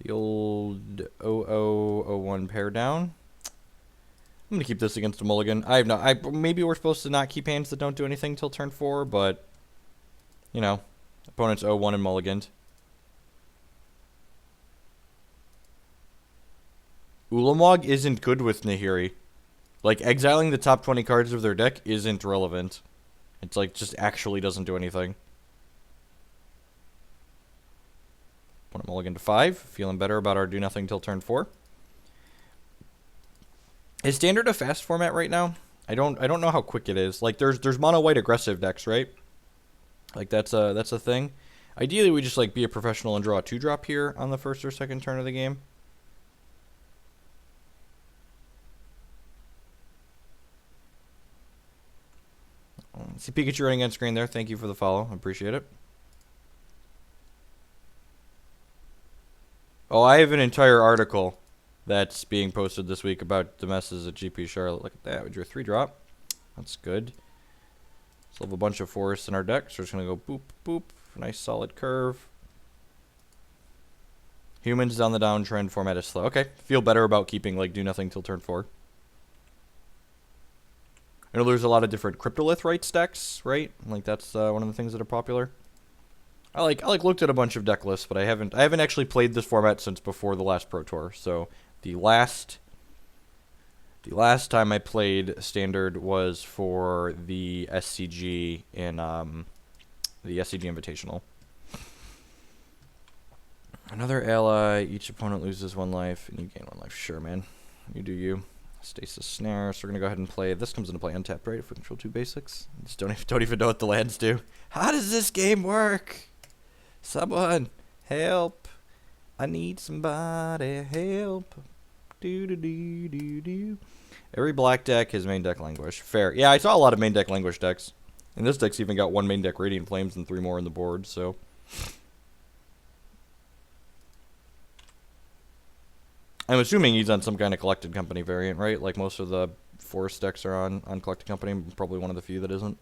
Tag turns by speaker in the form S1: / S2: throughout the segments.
S1: The old 0001 pair down. I'm gonna keep this against a mulligan. I have no. Maybe we're supposed to not keep hands that don't do anything till turn 4, but you know, opponent's 01 and mulliganed. Ulamog isn't good with Nahiri. Like, exiling the top 20 cards of their deck isn't relevant. It's like, just actually doesn't do anything. Opponent mulligan to 5. Feeling better about our do nothing till turn 4. Is Standard a fast format right now? I don't know how quick it is. Like, there's mono white aggressive decks, right? Like, that's a thing. Ideally, we just like be a professional and draw a 2-drop here on the first or second turn of the game. See Pikachu running on screen there. Thank you for the follow. I appreciate it. Oh, I have an entire article that's being posted this week about the messes at GP Charlotte. Look at that. We drew a 3-drop. That's good. Still have a bunch of forests in our deck, so we're just going to go boop, boop. Nice solid curve. Humans on the downtrend. Format is slow. Okay. Feel better about keeping, like, do nothing till turn 4. I know there's a lot of different Cryptolith rights decks, right? Like, that's one of the things that are popular. I looked at a bunch of deck lists, but I haven't actually played this format since before the last Pro Tour. So the last time I played Standard was for the SCG in the SCG Invitational. Another ally. Each opponent loses 1 life, and you gain 1 life. Sure, man. You do you. Stasis Snare. So we're gonna go ahead and play. This comes into play untapped, right? If we control 2 basics. Just don't even know what the lands do. How does this game work? Someone help! I need somebody help. Do do do do do. Every black deck has main deck Languish. Fair. Yeah, I saw a lot of main deck Languish decks. And this deck's even got 1 main deck Radiant Flames and 3 more on the board, so. I'm assuming he's on some kind of Collected Company variant, right? Like most of the Forest decks are on Collected Company. Probably one of the few that isn't.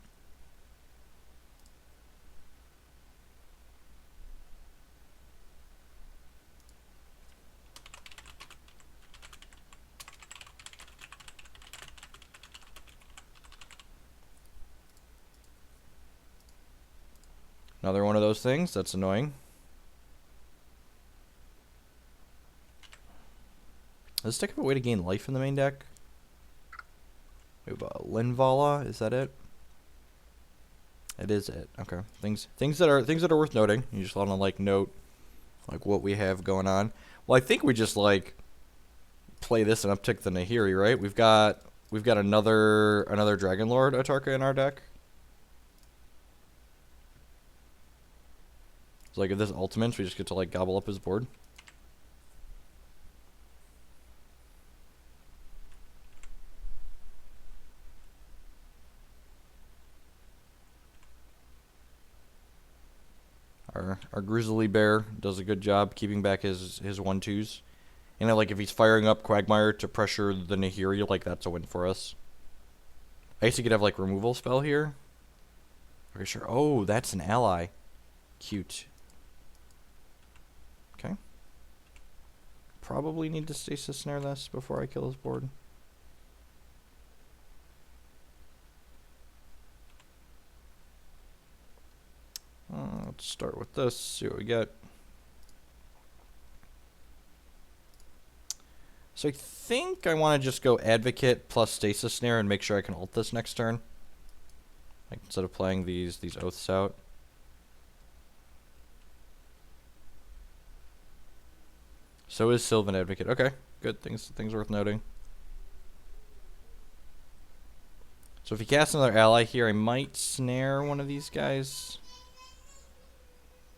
S1: Another one of those things. That's annoying. Does this deck have a way to gain life in the main deck? We have Linvala. Is that it? It is it. Okay. Things that are worth noting. You just want to like note like what we have going on. Well, I think we just like play this and uptick the Nahiri, right? We've got another Dragon Lord Atarka in our deck. So like if this ultimates, we just get to like gobble up his board. Our Grizzly Bear does a good job keeping back his 1/2s. And then, like if he's firing up Quagmire to pressure the Nahiri, like that's a win for us. I guess he could have like removal spell here. Okay, sure. Oh, that's an ally. Cute. Okay. Probably need to stasis snare this before I kill his board. Let's start with this, see what we get. So I think I want to just go Advocate plus Stasis Snare and make sure I can ult this next turn. Like instead of playing these oaths out. So is Sylvan Advocate. Okay, good. Things worth noting. So if he casts another ally here, I might snare one of these guys.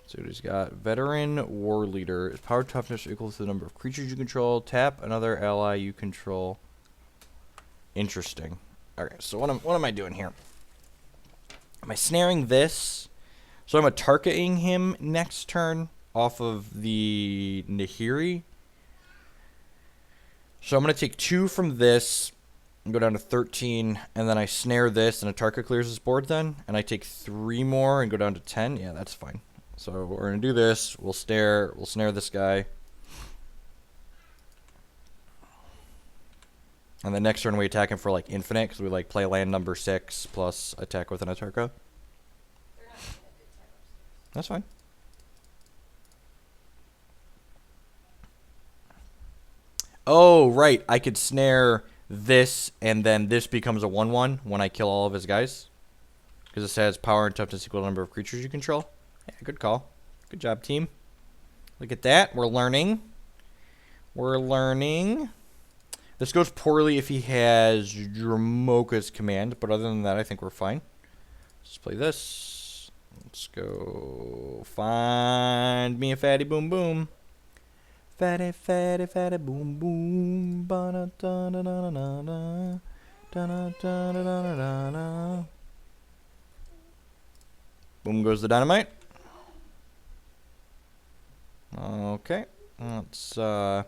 S1: So he's got Veteran War Leader. His power toughness equals to the number of creatures you control. Tap another ally you control. Interesting. Okay, so what am I doing here? Am I snaring this? So I'm Atarka-ing him next turn off of the Nahiri. So I'm going to take 2 from this and go down to 13, and then I snare this, and Atarka clears his board then, and I take 3 more and go down to 10. Yeah, that's fine. So we're going to do this. We'll snare this guy. And the next turn we attack him for like infinite because we like play land number 6 plus attack with an Atarka. That's fine. Oh, right. I could snare this, and then this becomes a 1/1 when I kill all of his guys. Because it says power and toughness equal to the number of creatures you control. Yeah, good call. Good job, team. Look at that. We're learning. We're learning. This goes poorly if he has Dramoka's command, but other than that, I think we're fine. Let's play this. Let's go find me a fatty boom boom. Fatty, fatty, fatty, boom, boom. Ba-da-da-da-da-da-da. Da-da-da-da-da-da-da. Boom goes the dynamite. Okay. Let's, I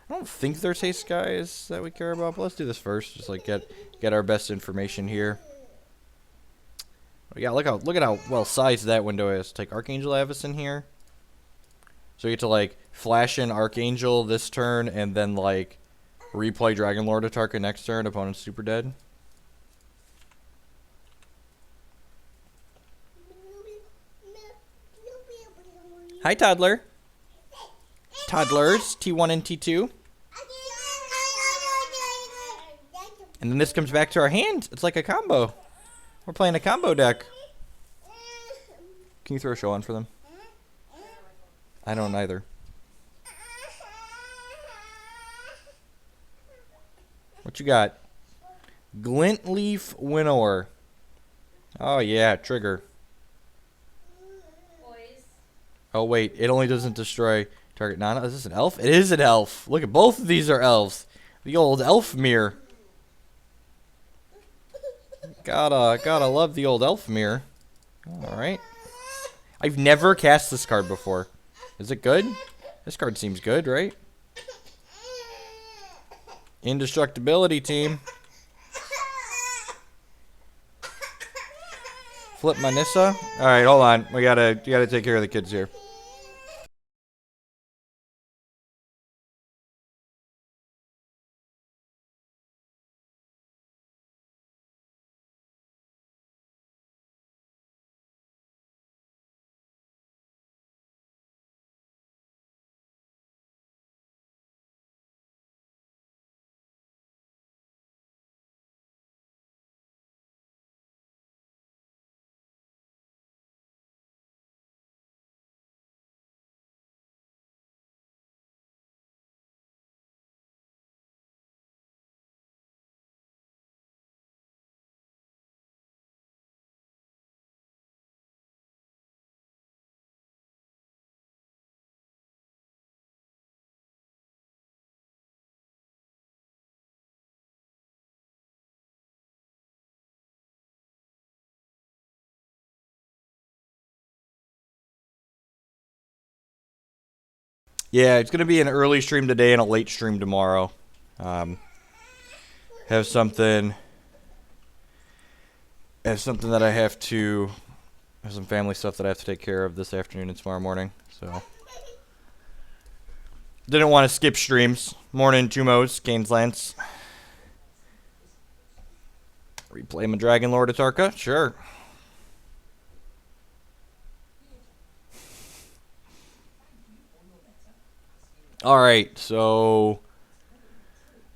S1: don't think there's haste guys that we care about, but let's do this first. Just like get our best information here. Yeah, look at how well sized that window is. Take Archangel Avacyn here. So you get to like flash in Archangel this turn and then like replay Dragonlord Atarka next turn. Opponent's super dead. Hi, toddler. Toddlers, T1 and T2. And then this comes back to our hand. It's like a combo. We're playing a combo deck. Can you throw a show on for them? I don't either. What you got? Glintleaf Winnower. Oh yeah, trigger. Oh wait, it only doesn't destroy target Nana. Is this an elf? It is an elf. Look at both of these are elves. The old elf mirror. Gotta love the old elf mirror. Alright. I've never cast this card before. Is it good? This card seems good, right? Indestructibility team. Flip my Nissa. Alright, hold on. We gotta take care of the kids here. Yeah, it's going to be an early stream today and a late stream tomorrow. Have something that I have to... Have some family stuff that I have to take care of this afternoon and tomorrow morning. So, didn't want to skip streams. Morning, Jumos, Gaineslands. Replay my Dragonlord Atarka? Sure. Alright, so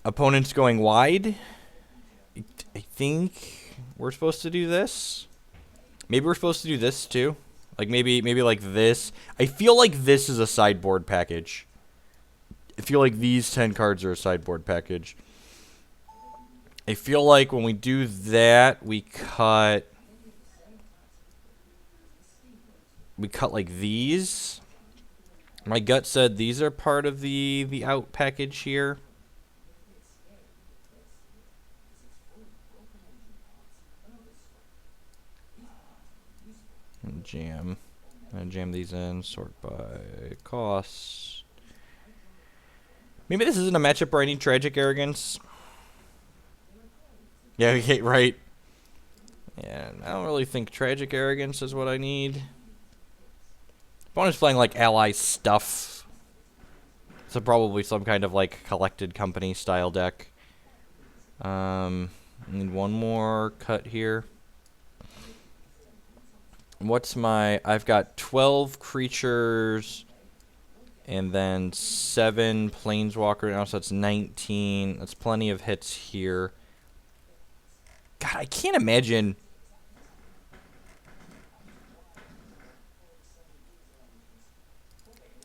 S1: opponent's going wide. I think we're supposed to do this. Maybe we're supposed to do this too. Like maybe like this. I feel like this is a sideboard package. I feel like these 10 cards are a sideboard package. I feel like when we do that, we cut like these. My gut said these are part of the out package here. And jam these in, sort by cost. Maybe this isn't a matchup where I need Tragic Arrogance. Yeah, okay, right. Yeah, I don't really think Tragic Arrogance is what I need. Opponent's playing like ally stuff. So probably some kind of like collected company style deck. I need one more cut here. What's my... I've got 12 creatures and then 7 planeswalker now, so that's 19. That's plenty of hits here. God, I can't imagine...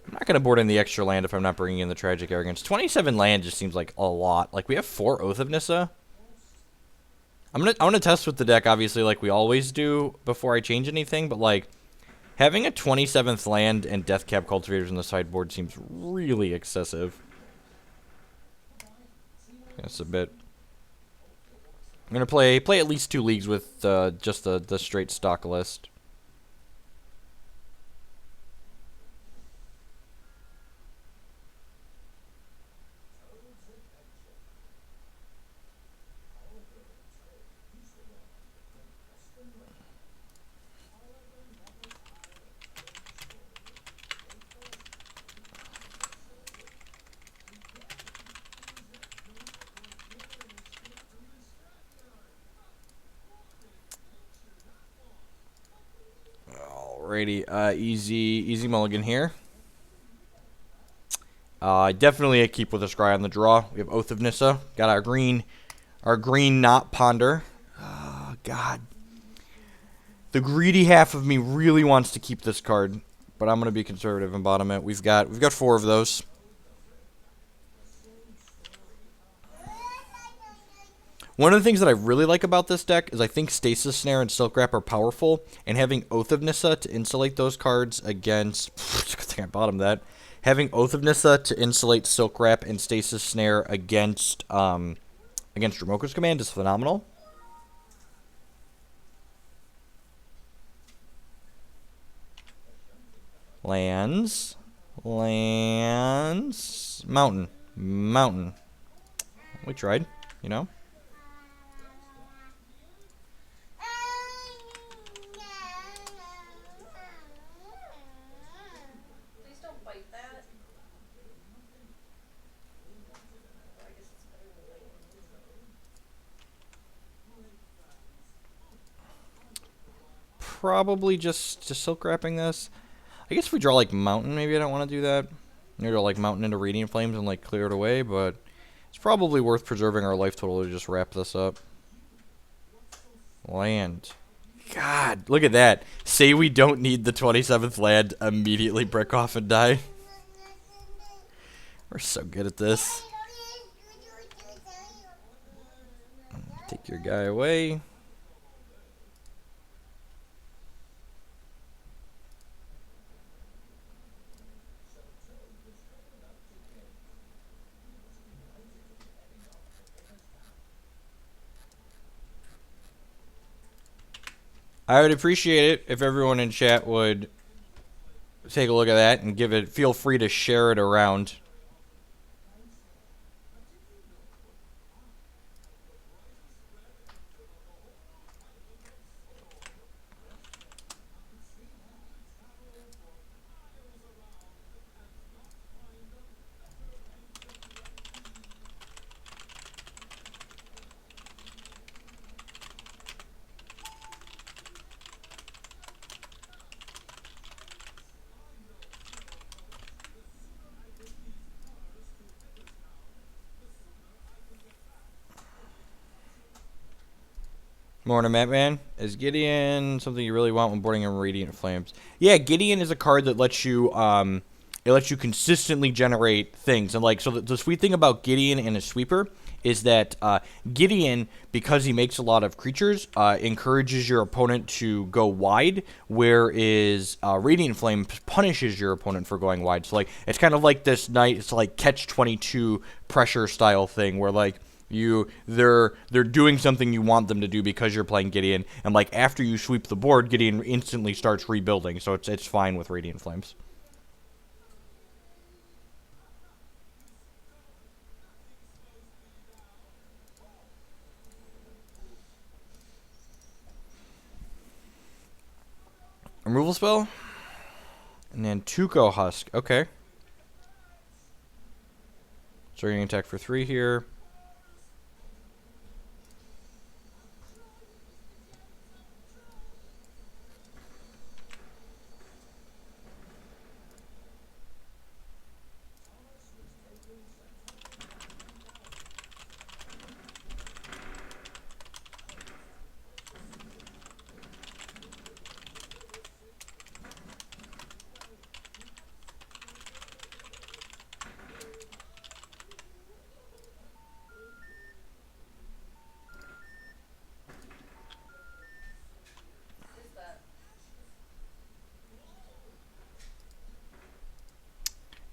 S1: I'm not going to board in the extra land if I'm not bringing in the Tragic Arrogance. 27 land just seems like a lot. Like, we have 4 Oath of Nissa. I want to test with the deck, obviously, like we always do before I change anything, but, like, having a 27th land and Deathcap Cultivators on the sideboard seems really excessive. That's a bit... I'm going to play at least 2 leagues with just the straight stock list. Alrighty, easy mulligan here. Definitely a keep with a scry on the draw. We have Oath of Nissa. Got our green not ponder. Oh, God. The greedy half of me really wants to keep this card, but I'm gonna be conservative and bottom it. We've got 4 of those. One of the things that I really like about this deck is I think Stasis Snare and Silk Wrap are powerful, and having Oath of Nissa to insulate those cards against... Good thing I bottomed that. Having Oath of Nissa to insulate Silk Wrap and Stasis Snare against Dromoka's Command is phenomenal. Lands. Mountain. We tried, you know. Probably just silk wrapping this. I guess if we draw like mountain, maybe I don't want to do that. Maybe draw like mountain into Radiant Flames and like clear it away, but it's probably worth preserving our life total to just wrap this up. Land. God, look at that. Say we don't need the 27th land, immediately brick off and die. We're so good at this. Take your guy away. I would appreciate it if everyone in chat would take a look at that and feel free to share it around. Morning, Mattman. Is Gideon something you really want when boarding in Radiant Flames? Yeah, Gideon is a card that lets you consistently generate things. And like, so the sweet thing about Gideon and a sweeper is that Gideon, because he makes a lot of creatures, encourages your opponent to go wide, whereas Radiant Flame punishes your opponent for going wide. So like, it's kind of like this it's like catch-22 pressure style thing where like, they're doing something you want them to do because you're playing Gideon, and like after you sweep the board, Gideon instantly starts rebuilding, so it's fine with Radiant Flames. Removal spell, and then Tuco Husk. Okay, so you're gonna attack for 3 here.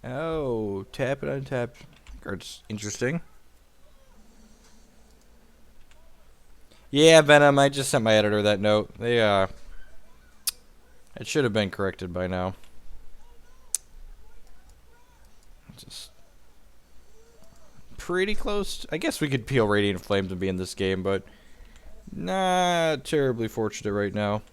S1: Oh, tap and untap cards. Interesting. Yeah, Venom, I just sent my editor that note. It should have been corrected by now. Just pretty close. I guess we could peel Radiant Flames and be in this game, but not terribly fortunate right now.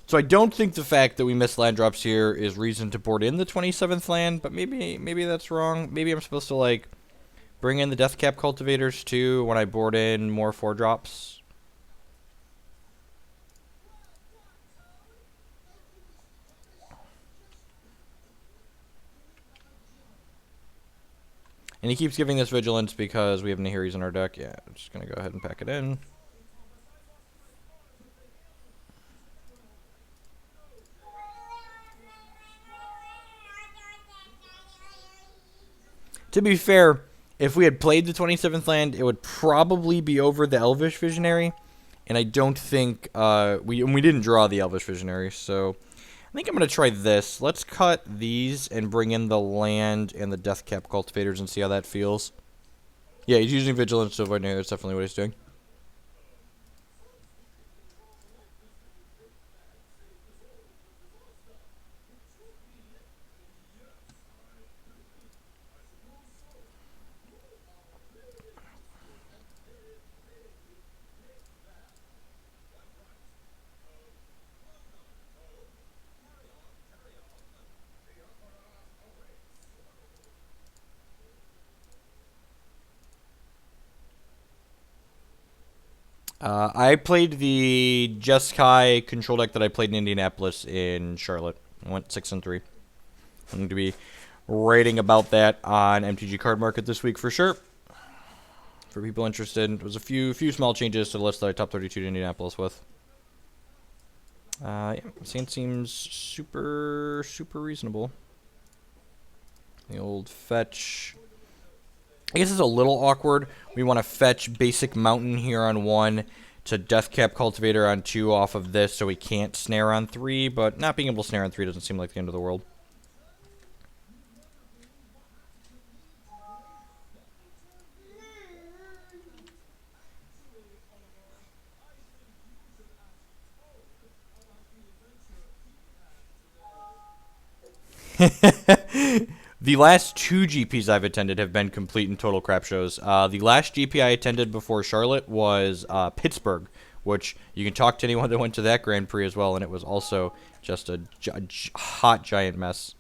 S1: So I don't think the fact that we missed land drops here is reason to board in the 27th land, but maybe that's wrong. Maybe I'm supposed to, like, bring in the Deathcap Cultivators, too, when I board in more 4-drops. And he keeps giving this Vigilance because we have Nahiris in our deck. Yeah, I'm just going to go ahead and pack it in. To be fair, if we had played the 27th land, it would probably be over the Elvish Visionary. And I don't think we didn't draw the Elvish Visionary, so I think I'm going to try this. Let's cut these and bring in the land and the Deathcap Cultivators and see how that feels. Yeah, he's using Vigilance to avoid Naya. That's definitely what he's doing. I played the Jeskai control deck that I played in Indianapolis in Charlotte. I went 6-3. I'm going to be writing about that on MTG Card Market this week for sure. For people interested, it was a few small changes to the list that I top 32 to Indianapolis with. Yeah, seems super reasonable. The old fetch. I guess it's a little awkward. We want to fetch basic mountain here on 1 to Deathcap Cultivator on 2 off of this, so we can't snare on 3, but not being able to snare on 3 doesn't seem like the end of the world. The last 2 GPs I've attended have been complete and total crap shows. The last GP I attended before Charlotte was Pittsburgh, which you can talk to anyone that went to that Grand Prix as well, and it was also just a hot, giant mess.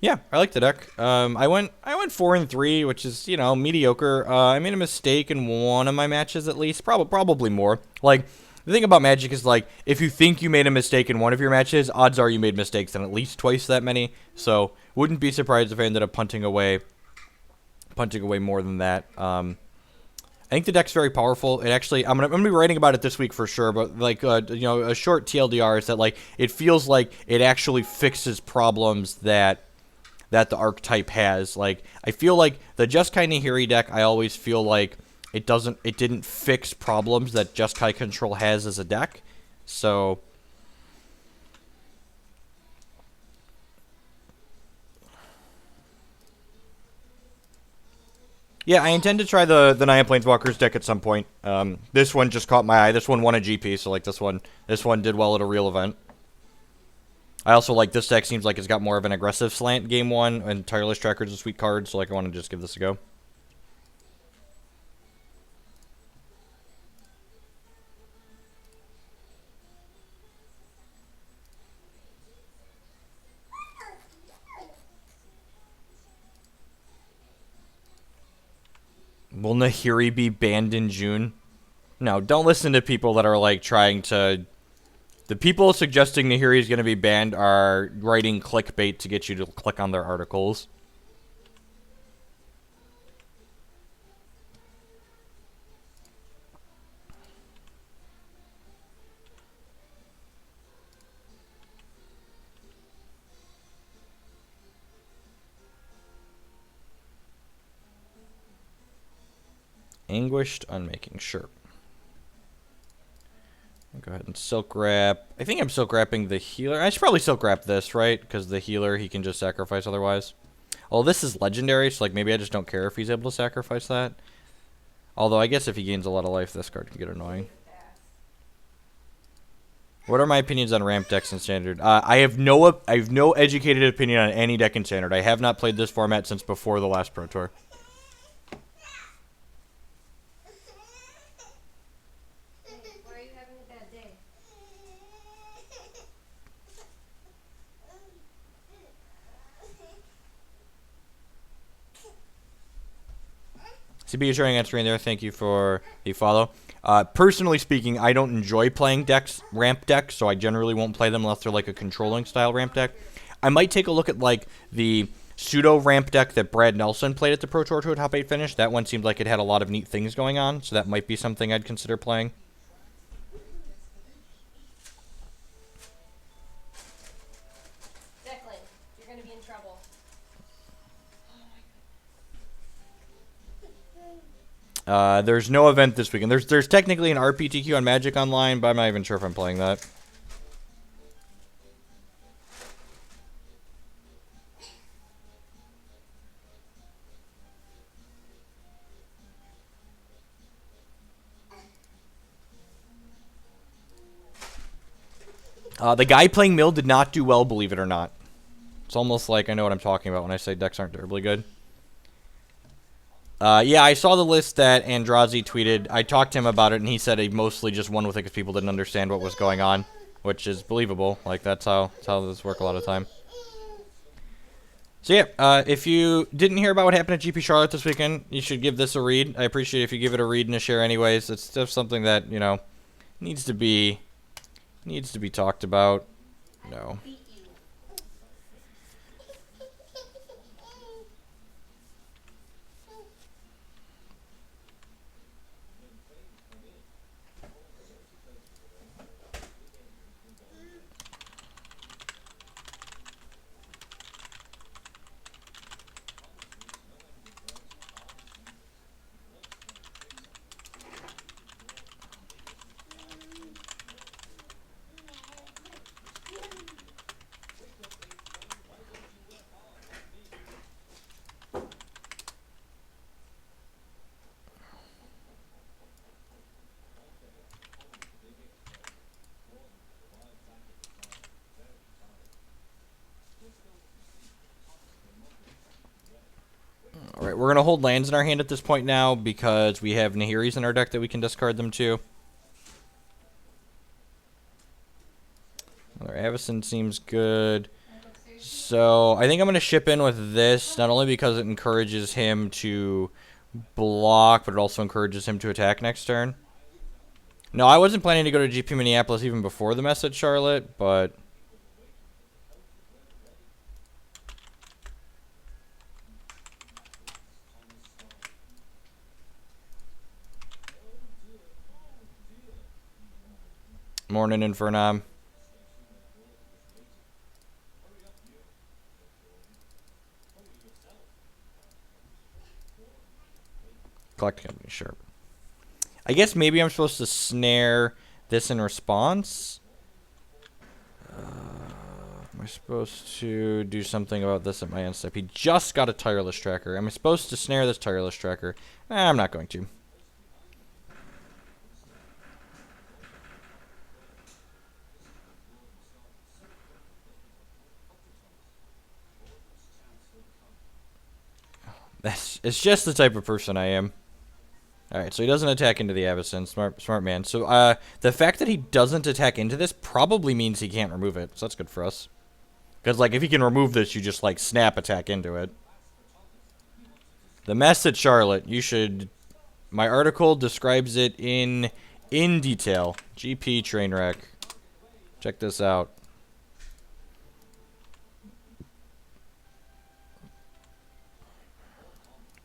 S1: Yeah, I like the deck. I went 4-3, which is, you know, mediocre. I made a mistake in one of my matches at least, probably more. Like, the thing about Magic is, like, if you think you made a mistake in one of your matches, odds are you made mistakes in at least twice that many. So, wouldn't be surprised if I ended up punting away more than that. I think the deck's very powerful. It actually, I'm gonna be writing about it this week for sure. But like, you know, a short TLDR is that, like, it feels like it actually fixes problems that the archetype has. Like, I feel like the Jeskai Nahiri deck, I always feel like it didn't fix problems that Jeskai Control has as a deck. So yeah, I intend to try the Naya Planeswalkers deck at some point. This one just caught my eye. This one won a GP, so like this one did well at a real event. I also like this deck. Seems like it's got more of an aggressive slant game 1, and Tireless Tracker's a sweet card, so like I want to just give this a go. Will Nahiri be banned in June? No, don't listen to people that are like trying to... The people suggesting Nahiri is going to be banned are writing clickbait to get you to click on their articles. Anguished Unmaking, sure. I'll go ahead and Silk Wrap. I think I'm Silk Wrapping the healer. I should probably Silk Wrap this, right? Because the healer, he can just sacrifice otherwise. Oh, this is legendary, so like maybe I just don't care if he's able to sacrifice that. Although I guess if he gains a lot of life, this card can get annoying. What are my opinions on ramp decks in Standard? I have no educated opinion on any deck in Standard. I have not played this format since before the last Pro Tour. CB is showing answering there. Thank you for the follow. Personally speaking, I don't enjoy playing ramp decks, so I generally won't play them unless they're like a controlling style ramp deck. I might take a look at like the pseudo ramp deck that Brad Nelson played at the Pro Tour top 8 finish. That one seemed like it had a lot of neat things going on, so that might be something I'd consider playing.
S2: Declan, you're going to be in trouble.
S1: There's no event this weekend. There's technically an RPTQ on Magic Online, but I'm not even sure if I'm playing that. The guy playing Mill did not do well, believe it or not. It's almost like I know what I'm talking about when I say decks aren't terribly good. Yeah, I saw the list that Andrazi tweeted. I talked to him about it, and he said he mostly just won with it because people didn't understand what was going on, which is believable. Like, that's how this works a lot of the time. So, yeah, if you didn't hear about what happened at GP Charlotte this weekend, you should give this a read. I appreciate if you give it a read and a share anyways. It's just something that, you know, needs to be talked about. No. Alright, we're going to hold lands in our hand at this point now because we have Nahiris in our deck that we can discard them to. Our Avacyn seems good. So, I think I'm going to ship in with this, not only because it encourages him to block, but it also encourages him to attack next turn. No, I wasn't planning to go to GP Minneapolis even before the mess at Charlotte, but... Morning, Infernum. Collect company, sure. I guess maybe I'm supposed to snare this in response. Am I supposed to do something about this at my end step? He just got a Tireless Tracker. Am I supposed to snare this Tireless Tracker? I'm not going to. It's just the type of person I am. Alright, so he doesn't attack into the Avacyn. Smart man. So, the fact that he doesn't attack into this probably means he can't remove it. So that's good for us. Because, like, if he can remove this, you just, like, snap attack into it. The mess at Charlotte. You should... My article describes it in detail. GP Trainwreck. Check this out.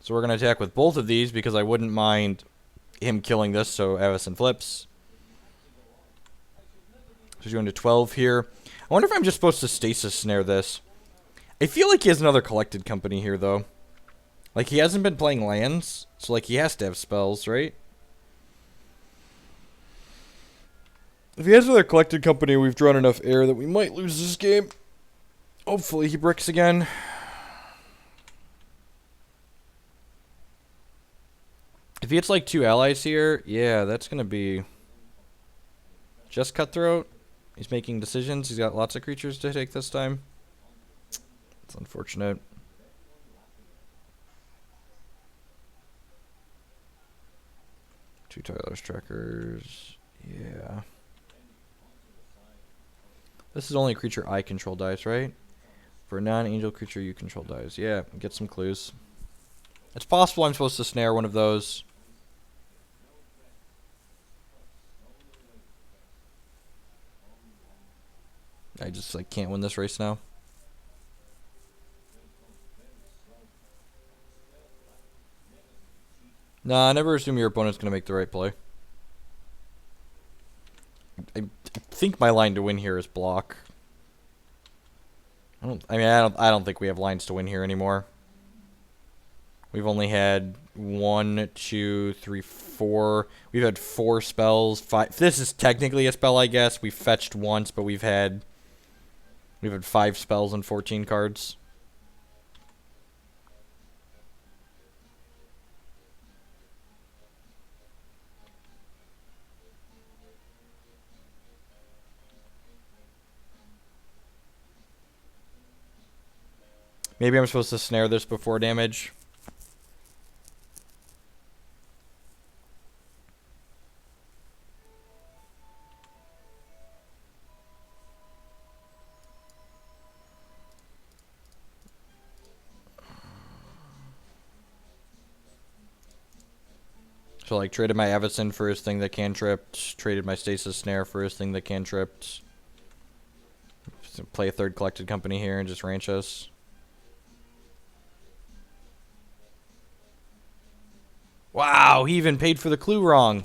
S1: So we're going to attack with both of these because I wouldn't mind him killing this, so Avacyn flips. So he's going to 12 here. I wonder if I'm just supposed to stasis snare this. I feel like he has another collected company here, though. Like, he hasn't been playing lands, so, like, he has to have spells, right? If he has another collected company, we've drawn enough air that we might lose this game. Hopefully he bricks again. If he gets, like, 2 allies here, yeah, that's going to be just Cutthroat. He's making decisions. He's got lots of creatures to take this time. It's unfortunate. Two Tyler's trackers. Yeah. This is only a creature I control dies, right? For a non-angel creature you control dies. Yeah, get some clues. It's possible I'm supposed to snare one of those. I just like can't win this race now. Nah, never assume your opponent's gonna make the right play. I think my line to win here is block. I don't think we have lines to win here anymore. We've only had 1, 2, 3, 4. We've had 4 spells. 5. This is technically a spell, I guess. We fetched once, but we've had 5 spells and 14 cards. Maybe I'm supposed to snare this before damage. So, like, traded my Avacyn for his thing that cantripped. Traded my Stasis Snare for his thing that cantripped. Play a third collected company here and just ranch us. Wow, he even paid for the clue wrong.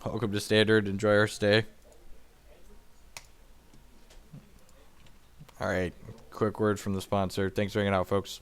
S1: Welcome to Standard. Enjoy our stay. Alright, quick word from the sponsor. Thanks for hanging out, folks.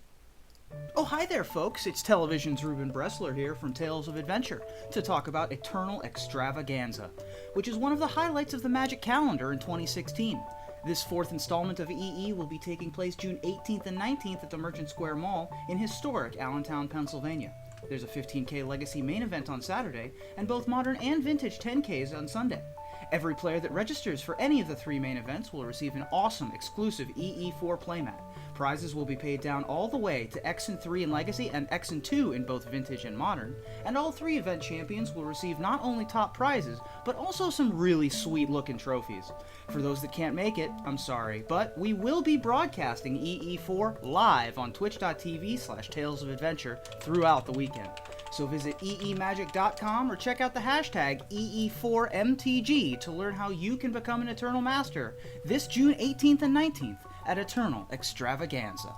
S2: Oh, hi there, folks. It's Television's Ruben Bressler here from Tales of Adventure to talk about Eternal Extravaganza, which is one of the highlights of the Magic calendar in 2016. This 4th installment of EE will be taking place June 18th and 19th at the Merchant Square Mall in historic Allentown, Pennsylvania. There's a 15K Legacy main event on Saturday, and both Modern and Vintage 10Ks on Sunday. Every player that registers for any of the 3 main events will receive an awesome exclusive EE4 playmat. Prizes will be paid down all the way to X and 3 in Legacy and X and 2 in both Vintage and Modern, and all 3 event champions will receive not only top prizes, but also some really sweet looking trophies. For those that can't make it, I'm sorry, but we will be broadcasting EE4 live on twitch.tv/talesofadventure throughout the weekend. So visit eemagic.com or check out the hashtag EE4MTG to learn how you can become an Eternal Master this June 18th and 19th at Eternal Extravaganza.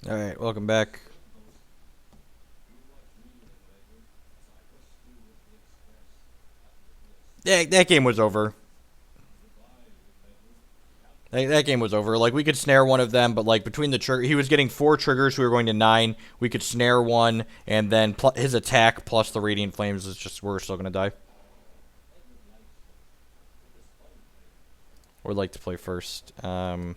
S1: Alright, welcome back. Yeah, that game was over. That game was over. Like, we could snare one of them, but, like, between the trigger... He was getting 4 triggers. We were going to 9. We could snare one, and then his attack plus the Radiant Flames is just... We're still going to die. Would like to play first. Oh,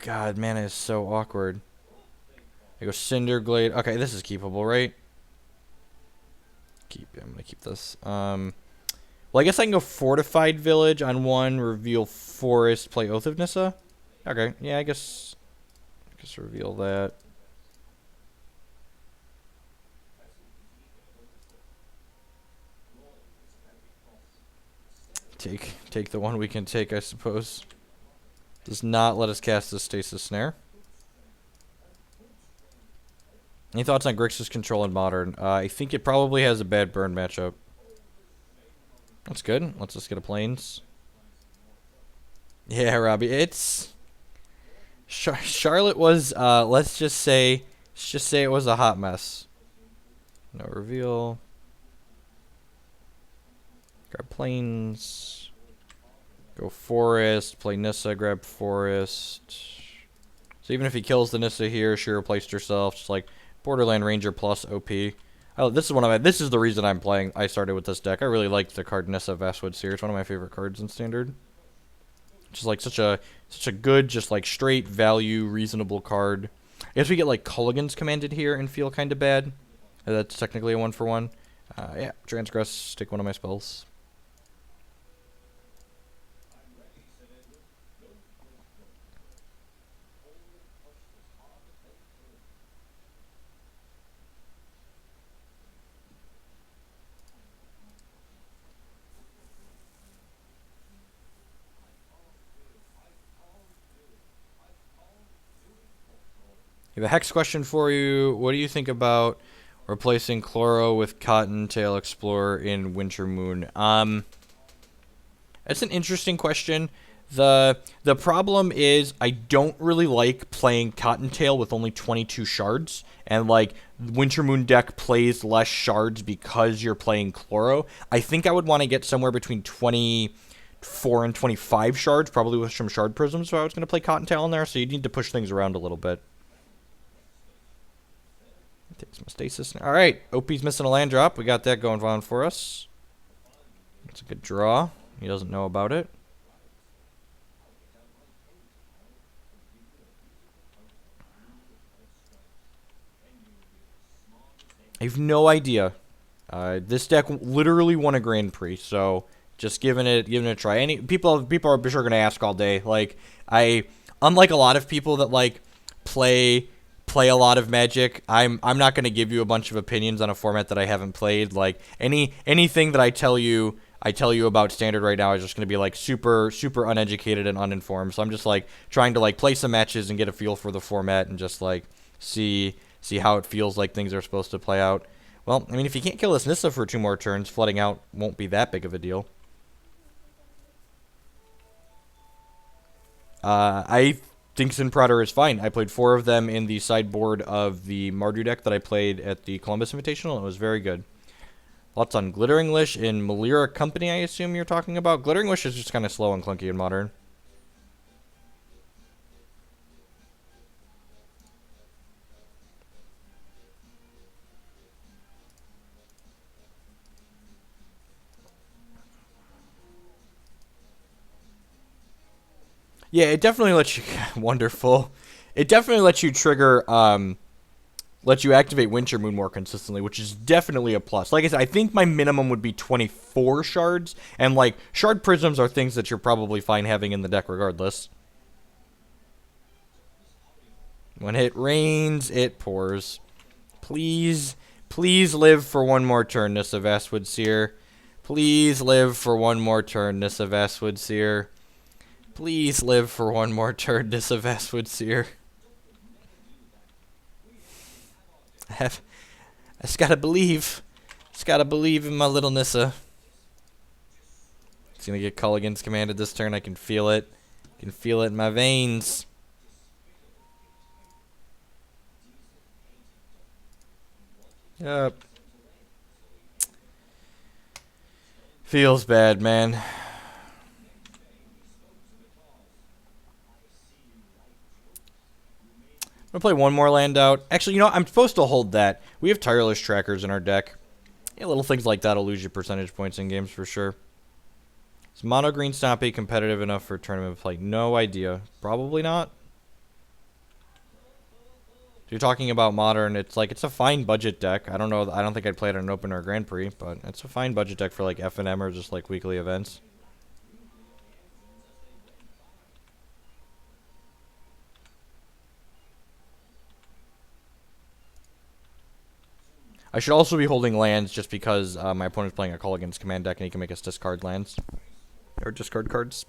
S1: God. Mana is so awkward. I go Cinderglade. Okay, this is keepable, right? I'm going to keep this. Well, I guess I can go Fortified Village on 1, reveal Forest, play Oath of Nissa. Okay, yeah, I guess reveal that. Take the one we can take, I suppose. Does not let us cast the Stasis Snare. Any thoughts on Grixis control in Modern? I think it probably has a bad burn matchup. That's good. Let's just get a plains. Yeah, Robbie. It's Charlotte was. Let's just say it was a hot mess. No reveal. Grab plains. Go forest. Play Nissa. Grab forest. So even if he kills the Nissa here, she replaced herself. Just like Borderland Ranger plus OP. Oh, this is the reason I'm playing. I started with this deck. I really liked the card Nissa Vastwood Seer. It's one of my favorite cards in Standard. Just like such a good, just like straight value, reasonable card. If we get like Culligan's commanded here and feel kind of bad, that's technically a 1-for-1. Yeah, transgress. Take one of my spells. I have a hex question for you. What do you think about replacing Chloro with Cottontail Explorer in Wintermoon? That's an interesting question. The problem is I don't really like playing Cottontail with only 22 shards, and like Wintermoon deck plays less shards because you're playing Chloro. I think I would want to get somewhere between 24 and 25 shards, probably with some shard prisms if I was going to play Cottontail in there, so you need to push things around a little bit. Takes my stasis. Alright, OP's missing a land drop. We got that going on for us. That's a good draw. He doesn't know about it. I have no idea. This deck literally won a Grand Prix, so just giving it a try. People are sure gonna ask all day. Like unlike a lot of people that like play a lot of Magic, I'm not going to give you a bunch of opinions on a format that I haven't played. Like anything that I tell you about Standard right now is just going to be like super uneducated and uninformed. So I'm just like trying to like play some matches and get a feel for the format and just like see how it feels like things are supposed to play out. Well, I mean, if you can't kill this Nissa for 2 more turns, flooding out won't be that big of a deal. I think Sin Prodder is fine. I played 4 of them in the sideboard of the Mardu deck that I played at the Columbus Invitational, and it was very good. Lots on Glittering Wish in Malira Company, I assume you're talking about. Glittering Wish is just kind of slow and clunky in Modern. Yeah, it definitely lets you... Wonderful. It definitely lets you trigger... lets you activate Wintermoon more consistently, which is definitely a plus. Like I said, I think my minimum would be 24 shards, and like, shard prisms are things that you're probably fine having in the deck regardless. When it rains, it pours. Please live for one more turn, Nissa Vastwood Seer. Please live for one more turn, Nissa Vastwood Seer. Please live for one more turn, Nissa Vastwood Seer. I just gotta believe. Just gotta believe in my little Nissa. It's gonna get Culligan's commanded this turn. I can feel it. I can feel it in my veins. Yep. Feels bad, man. I'm going to play one more land out. Actually, you know, I'm supposed to hold that. We have tireless trackers in our deck. Yeah, little things like that will lose you percentage points in games for sure. Is mono green Stompy competitive enough for tournament play? No idea. Probably not. If you're talking about Modern, it's like, it's a fine budget deck. I don't know. I don't think I'd play it on an Open or Grand Prix, but it's a fine budget deck for like F&M or just like weekly events. I should also be holding lands just because my opponent's playing a Culligan's command deck and he can make us discard lands. Or discard cards.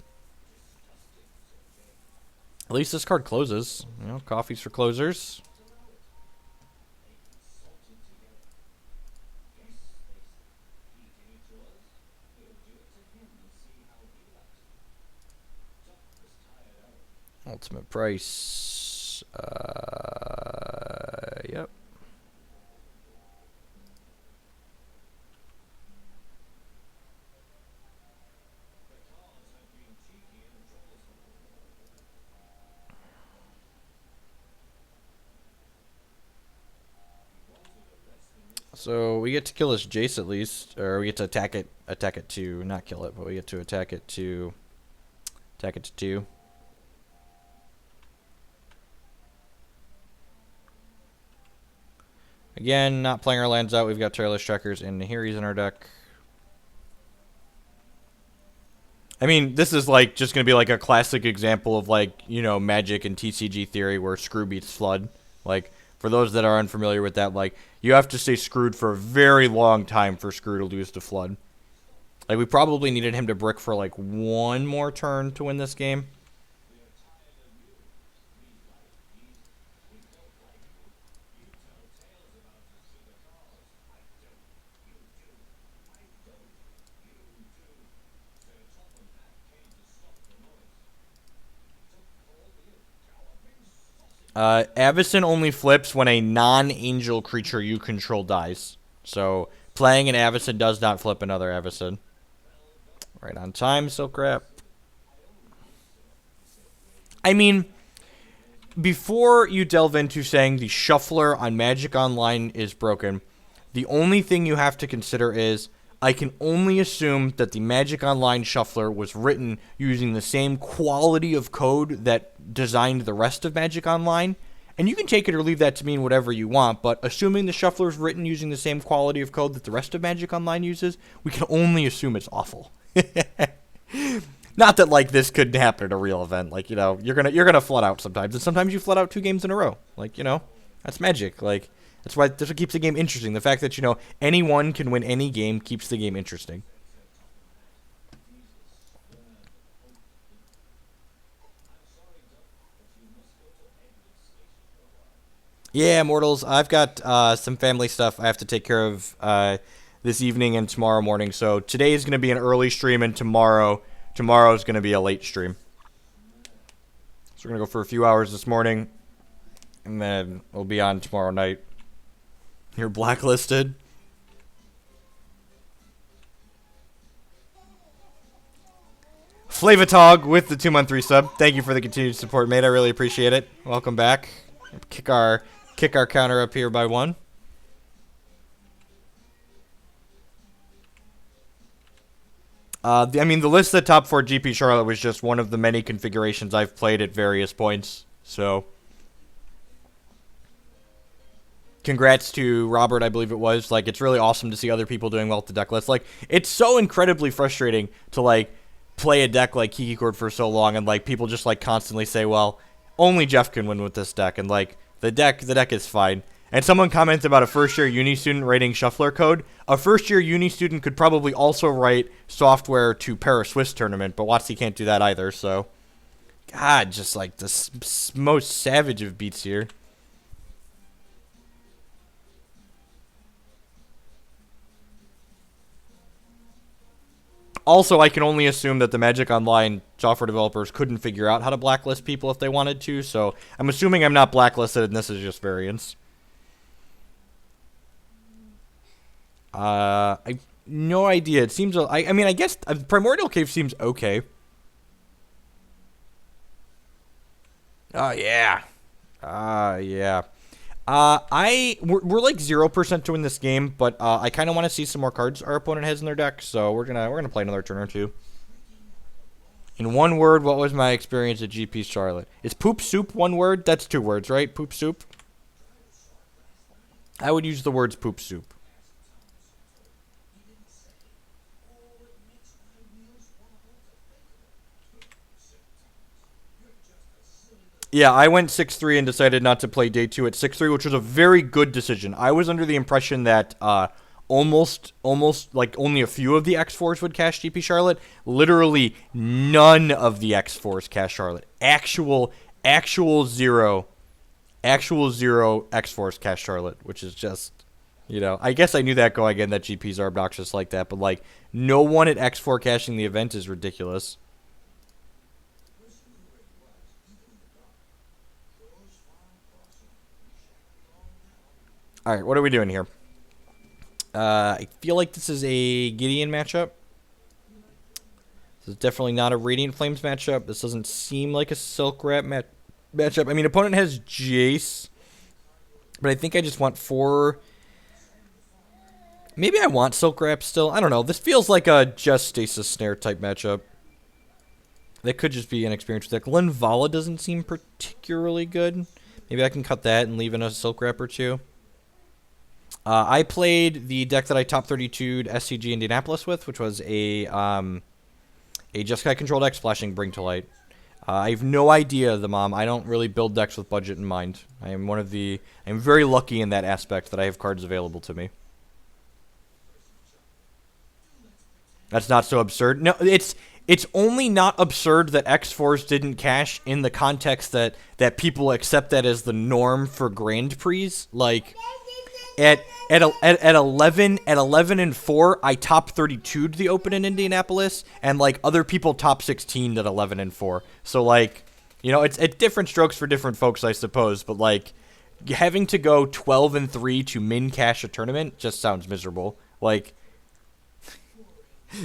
S1: At least this card closes. You know, coffees for closers. Ultimate price. Yep. So we get to kill this Jace at least, or we get to attack it to not kill it, but we get to attack it to 2. Again, not playing our lands out. We've got Tireless Trackers and Nahiri's in our deck. I mean, this is like just gonna be like a classic example of like, you know, Magic and TCG theory where screw beats flood. Like, for those that are unfamiliar with that, like, you have to stay screwed for a very long time for screw to lose to flood. Like, we probably needed him to brick for like 1 more turn to win this game. Avacyn only flips when a non-angel creature you control dies. So, playing an Avacyn does not flip another Avacyn. Right on time, Silk Wrap. I mean, before you delve into saying the shuffler on Magic Online is broken, the only thing you have to consider is, I can only assume that the Magic Online shuffler was written using the same quality of code that designed the rest of Magic Online. And you can take it or leave that to mean whatever you want, but assuming the shuffler is written using the same quality of code that the rest of Magic Online uses, we can only assume it's awful. Not that like this could happen at a real event. Like, you know, you're gonna flood out sometimes, and sometimes you flood out 2 games in a row. Like, you know, that's Magic. Like, that's what keeps the game interesting. The fact that, you know, anyone can win any game keeps the game interesting. Yeah, mortals, I've got some family stuff I have to take care of this evening and tomorrow morning. So today is going to be an early stream, and tomorrow is going to be a late stream. So we're going to go for a few hours this morning, and then we'll be on tomorrow night. You're blacklisted. Flavatog with the 2-month resub. Thank you for the continued support, mate. I really appreciate it. Welcome back. Kick our counter up here by 1. I mean, the list that top 4 GP Charlotte was just one of the many configurations I've played at various points. So, congrats to Robert, I believe it was. Like, it's really awesome to see other people doing well with the deck list. Like, it's so incredibly frustrating to, like, play a deck like Kiki Cord for so long, and, like, people just, like, constantly say, well, only Jeff can win with this deck, and, like, the deck is fine. And someone comments about a first-year uni student writing shuffler code. A first-year uni student could probably also write software to pair a Swiss tournament, but WotC can't do that either, so... God, just, like, the most savage of beats here. Also, I can only assume that the Magic Online software developers couldn't figure out how to blacklist people if they wanted to, so I'm assuming I'm not blacklisted and this is just variance. I no idea. It seems, I mean, I guess Primordial Cave seems okay. Oh, yeah. Yeah. We're like 0% to win this game, but I kind of want to see some more cards our opponent has in their deck, so we're gonna play another turn or 2. In one word, what was my experience at GP Charlotte? Is poop soup one word? That's 2 words, right? Poop soup. I would use the words poop soup. Yeah, I went 6-3 and decided not to play day 2 at 6-3, which was a very good decision. I was under the impression that almost like only a few of the X4s would cash GP Charlotte. Literally none of the X4s cash Charlotte. Actual zero X4s cash Charlotte, which is just, you know, I guess I knew that going in, that GPs are obnoxious like that, but like no one at X4 cashing the event is ridiculous. All right, what are we doing here? I feel like this is a Gideon matchup. This is definitely not a Radiant Flames matchup. This doesn't seem like a Silk Rat matchup. I mean, opponent has Jace, but I think I just want 4. Maybe I want Silk Rat still. I don't know. This feels like a just Stasis Snare type matchup. That could just be inexperienced deck. Linvala doesn't seem particularly good. Maybe I can cut that and leave in a Silk Wrap or 2. I played the deck that I top 32'd SCG Indianapolis with, which was a Jeskai control deck, Splashing Bring to Light. I have no idea, the mom. I don't really build decks with budget in mind. I'm very lucky in that aspect that I have cards available to me. That's not so absurd. No, it's only not absurd that X-Force didn't cash in the context that people accept that as the norm for Grand Prix. Like, at 11-4, I top 32'd the Open in Indianapolis, and like other people top 16'd at 11-4. So like, you know, it's different strokes for different folks, I suppose. But like, having to go 12-3 to min cash a tournament just sounds miserable. Like.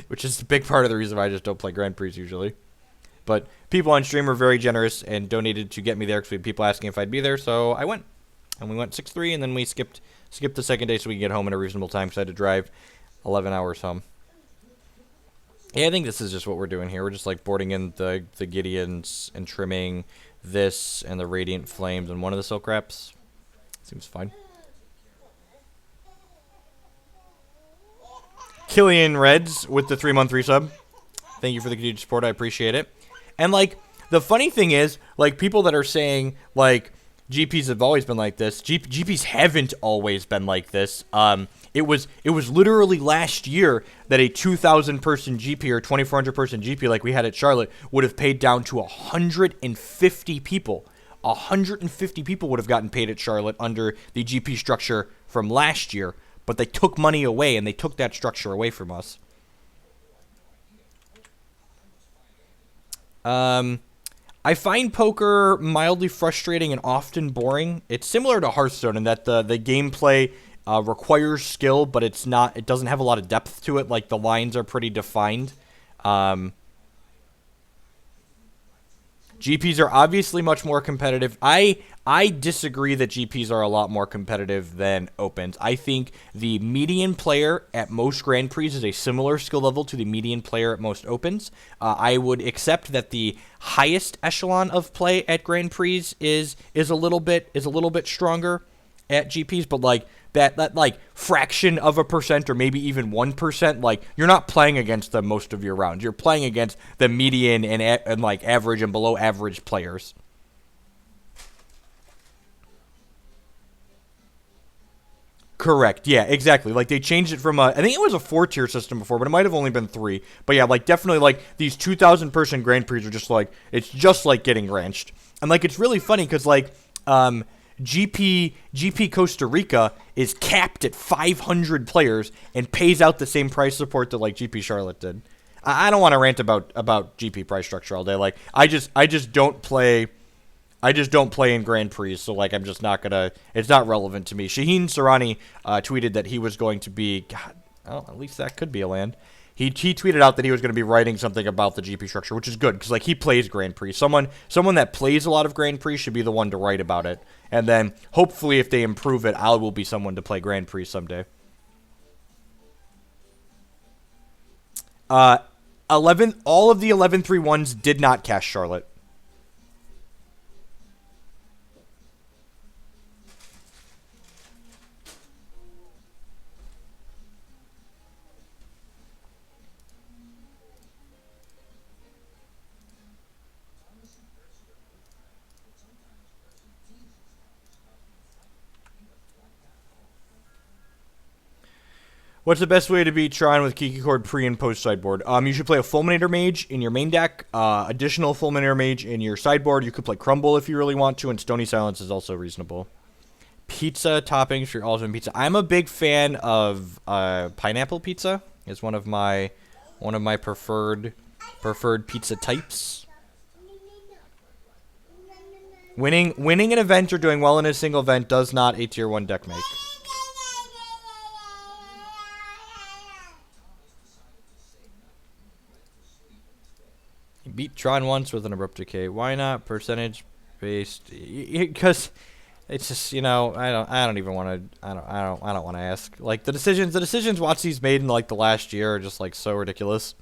S1: Which is a big part of the reason why I just don't play Grand Prix usually. But people on stream were very generous and donated to get me there because we had people asking if I'd be there, so I went. And we went 6-3, and then we skipped the second day so we could get home in a reasonable time because I had to drive 11 hours home. Yeah, I think this is just what we're doing here. We're just like boarding in the Gideons and trimming this and the Radiant Flames and one of the Silk Wraps. Seems fine. Killian Reds with the 3-month resub. Thank you for the continued support. I appreciate it. And, like, the funny thing is, like, people that are saying, like, GPs have always been like this. GPs haven't always been like this. It was literally last year that a 2,000-person GP or 2,400-person GP like we had at Charlotte would have paid down to 150 people. 150 people would have gotten paid at Charlotte under the GP structure from last year. But they took money away, and they took that structure away from us. I find poker mildly frustrating and often boring. It's similar to Hearthstone in that the gameplay requires skill, but it doesn't have a lot of depth to it. Like, the lines are pretty defined. GPs are obviously much more competitive. I disagree that GPs are a lot more competitive than Opens. I think the median player at most Grand Prix is a similar skill level to the median player at most Opens. I would accept that the highest echelon of play at Grand Prix is a little bit stronger at GPs, but like that like fraction of a percent or maybe even 1%, like you're not playing against them most of your rounds. You're playing against the median and like average and below average players. Correct. Yeah, exactly. Like, they changed it from I think it was a 4-tier system before, but it might have only been 3. But yeah, like, definitely, like, these 2,000-person Grand Prix are just like, it's just like getting ranched. And like, it's really funny because like, GP Costa Rica is capped at 500 players and pays out the same price support that like GP Charlotte did. I don't want to rant about GP price structure all day. Like, I just don't play in Grand Prix, so like I'm just not gonna. It's not relevant to me. Shaheen Sarani tweeted that he was going to be. God, oh, at least that could be a land. He tweeted out that he was going to be writing something about the GP structure, which is good because like he plays Grand Prix. Someone that plays a lot of Grand Prix should be the one to write about it. And then hopefully, if they improve it, I will be someone to play Grand Prix someday. 11. All of the 11-3 ones did not cast Charlotte. What's the best way to beat Tron with Kiki Cord pre and post sideboard? You should play a Fulminator Mage in your main deck, additional Fulminator Mage in your sideboard. You could play Crumble if you really want to, and Stony Silence is also reasonable. Pizza toppings for your ultimate pizza. I'm a big fan of pineapple pizza. It's one of my preferred pizza types. Winning an event or doing well in a single event does not a tier 1 deck make. beat Tron once with an Abrupt Decay. Why not? Percentage based. Because it's just, you know, I don't even want to. I don't want to ask. Like the decisions WotC's made in like the last year are just like so ridiculous.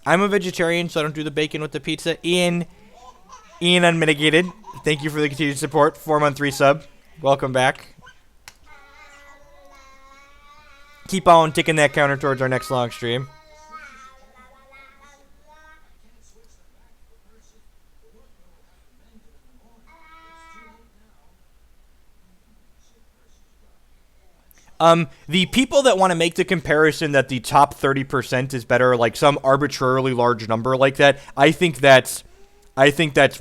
S1: I'm a vegetarian, so I don't do the bacon with the pizza. Ian Unmitigated, thank you for the continued support. 4-month resub. Welcome back. Keep on ticking that counter towards our next long stream. The people that want to make the comparison that the top 30% is better, like some arbitrarily large number like that, I think that's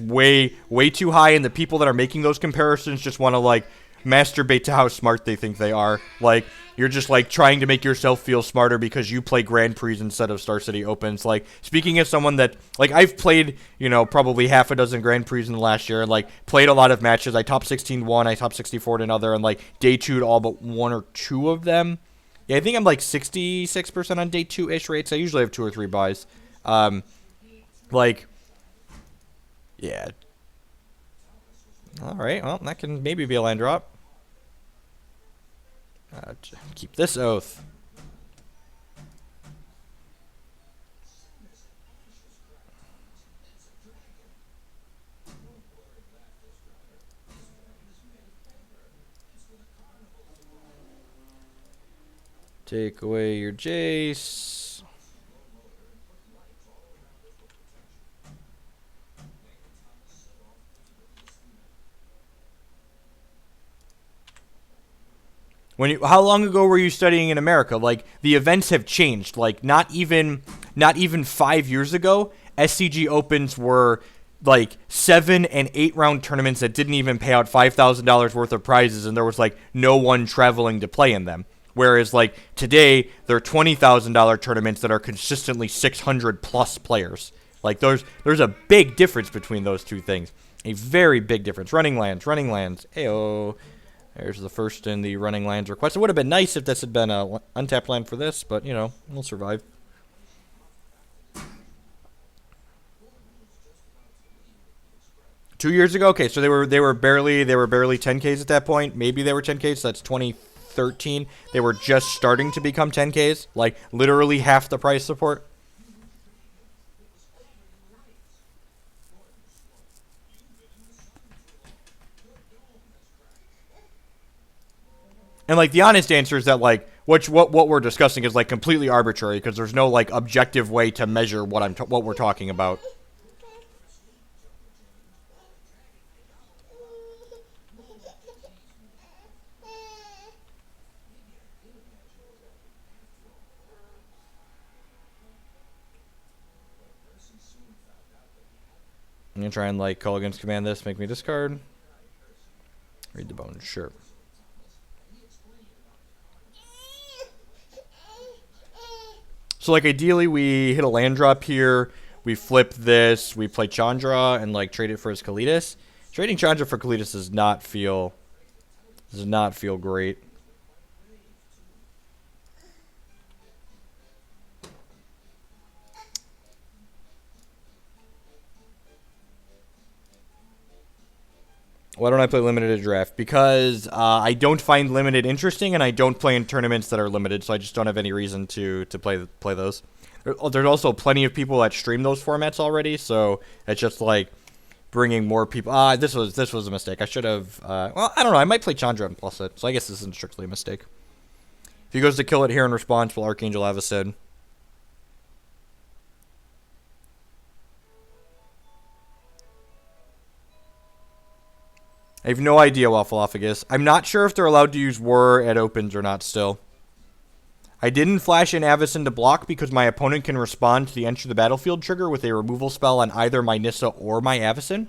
S1: way too high, and the people that are making those comparisons just want to like masturbate to how smart they think they are. Like, you're just like trying to make yourself feel smarter because you play Grand Prix instead of Star City Opens. Like, speaking as someone that, like, I've played, you know, probably half a dozen Grand Prix in the last year, and like played a lot of matches. I top 16 one, I top 64 another, and like day 2'd all but 1 or 2 of them. Yeah, I think I'm like 66% on day 2-ish rates. I usually have 2 or 3 buys. Like, yeah. All right, well, that can maybe be a land drop. Keep this oath. Take away your Jace. How long ago were you studying in America? Like, the events have changed. Like, not even 5 years ago, SCG Opens were like 7 and 8 round tournaments that didn't even pay out $5,000 worth of prizes, and there was like no one traveling to play in them. Whereas like today, they're $20,000 tournaments that are consistently 600 plus players. Like, there's a big difference between those two things. A very big difference. Running lands. Ayo. There's the first in the running lands request. It would have been nice if this had been a untapped land for this, but, you know, we'll survive. Two years ago? Okay, so they were barely 10Ks at that point. Maybe they were 10Ks. So that's 2013. They were just starting to become 10Ks. Like, literally half the price support. And, like, the honest answer is that, like, what we're discussing is, like, completely arbitrary because there's no, like, objective way to measure what we're talking about. I'm going to try and, like, Mulligan's command this, make me discard. Read the bone, sure. So, like, ideally, we hit a land drop here, we flip this, we play Chandra, and, like, trade it for his Kalitas. Trading Chandra for Kalitas does not feel great. Why don't I play limited draft? Because I don't find limited interesting, and I don't play in tournaments that are limited, so I just don't have any reason to play those. There's also plenty of people that stream those formats already, so it's just like bringing more people. This was a mistake. I should have. Well, I don't know. I might play Chandra and plus it, so I guess this isn't strictly a mistake. If he goes to kill it here in response, will Archangel have a Sid? I have no idea, Waffleophagus. I'm not sure if they're allowed to use Whir at opens or not still. I didn't flash in Avacyn to block because my opponent can respond to the enter the battlefield trigger with a removal spell on either my Nissa or my Avacyn.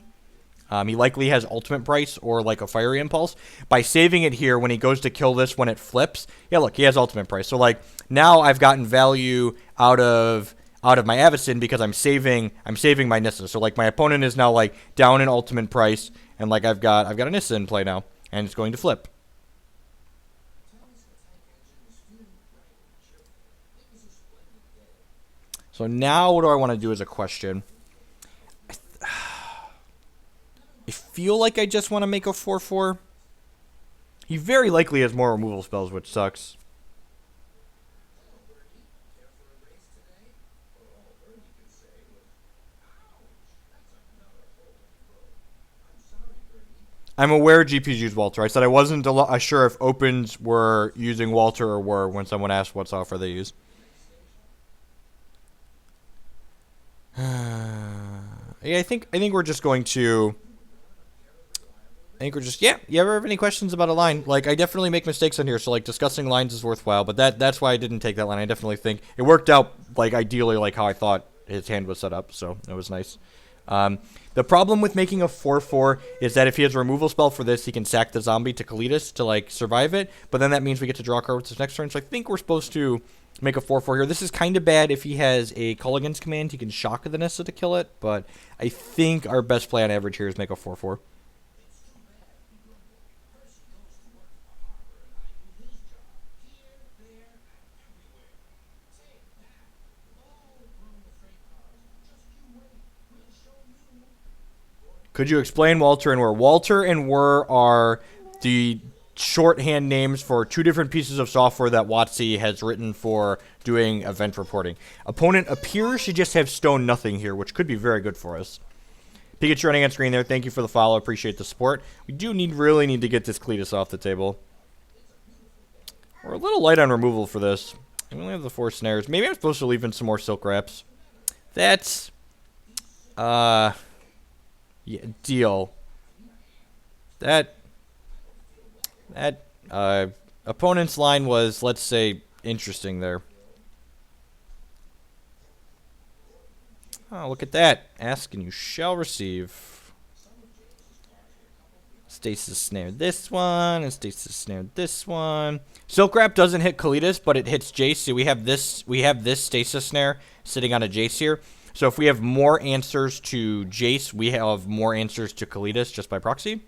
S1: He likely has ultimate price or like a fiery impulse. By saving it here when he goes to kill this when it flips, yeah, look, he has ultimate price. So like now I've gotten value out of my Avacyn because I'm saving my Nissa. So like my opponent is now like down in ultimate price. And, like, I've got a Nissa in play now, and it's going to flip. So now what do I want to do as a question? I feel like I just want to make a 4/4. He very likely has more removal spells, which sucks. I'm aware GPs use Walter. I said I wasn't sure if opens were using Walter or were when someone asked what software they use. Yeah, I think we're just going to. I think we're just You ever have any questions about a line? Like, I definitely make mistakes on here, so like discussing lines is worthwhile. But that's why I didn't take that line. I definitely think it worked out like ideally, like how I thought his hand was set up. So it was nice. The problem with making a 4/4 is that if he has a removal spell for this, he can sack the zombie to Kalitas to like survive it. But then that means we get to draw a card with his next turn. So I think we're supposed to make a 4/4 here. This is kind of bad if he has a Mulligan's command. He can shock the Nissa to kill it. But I think our best play on average here is make a 4/4. Could you explain Walter and Were? Walter and Were are the shorthand names for two different pieces of software that WotC has written for doing event reporting. Opponent appears to just have stone nothing here, which could be very good for us. Pikachu running on screen there. Thank you for the follow. Appreciate the support. We do really need to get this Cletus off the table. We're a little light on removal for this. We only have the 4 snares. Maybe I'm supposed to leave in some more silk wraps. That's yeah, deal. That opponent's line was, let's say, interesting there. Oh, look at that. Ask and you shall receive. Stasis snared this one, and Stasis snared this one. Silk Wrap doesn't hit Kalitas, but it hits Jace. So we have this Stasis snare sitting on a Jace here. So if we have more answers to Jace, we have more answers to Kalitas just by proxy.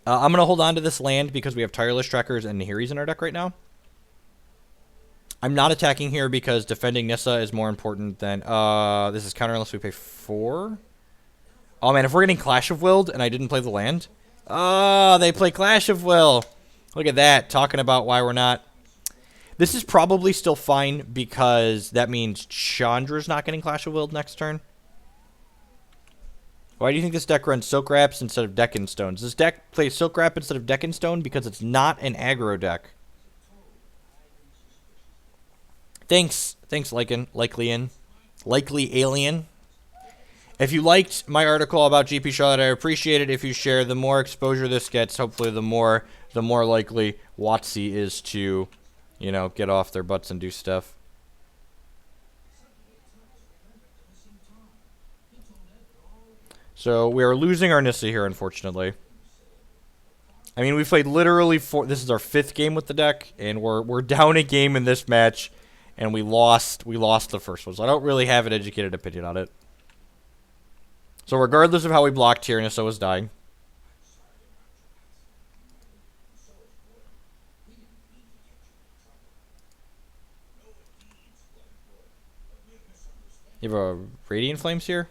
S1: I'm going to hold on to this land because we have Tireless Trackers and Nahiri's in our deck right now. I'm not attacking here because defending Nissa is more important than... this is counter unless we pay 4. Oh, man, if we're getting Clash of Willed and I didn't play the land... Oh, they play Clash of Will. Look at that, talking about why we're not... This is probably still fine because that means Chandra's not getting Clash of Willed next turn. Why do you think this deck runs Silk Wraps instead of Deccan Stones? This deck plays Silk Wrap instead of Deccan Stone because it's not an aggro deck. Thanks, Likely Alien. If you liked my article about GP Charlotte, I appreciate it if you share. The more exposure this gets, hopefully the more likely WotC is to... you know, get off their butts and do stuff. So we are losing our Nissa here, unfortunately. I mean, we've played literally this is our 5th game with the deck, and we're down a game in this match, and we lost the first one. So I don't really have an educated opinion on it. So regardless of how we blocked here, Nissa was dying. You have a Radiant Flames here?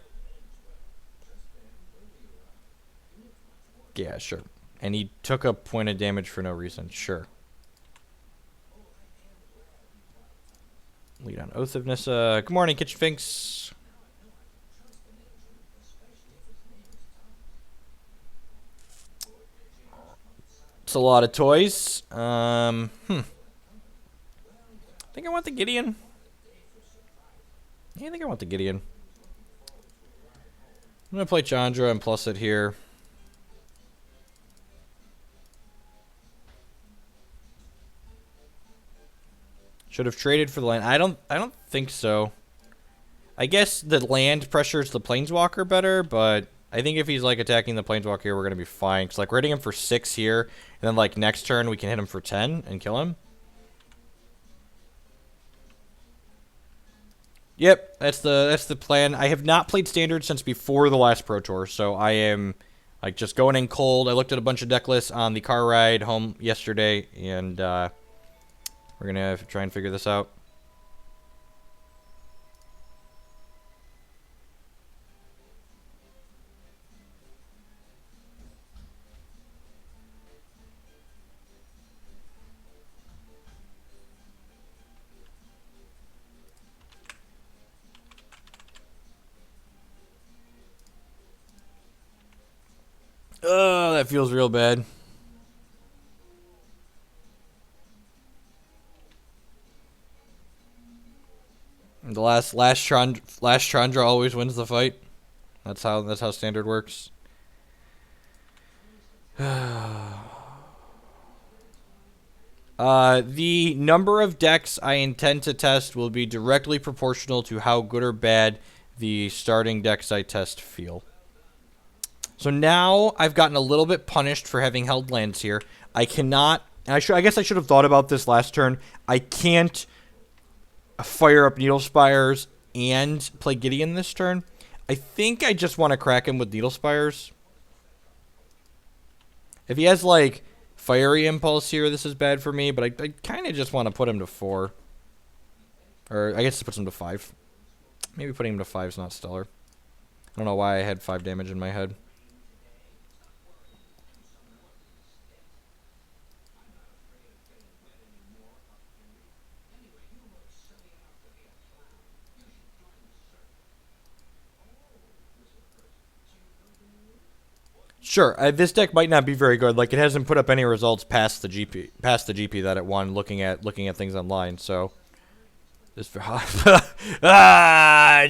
S1: Yeah, sure. And he took a point of damage for no reason. Sure. Lead on Oath of Nissa. Good morning, Kitchen Finks. It's a lot of toys. I think I want the Gideon. Yeah, I think I want the Gideon. I'm going to play Chandra and plus it here. Should have traded for the land. I don't think so. I guess the land pressures the Planeswalker better, but I think if he's like attacking the Planeswalker here, we're going to be fine. Cause like we're hitting him for 6 here, and then like next turn we can hit him for 10 and kill him. Yep, that's the plan. I have not played Standard since before the last Pro Tour, so I am like just going in cold. I looked at a bunch of deck lists on the car ride home yesterday, and We're gonna try and figure this out. Oh, that feels real bad. The last Chandra always wins the fight. That's how standard works. The number of decks I intend to test will be directly proportional to how good or bad the starting decks I test feel. So now I've gotten a little bit punished for having held lands here. I cannot... I guess I should have thought about this last turn. I can't fire up Needle Spires and play Gideon this turn. I think I just want to crack him with Needle Spires. If he has, like, Fiery Impulse here, this is bad for me, but I kind of just want to put him to 4. Or, I guess it puts him to 5. Maybe putting him to 5 is not stellar. I don't know why I had 5 damage in my head. Sure, this deck might not be very good. Like, it hasn't put up any results past the GP that it won. Looking at things online, so this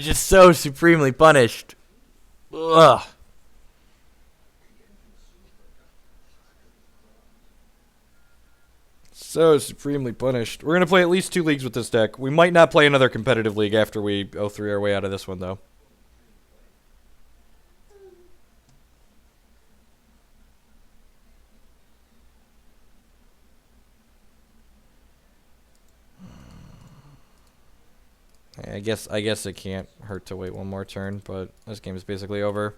S1: just so supremely punished. Ugh. So supremely punished. We're gonna play at least 2 leagues with this deck. We might not play another competitive league after we 0-3 our way out of this one, though. I guess it can't hurt to wait one more turn, but this game is basically over.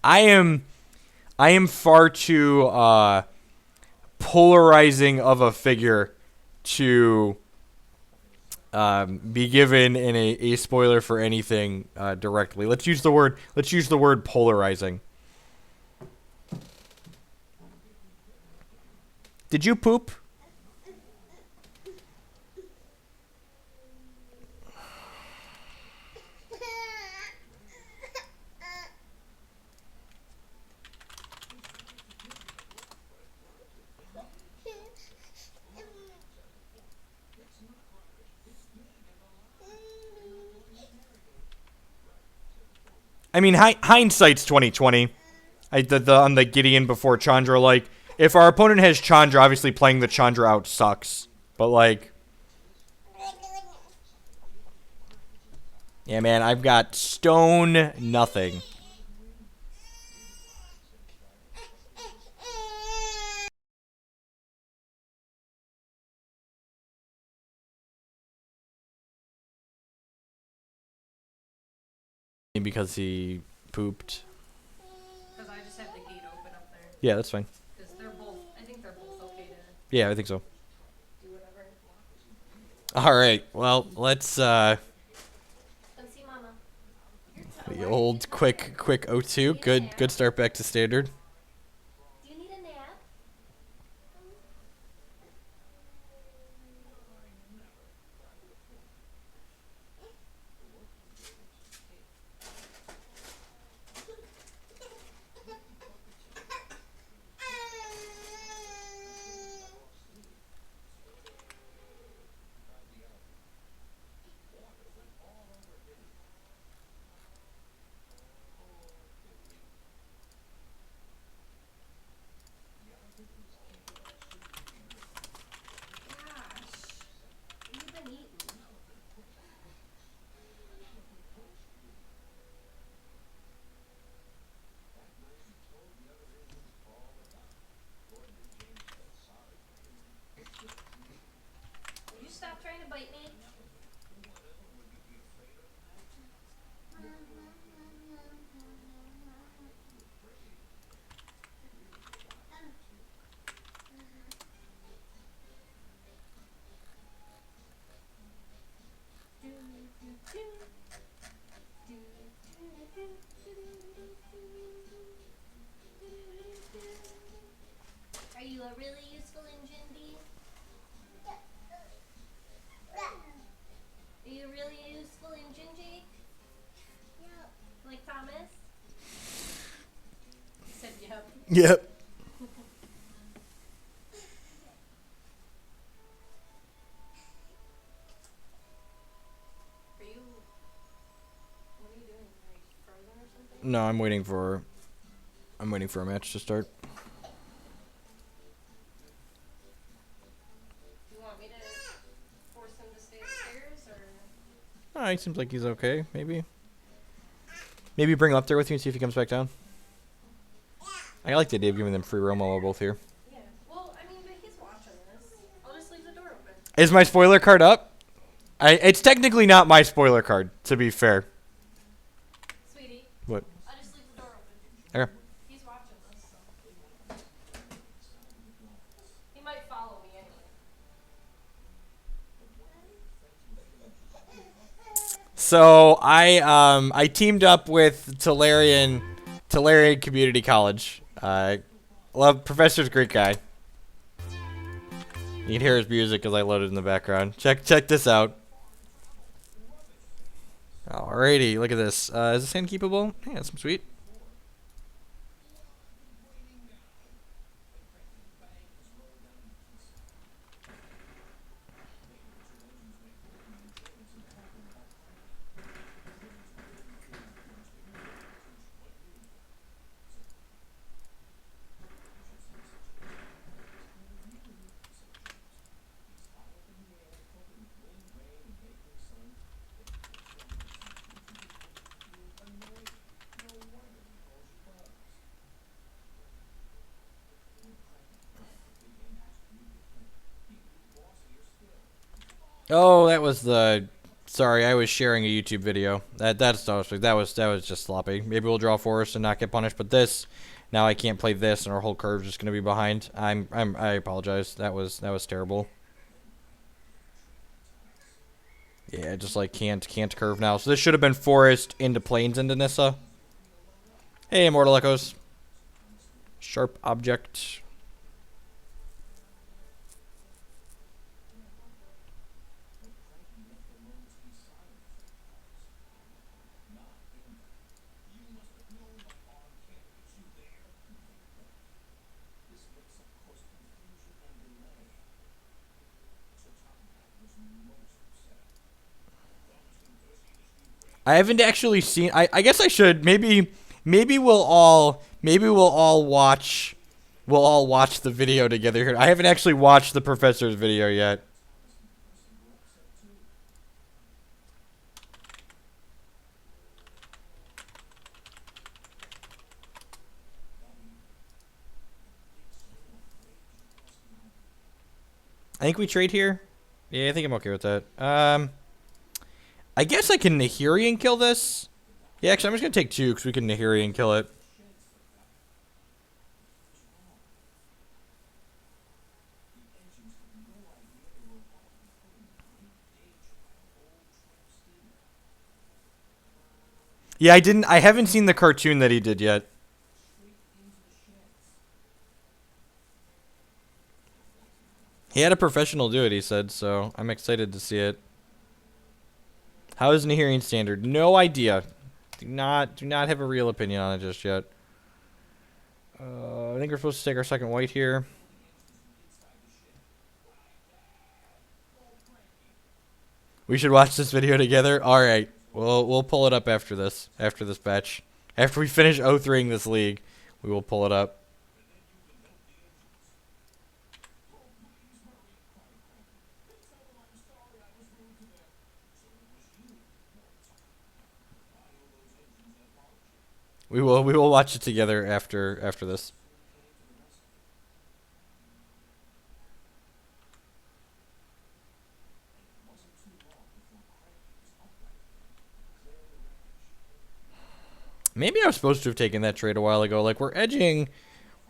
S1: I am far too polarizing of a figure to be given in a spoiler for anything directly. Let's use the word polarizing. Did you poop? I mean, hindsight's 2020. On the Gideon before Chandra, like, if our opponent has Chandra, obviously playing the Chandra out sucks. But, like... Yeah, man, I've got stone nothing. Because he pooped.
S3: Because I just have the gate open up there.
S1: Yeah, that's fine.
S3: Because I think they're both okay to
S1: Yeah, I think so.
S3: do whatever.
S1: Alright, well, let's,
S3: Let's see, Mama.
S1: the old quick 0-2. Good start back to standard.
S3: Do you need a nap?
S1: Yep.
S3: Are you? What are you doing? Are you frozen or something?
S1: No, I'm waiting for a match to start.
S3: Do you want me to force him to stay upstairs, or?
S1: Oh, he seems like he's okay. Maybe bring him up there with you and see if he comes back down. I like the idea of giving them free roam while we're both here.
S3: Yeah. Well, I mean, but he's watching this. I'll just leave the door open.
S1: Is my spoiler card up? It's technically not my spoiler card, to be fair.
S3: Sweetie.
S1: What?
S3: I'll just leave the door open.
S1: Okay.
S3: He's watching this, so. He might follow me anyway.
S1: So I teamed up with Tolarian Community College. Love Professor's a great guy. You can hear his music as I load it in the background. Check this out. Alrighty, look at this. Is this hand keepable? Yeah, that's sweet. Oh, that was the. Sorry, I was sharing a YouTube video. That was just sloppy. Maybe we'll draw forest and not get punished, but this, now I can't play this, and our whole curve's just gonna be behind. I apologize. That was terrible. Yeah, just like can't curve now. So this should have been forest into plains into Nissa. Hey, Immortal Echoes. Sharp object. I haven't actually seen. I guess I should. Maybe we'll all watch. We'll all watch the video together here. I haven't actually watched the professor's video yet. I think we trade here. Yeah, I think I'm okay with that. I guess I can Nahiri and kill this. Yeah, actually, I'm just going to take 2 because we can Nahiri and kill it. Yeah, I haven't seen the cartoon that he did yet. He had a professional do it, he said, so I'm excited to see it. How is Nahirian standard? No idea. Do not have a real opinion on it just yet. I think we're supposed to take our second white here. We should watch this video together. All right, we'll pull it up after this batch. After we finish 0-3ing this league, we will pull it up. We will watch it together after this. Maybe I was supposed to have taken that trade a while ago. Like we're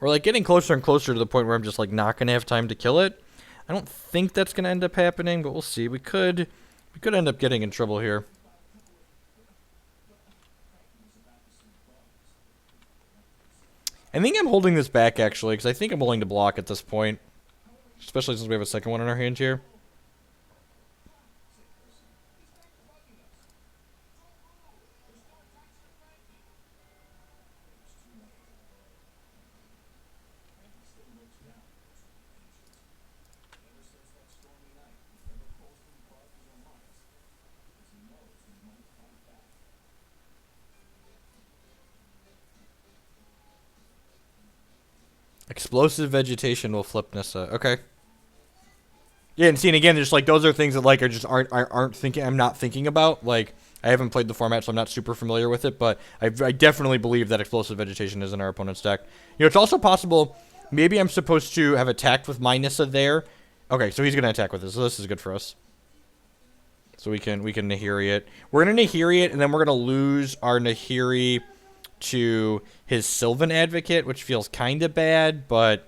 S1: like getting closer and closer to the point where I'm just like not gonna have time to kill it. I don't think that's gonna end up happening, but we'll see. We could end up getting in trouble here. I think I'm holding this back, actually, because I think I'm willing to block at this point. Especially since we have a second one in our hand here. Explosive vegetation will flip Nissa. Okay. Yeah, and seeing again, just like those are things that like I'm not thinking about. Like I haven't played the format, so I'm not super familiar with it. But I definitely believe that explosive vegetation is in our opponent's deck. You know, it's also possible. Maybe I'm supposed to have attacked with my Nissa there. Okay, so he's gonna attack with this. So this is good for us. So we can Nahiri it. We're gonna Nahiri it, and then we're gonna lose our Nahiri to his Sylvan Advocate, which feels kind of bad. But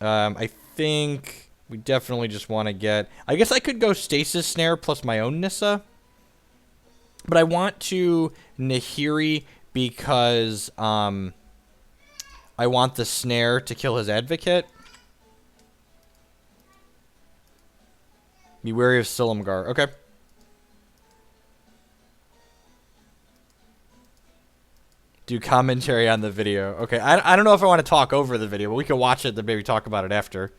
S1: I think. We definitely just want to get... I guess I could go Stasis Snare plus my own Nissa. But I want to Nahiri because I want the Snare to kill his Advocate. Be wary of Silumgar. Okay. Do commentary on the video. Okay, I don't know if I want to talk over the video, but we can watch it and maybe talk about it after.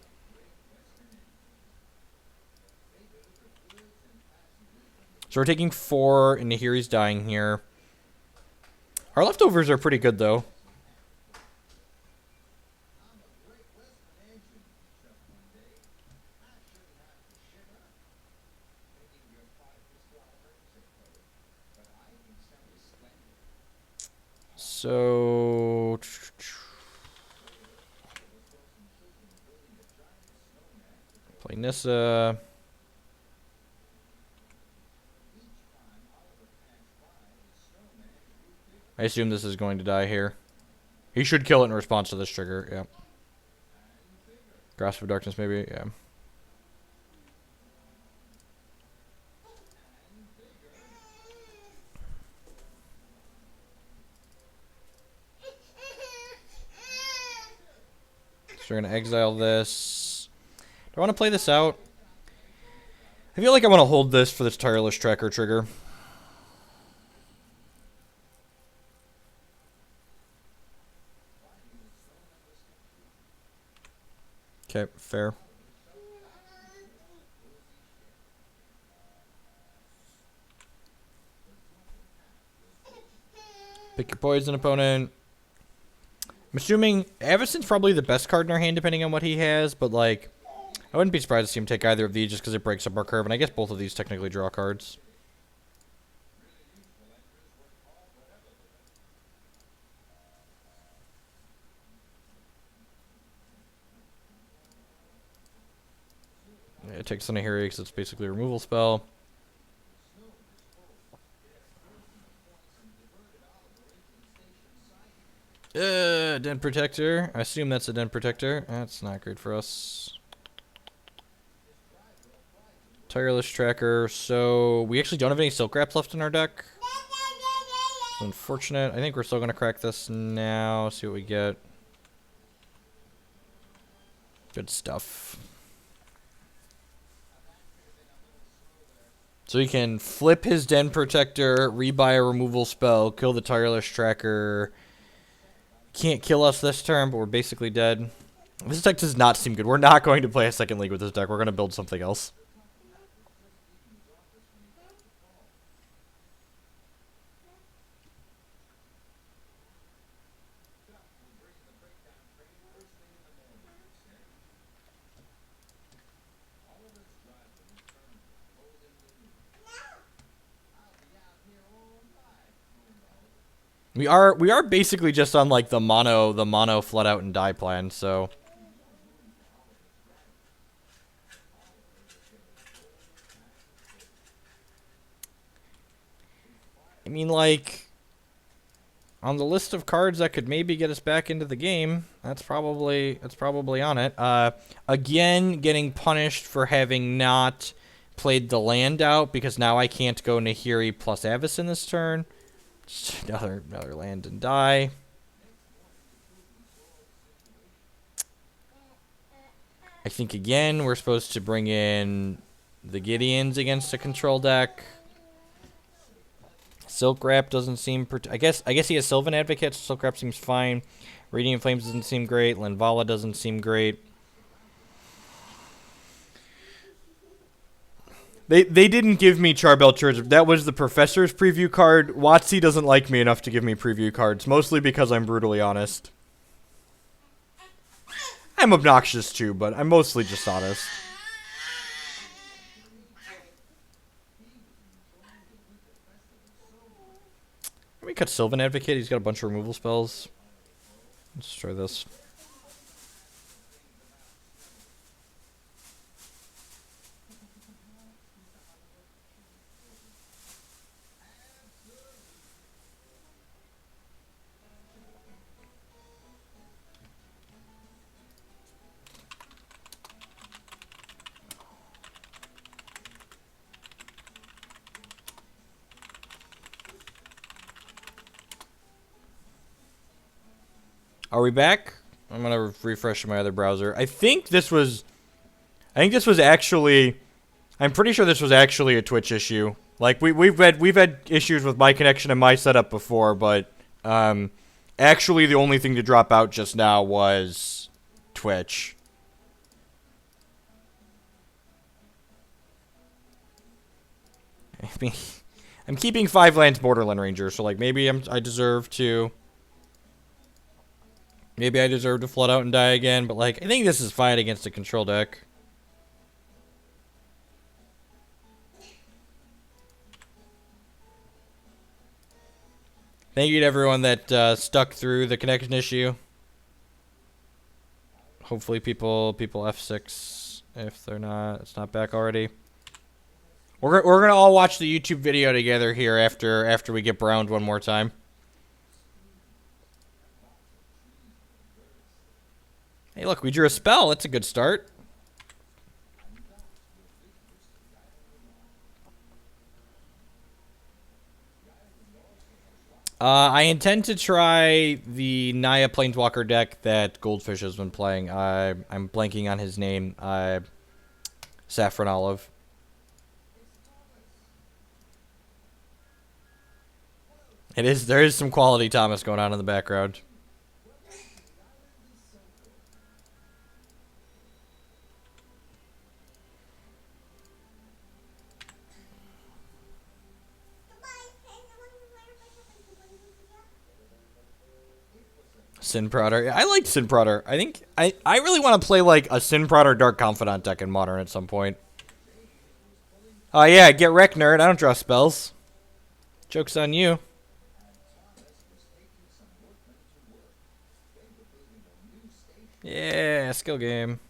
S1: So we're taking 4, and Nahiri's dying here. Our leftovers are pretty good, though. So... play Nissa... I assume this is going to die here. He should kill it in response to this trigger, yeah. Grasp of Darkness, maybe, yeah. So we're going to exile this. Do I want to play this out? I feel like I want to hold this for this Tireless Tracker trigger. Okay, fair. Pick your poison, opponent. I'm assuming Avacyn's probably the best card in our hand, depending on what he has, but, like, I wouldn't be surprised to see him take either of these just because it breaks up our curve, and I guess both of these technically draw cards. It takes on a Nahiri because it's basically a removal spell. Den Protector. I assume that's a Den Protector. That's not great for us. Tireless Tracker. So we actually don't have any Silk Wraps left in our deck. It's unfortunate. I think we're still going to crack this now. See what we get. Good stuff. So he can flip his Den Protector, rebuy a removal spell, kill the Tireless Tracker. Can't kill us this turn, but we're basically dead. This deck does not seem good. We're not going to play a second league with this deck. We're going to build something else. We are basically just on like the mono flood out and die plan, so I mean, like, on the list of cards that could maybe get us back into the game, that's probably on it. Again, getting punished for having not played the land out because now I can't go Nahiri plus Avacyn this turn. Just another land and die. I think again we're supposed to bring in the Gideons against a control deck. Silk Wrap doesn't seem. I guess he has Sylvan Advocate. So Silk Wrap seems fine. Radiant Flames doesn't seem great. Linvala doesn't seem great. They didn't give me Charbel Church. That was the Professor's preview card. WotC doesn't like me enough to give me preview cards, mostly because I'm brutally honest. I'm obnoxious too, but I'm mostly just honest. Let me cut Sylvan Advocate. He's got a bunch of removal spells. Let's try this. Are we back? I'm gonna refresh my other browser. I think this was actually. I'm pretty sure this was actually a Twitch issue. Like we've had issues with my connection and my setup before, but actually the only thing to drop out just now was Twitch. I mean, I'm keeping 5 lands Borderland Ranger, so like maybe I deserve to. Maybe I deserve to flood out and die again, but like I think this is fine against a control deck. Thank you to everyone that stuck through the connection issue. Hopefully people F6 if they're not, it's not back already. We're gonna all watch the YouTube video together here after we get browned one more time. Hey, look, we drew a spell. That's a good start. I intend to try the Naya Planeswalker deck that Goldfish has been playing. I'm blanking on his name. Saffron Olive. There is some quality Thomas going on in the background. Sin Prodder. I liked Sin Prodder. I think I really want to play like a Sin Prodder Dark Confidant deck in Modern at some point. Oh yeah, get wrecked, nerd. I don't draw spells. Joke's on you. Yeah, skill game.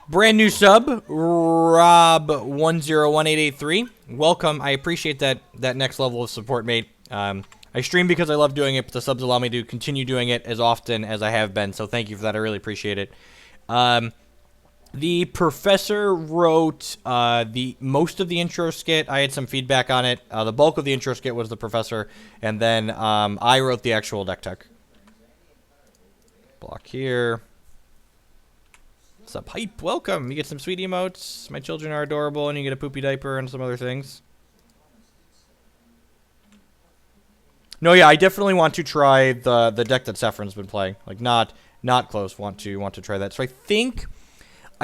S1: Brand new sub, Rob101883. Welcome. I appreciate that next level of support, mate. I stream because I love doing it, but the subs allow me to continue doing it as often as I have been, so thank you for that. I really appreciate it. The professor wrote the most of the intro skit. I had some feedback on it. The bulk of the intro skit was the professor, and then I wrote the actual deck tech. Block here. What's up, hype? Welcome. You get some sweet emotes. My children are adorable, and you get a poopy diaper and some other things. No, yeah, I definitely want to try the deck that Saffron's been playing. Like not close. Want to try that. So I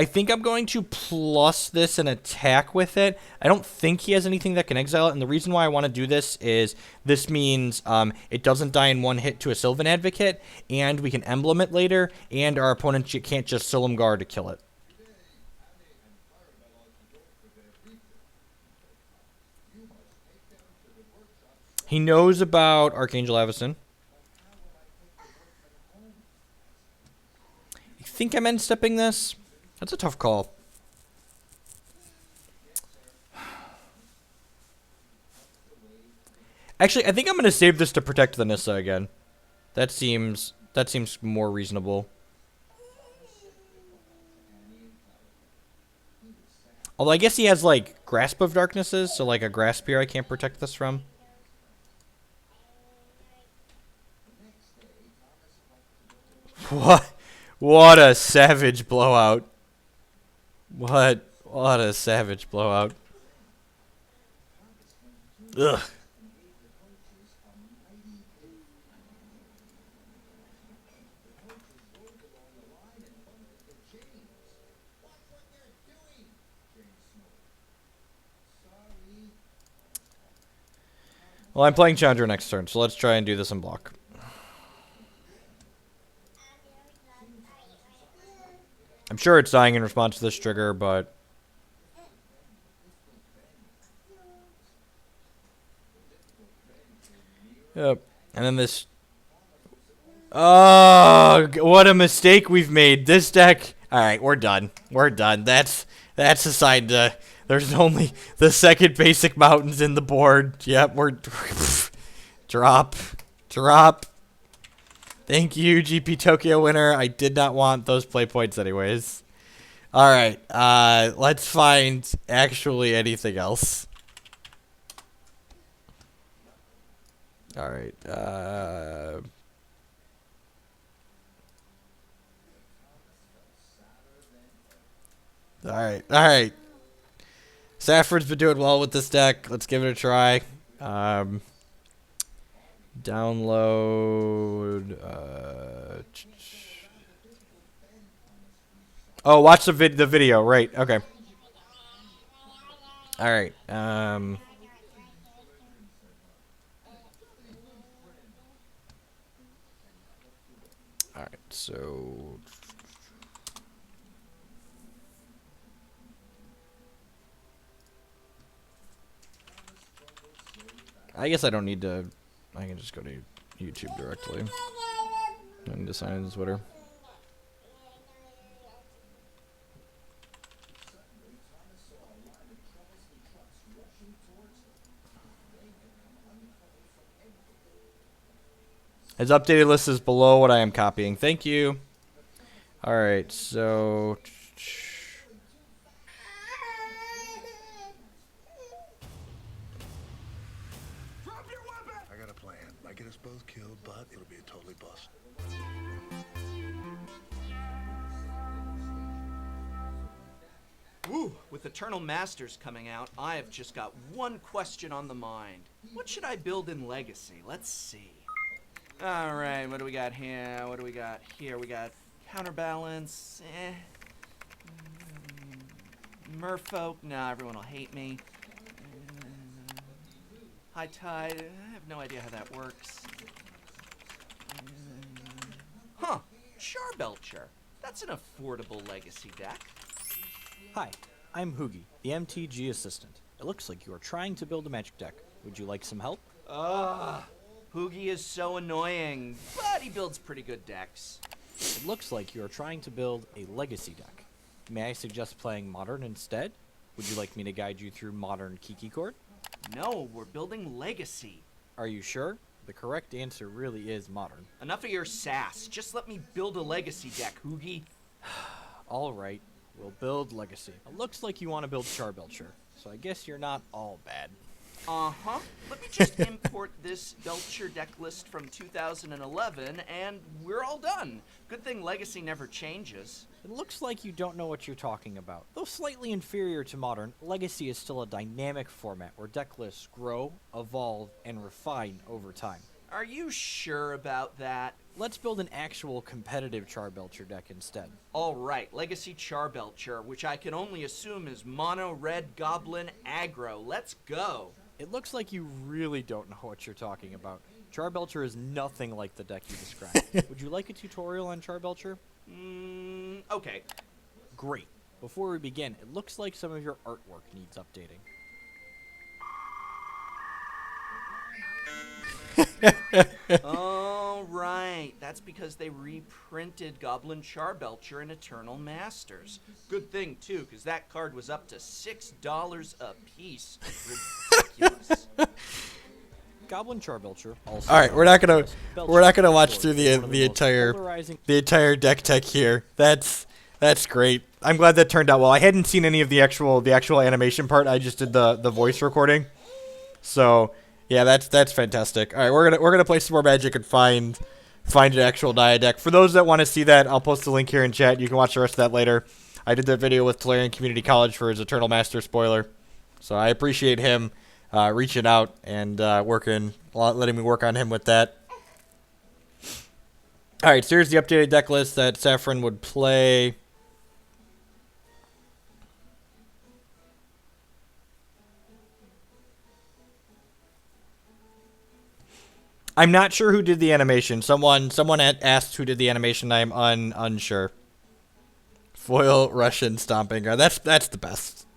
S1: think I'm going to plus this and attack with it. I don't think he has anything that can exile it, and the reason why I want to do this is this means it doesn't die in one hit to a Sylvan Advocate, and we can emblem it later, and our opponent can't just Silumgar to kill it. He knows about Archangel Avacyn. You think I'm end-stepping this? That's a tough call. Actually, I think I'm going to save this to protect the Nissa again. That seems more reasonable. Although I guess he has, like, Grasp of Darknesses, so, like, a Grasp here I can't protect this from. What a savage blowout. What a savage blowout. Ugh. Well, I'm playing Challenger next turn, so let's try and do this in block. I'm sure it's dying in response to this trigger, but... Yep. And then this... Oh, what a mistake we've made. This deck... Alright, we're done. We're done. That's assigned to... There's only the second basic mountains in the board. Yep, we're... Drop. Drop. Thank you, GP Tokyo winner. I did not want those play points anyways. Alright, let's find actually anything else. Alright, Alright. Safford's been doing well with this deck. Let's give it a try. Download. Oh, watch the video. Right. Okay. All right. All right. So. I guess I don't need to. I can just go to YouTube directly. I need to sign in Twitter. His updated list is below what I am copying. Thank you. All right, so.
S4: I got a plan. Might get us both killed, but it'll be a totally bust.
S5: Woo! With Eternal Masters coming out, I have just got one question on the mind. What should I build in Legacy? Let's see. Alright, what do we got here? What do we got here? We got Counterbalance. Merfolk. Nah, everyone will hate me. High Tide. I have no idea how that works. Huh. Charbelcher. That's an affordable Legacy deck.
S6: Hi, I'm Hoogie, the MTG assistant. It looks like you are trying to build a magic deck. Would you like some help?
S5: Hoogie is so annoying, but he builds pretty good decks.
S6: It looks like you are trying to build a legacy deck. May I suggest playing Modern instead? Would you like me to guide you through Modern Kiki Court?
S5: No, we're building Legacy.
S6: Are you sure? The correct answer really is Modern.
S5: Enough of your sass. Just let me build a Legacy deck, Hoogie.
S6: Alright, we'll build Legacy. It looks like you want to build Charbelcher, so I guess you're not all bad.
S5: Uh-huh. Let me just import this Belcher deck list from 2011, and we're all done. Good thing Legacy never changes.
S6: It looks like you don't know what you're talking about. Though slightly inferior to Modern, Legacy is still a dynamic format where deck lists grow, evolve, and refine over time.
S5: Are you sure about that?
S6: Let's build an actual competitive Charbelcher deck instead.
S5: Alright, Legacy Charbelcher, which I can only assume is mono red goblin aggro. Let's go.
S6: It looks like you really don't know what you're talking about. Charbelcher is nothing like the deck you described. Would you like a tutorial on Charbelcher?
S5: Okay.
S6: Great. Before we begin, it looks like some of your artwork needs updating.
S5: Alright, that's because they reprinted Goblin Charbelcher in Eternal Masters. Good thing, too, because that card was up to $6 a piece. Ridiculous.
S6: Goblin Charbelcher also.
S1: All right, we're not gonna watch through the entire deck tech here. That's great. I'm glad that turned out well. I hadn't seen any of the actual animation part. I just did the voice recording. So yeah, that's fantastic. All right, we're gonna play some more Magic and find an actual Naya deck. For those that want to see that, I'll post the link here in chat. You can watch the rest of that later. I did that video with Tolarian Community College for his Eternal Master spoiler. So I appreciate him reaching out and letting me work on him with that. All right, so here's the updated deck list that Saffron would play. I'm not sure who did the animation. Someone had asked who did the animation. I'm unsure. Foil Russian stomping ground. That's the best.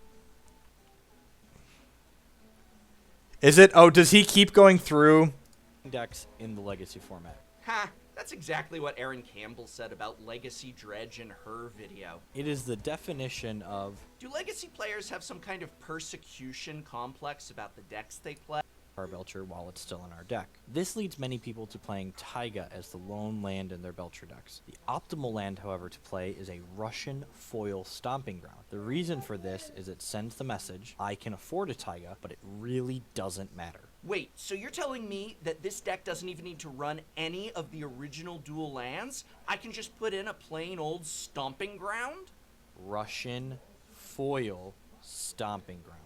S1: Is it? Oh, does he keep going through
S6: decks in the Legacy format?
S5: Ha! That's exactly what Erin Campbell said about Legacy Dredge in her video.
S6: It is the definition of...
S5: Do Legacy players have some kind of persecution complex about the decks they play?
S6: Belcher while it's still in our deck. This leads many people to playing Taiga as the lone land in their Belcher decks. The optimal land, however, to play is a Russian foil stomping ground. The reason for this is it sends the message, I can afford a Taiga, but it really doesn't matter.
S5: Wait, so you're telling me that this deck doesn't even need to run any of the original dual lands? I can just put in a plain old stomping ground?
S6: Russian foil stomping ground.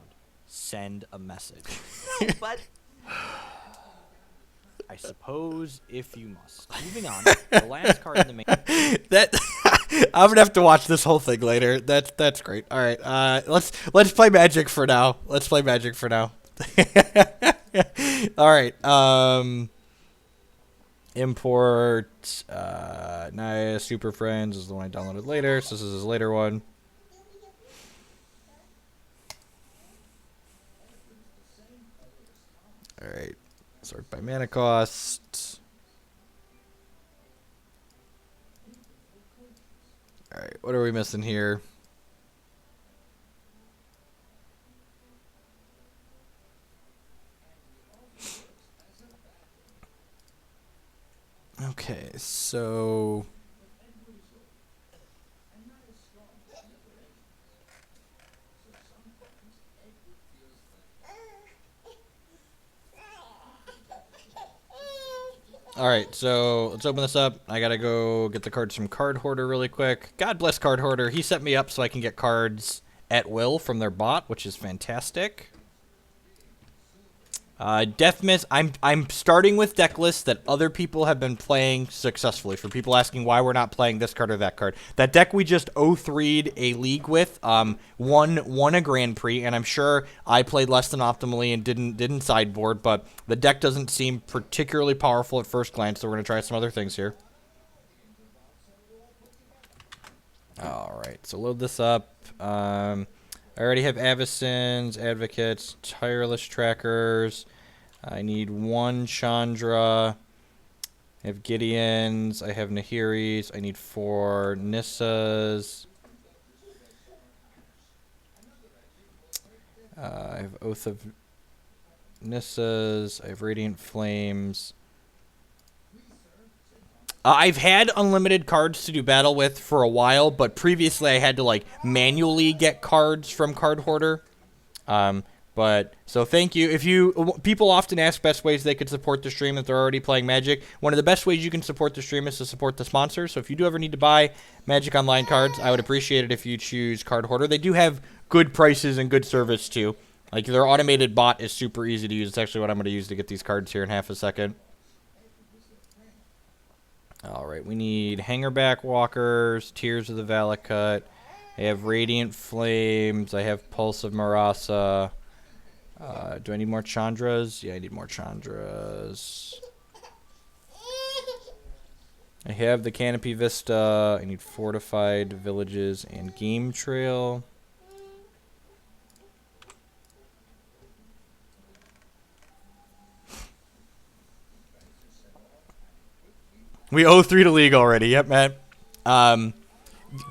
S6: Send a message.
S5: No, but...
S6: I suppose if you must. Moving on, the last card in the main...
S1: that? I'm gonna have to watch this whole thing later. That's great. All right, let's play Magic for now. Let's play Magic for now. All right. Import Naya Super Friends is the one I downloaded later. So this is his later one. All right. Sort by mana cost. All right. What are we missing here? Okay, so all right, so let's open this up. I gotta go get the cards from Card Hoarder really quick. God bless Card Hoarder. He set me up so I can get cards at will from their bot, which is fantastic. Death Miss, I'm starting with deck lists that other people have been playing successfully. For people asking why we're not playing this card or that card, that deck we just 0-3'd a league with, won a Grand Prix, and I'm sure I played less than optimally and didn't sideboard, but the deck doesn't seem particularly powerful at first glance, so we're gonna try some other things here. All right, so load this up. I already have Avacyn's, Advocates, Tireless Trackers. I need one Chandra. I have Gideon's. I have Nahiri's. I need 4 Nissas. I have Oath of Nissas. I have Radiant Flames. I've had unlimited cards to do battle with for a while, but previously I had to like manually get cards from Card Hoarder. But so thank you. People often ask best ways they could support the stream if they're already playing Magic. One of the best ways you can support the stream is to support the sponsor. So if you do ever need to buy Magic Online cards, I would appreciate it if you choose Card Hoarder. They do have good prices and good service too. Like their automated bot is super easy to use. It's actually what I'm going to use to get these cards here in half a second. All right, we need Hangerback Walkers, Tears of the Valakut. I have Radiant Flames. I have Pulse of Marasa. Do I need more Chandras? Yeah, I need more Chandras. I have the Canopy Vista. I need Fortified Villages and Game Trail. We owe 3 to League already. Yep, man.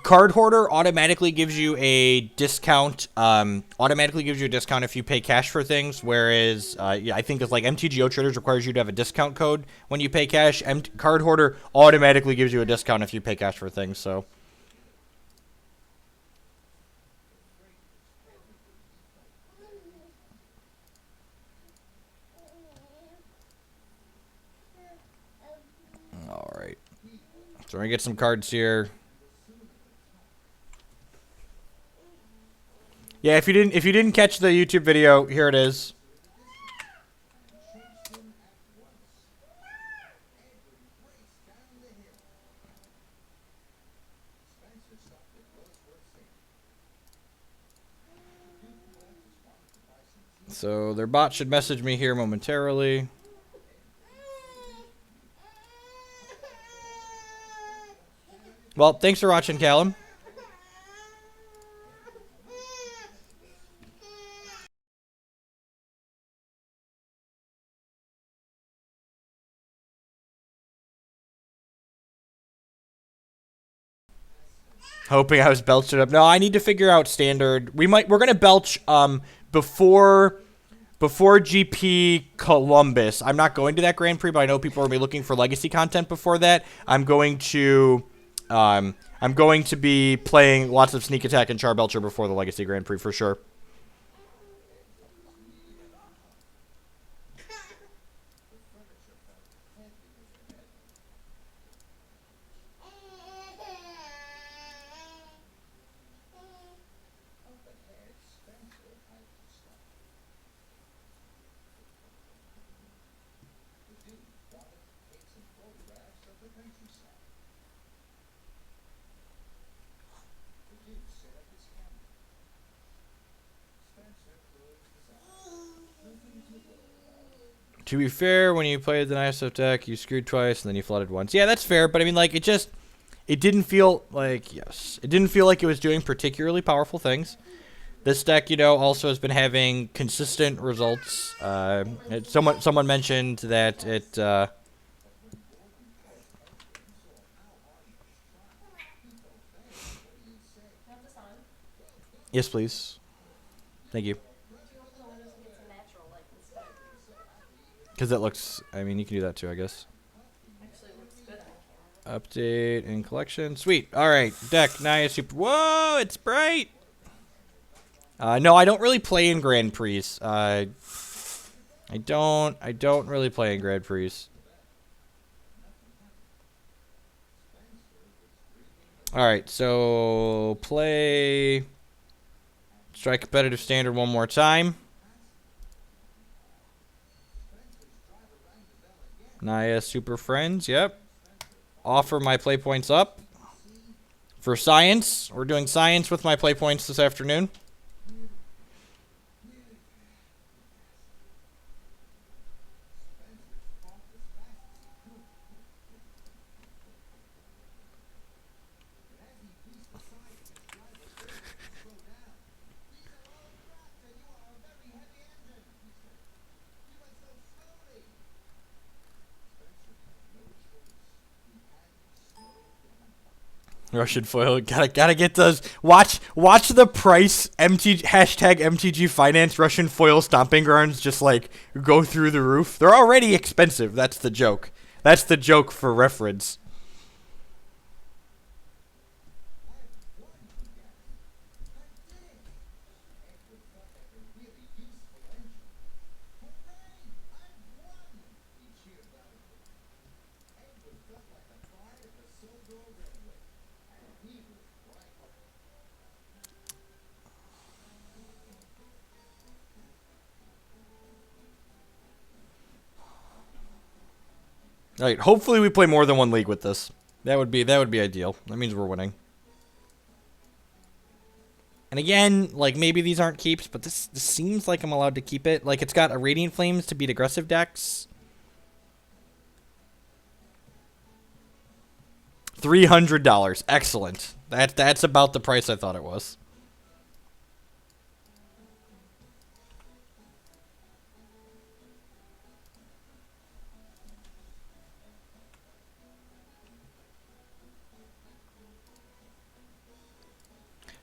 S1: Card Hoarder automatically gives you a discount. If you pay cash for things. Whereas, I think it's like MTGO Traders requires you to have a discount code when you pay cash. Card Hoarder automatically gives you a discount if you pay cash for things. So. All right. So we're gonna get some cards here. Yeah, if you didn't catch the YouTube video, here it is. So their bot should message me here momentarily. Well, thanks for watching, Callum. Hoping I was belched it up. No, I need to figure out standard. We're gonna belch before GP Columbus. I'm not going to that Grand Prix, but I know people are gonna be looking for legacy content before that. I'm going to be playing lots of Sneak Attack and Char Belcher before the Legacy Grand Prix for sure. To be fair, when you played the Naya deck, you screwed twice and then you flooded once. Yeah, that's fair, but I mean, like, it didn't feel like, yes, it didn't feel like it was doing particularly powerful things. This deck, you know, also has been having consistent results. Someone mentioned that it, yes, please. Thank you. Because that looks, I mean, you can do that too, I guess. Update and collection. Sweet. All right. Deck. Naya Super. Whoa, it's bright. No, I don't really play in Grand Prix. I don't really play in Grand Prix. All right. So play Strike Competitive Standard one more time. Naya Super Friends. Yep. Offer my play points up for science. We're doing science with my play points this afternoon. Russian foil, gotta get those. Watch the price hashtag MTG Finance Russian foil stomping grounds just like go through the roof. They're already expensive. That's the joke. That's the joke for reference. All right, hopefully we play more than one league with this. That would be ideal. That means we're winning. And again, like maybe these aren't keeps, but this seems like I'm allowed to keep it. Like it's got a Radiant Flames to beat aggressive decks. $300. Excellent. That's about the price I thought it was.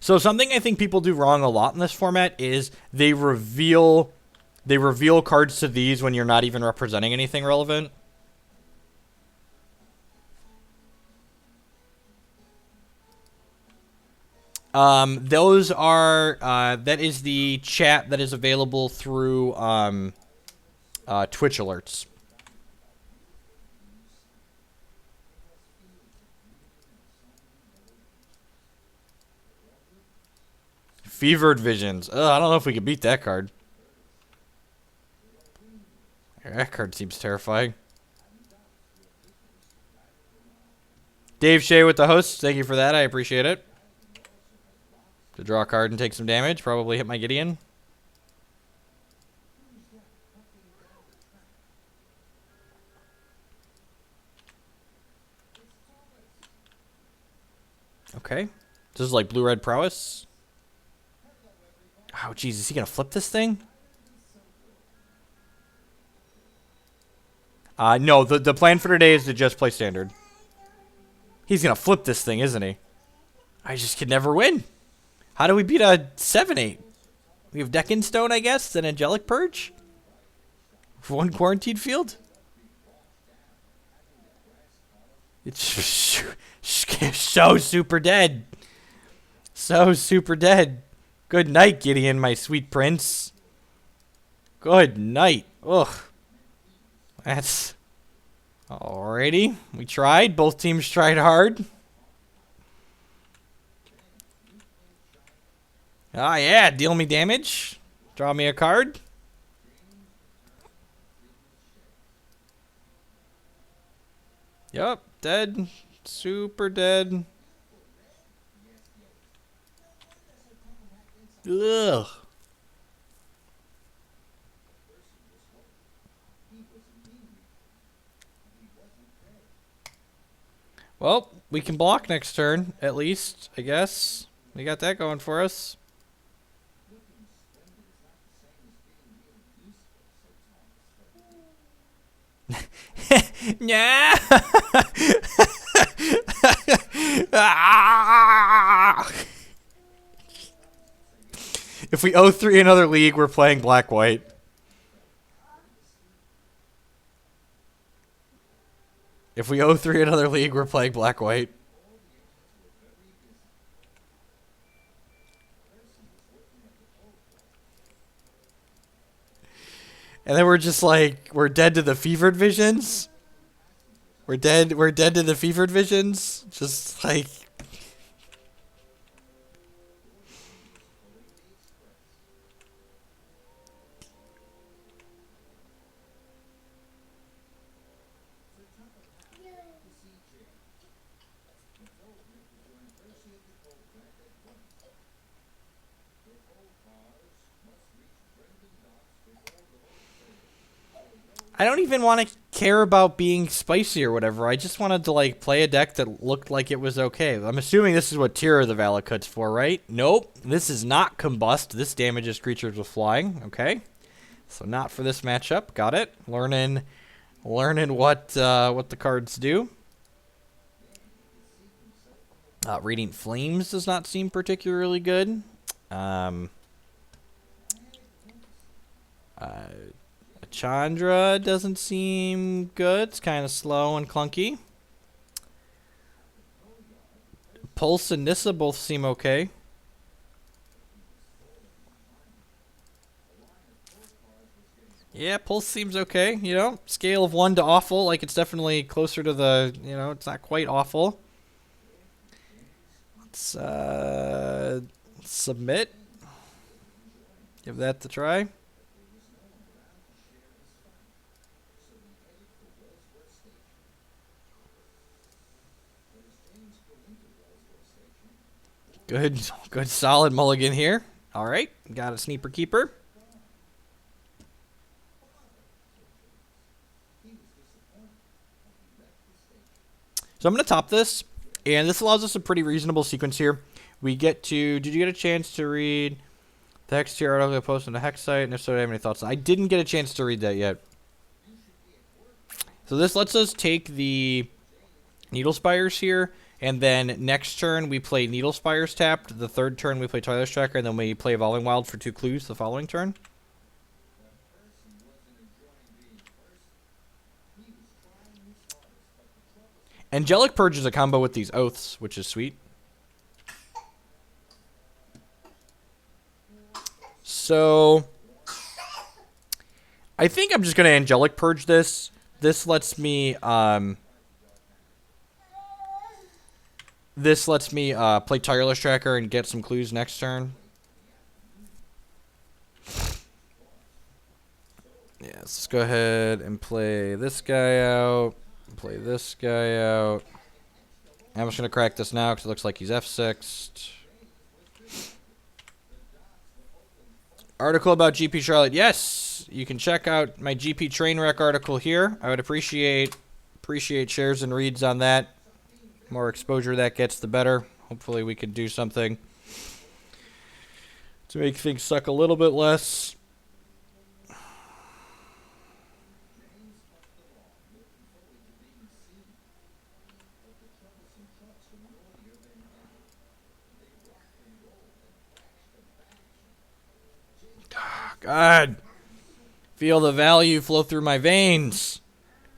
S1: So something I think people do wrong a lot in this format is they reveal cards to these when you're not even representing anything relevant. Those are that is the chat that is available through Twitch alerts. Fevered Visions. I don't know if we could beat that card. That card seems terrifying. Dave Shea with the host. Thank you for that. I appreciate it. To draw a card and take some damage. Probably hit my Gideon. Okay. This is like blue-red prowess. Oh, jeez. Is he going to flip this thing? No. The plan for today is to just play standard. He's going to flip this thing, isn't he? I just could never win. How do we beat a 7-8? We have Deccan Stone, I guess, then Angelic Purge? For one Quarantined Field? It's so super dead. So super dead. Good night, Gideon, my sweet prince. Good night. Ugh. That's... Alrighty. We tried. Both teams tried hard. Ah, yeah. Deal me damage. Draw me a card. Yup. Dead. Super dead. Ugh. Well, we can block next turn, at least, I guess. We got that going for us. Yeah. If we 0-3 another league, we're playing black-white. If we 0-3 another league, we're playing black-white. And then we're just like, we're dead to the fevered visions. We're dead to the fevered visions. Just like... I don't even want to care about being spicy or whatever. I just wanted to, like, play a deck that looked like it was okay. I'm assuming this is what Tier of the Valakut's for, right? Nope. This is not Combust. This damages creatures with flying. Okay. So not for this matchup. Got it. Learning what the cards do. Radiant Flames does not seem particularly good. Chandra doesn't seem good. It's kind of slow and clunky. Pulse and Nissa both seem okay. Yeah, Pulse seems okay. You know, scale of 1 to awful. Like, it's definitely closer to the, you know, it's not quite awful. Let's submit. Give that the try. Good solid mulligan here. All right, got a Sneaper Keeper. So I'm going to top this, and this allows us a pretty reasonable sequence here. We get to, did you get a chance to read the Hex Tier article I posted on the Hex site? And if so, do you have any thoughts? I didn't get a chance to read that yet. So this lets us take the Needle Spires here, and then next turn we play Needle Spires tapped. The third turn we play Tireless Tracker, and then we play Evolving Wild for 2 clues the following turn. Angelic Purge is a combo with these Oaths, which is sweet. So I think I'm just going to Angelic Purge this. This lets me play Tireless Tracker and get some clues next turn. Yeah, let's go ahead and play this guy out. Play this guy out. I'm just going to crack this now because it looks like he's F6'd. Article about GP Charlotte. Yes, you can check out my GP Trainwreck article here. I would appreciate shares and reads on that. More exposure that gets, the better. Hopefully we can do something to make things suck a little bit less. God. Feel the value flow through my veins.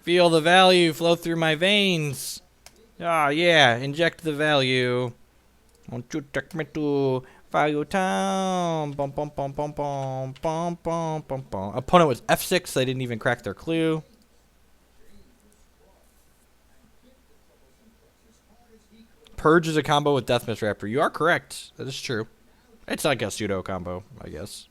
S1: Feel the value flow through my veins. Ah, yeah. Inject the value. Won't you take me to Value Town? Bum, bum, bum, bum, bum, bum, bum, bum, bum. Opponent was F6. They didn't even crack their clue. Purge is a combo with Deathmatch Raptor. You are correct. That is true. It's like a pseudo combo, I guess.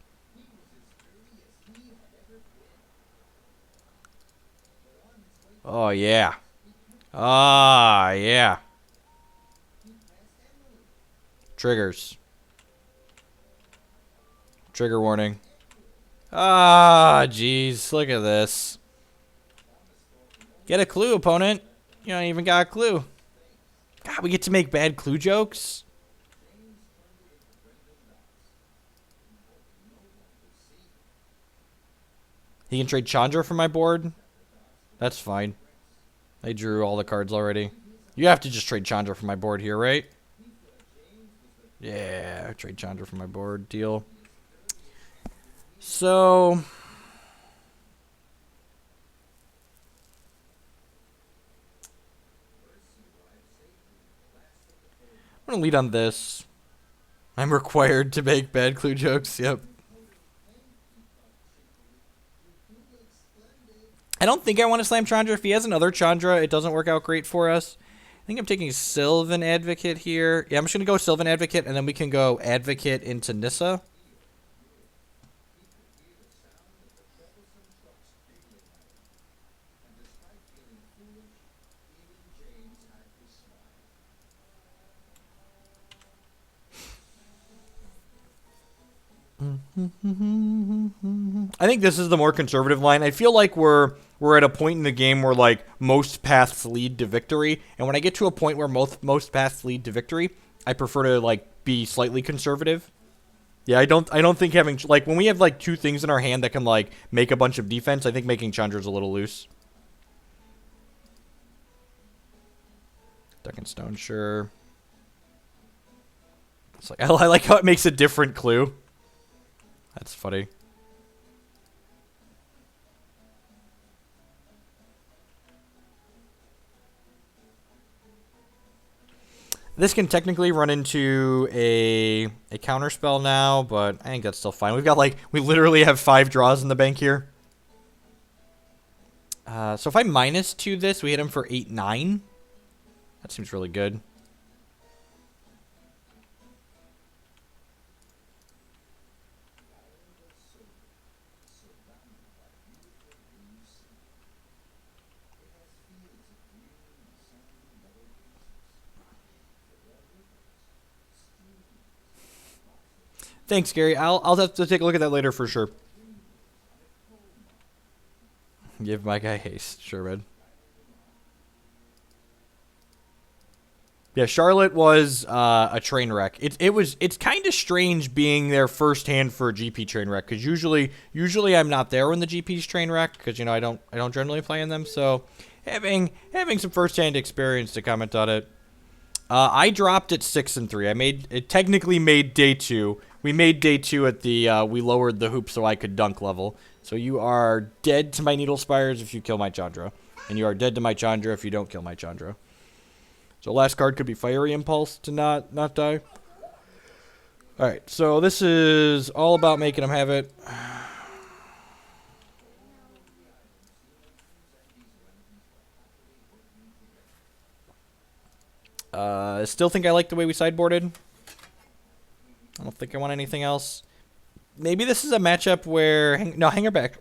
S1: Oh, yeah. Ah, yeah. Triggers. Trigger warning. Ah, jeez. Look at this. Get a clue, opponent. You don't even got a clue. God, we get to make bad clue jokes? He can trade Chandra from my board? That's fine. I drew all the cards already. You have to just trade Chandra from my board here, right? Yeah, trade Chandra from my board. Deal. So... I'm gonna lead on this. I'm required to make bad clue jokes, yep. I don't think I want to slam Chandra. If he has another Chandra, it doesn't work out great for us. I think I'm taking Sylvan Advocate here. Yeah, I'm just going to go Sylvan Advocate, and then we can go Advocate into Nissa. I think this is the more conservative line. I feel like we're at a point in the game where like most paths lead to victory, and when I get to a point where most paths lead to victory, I prefer to like be slightly conservative. Yeah, I don't think having like when we have like two things in our hand that can like make a bunch of defense, I think making Chandra's a little loose. Duck and Stone, sure. It's like I like how it makes a different clue. That's funny. This can technically run into a counter spell now, but I think that's still fine. We've got like we literally have 5 draws in the bank here. So if I -2 this, we hit him for 8-9. That seems really good. Thanks, Gary. I'll have to take a look at that later for sure. Give my guy haste, sure, man. Yeah, Charlotte was a train wreck. It's kind of strange being there first hand for a GP train wreck because usually I'm not there when the GP's train wreck because you know I don't generally play in them. So having some first hand experience to comment on it. I dropped at 6-3. It technically made day 2. We made day 2 at the we lowered the hoop so I could dunk level. So you are dead to my Needle Spires if you kill my Chandra, and you are dead to my Chandra if you don't kill my Chandra. So last card could be Fiery Impulse to not die. All right, so this is all about making them have it. I still think I like the way we sideboarded. I don't think I want anything else. Maybe this is a matchup where... Hangerback,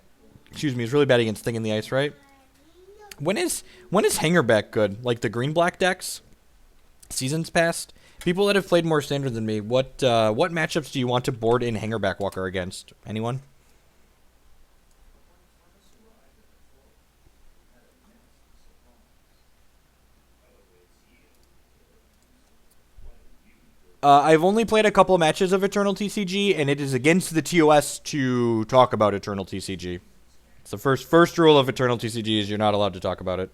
S1: excuse me, is really bad against Thing in the Ice, right? When is Hangerback good? Like the green-black decks? Seasons past? People that have played more Standard than me, what matchups do you want to board in Hangerback Walker against? Anyone? I've only played a couple matches of Eternal TCG, and it is against the TOS to talk about Eternal TCG. It's the first rule of Eternal TCG is you're not allowed to talk about it.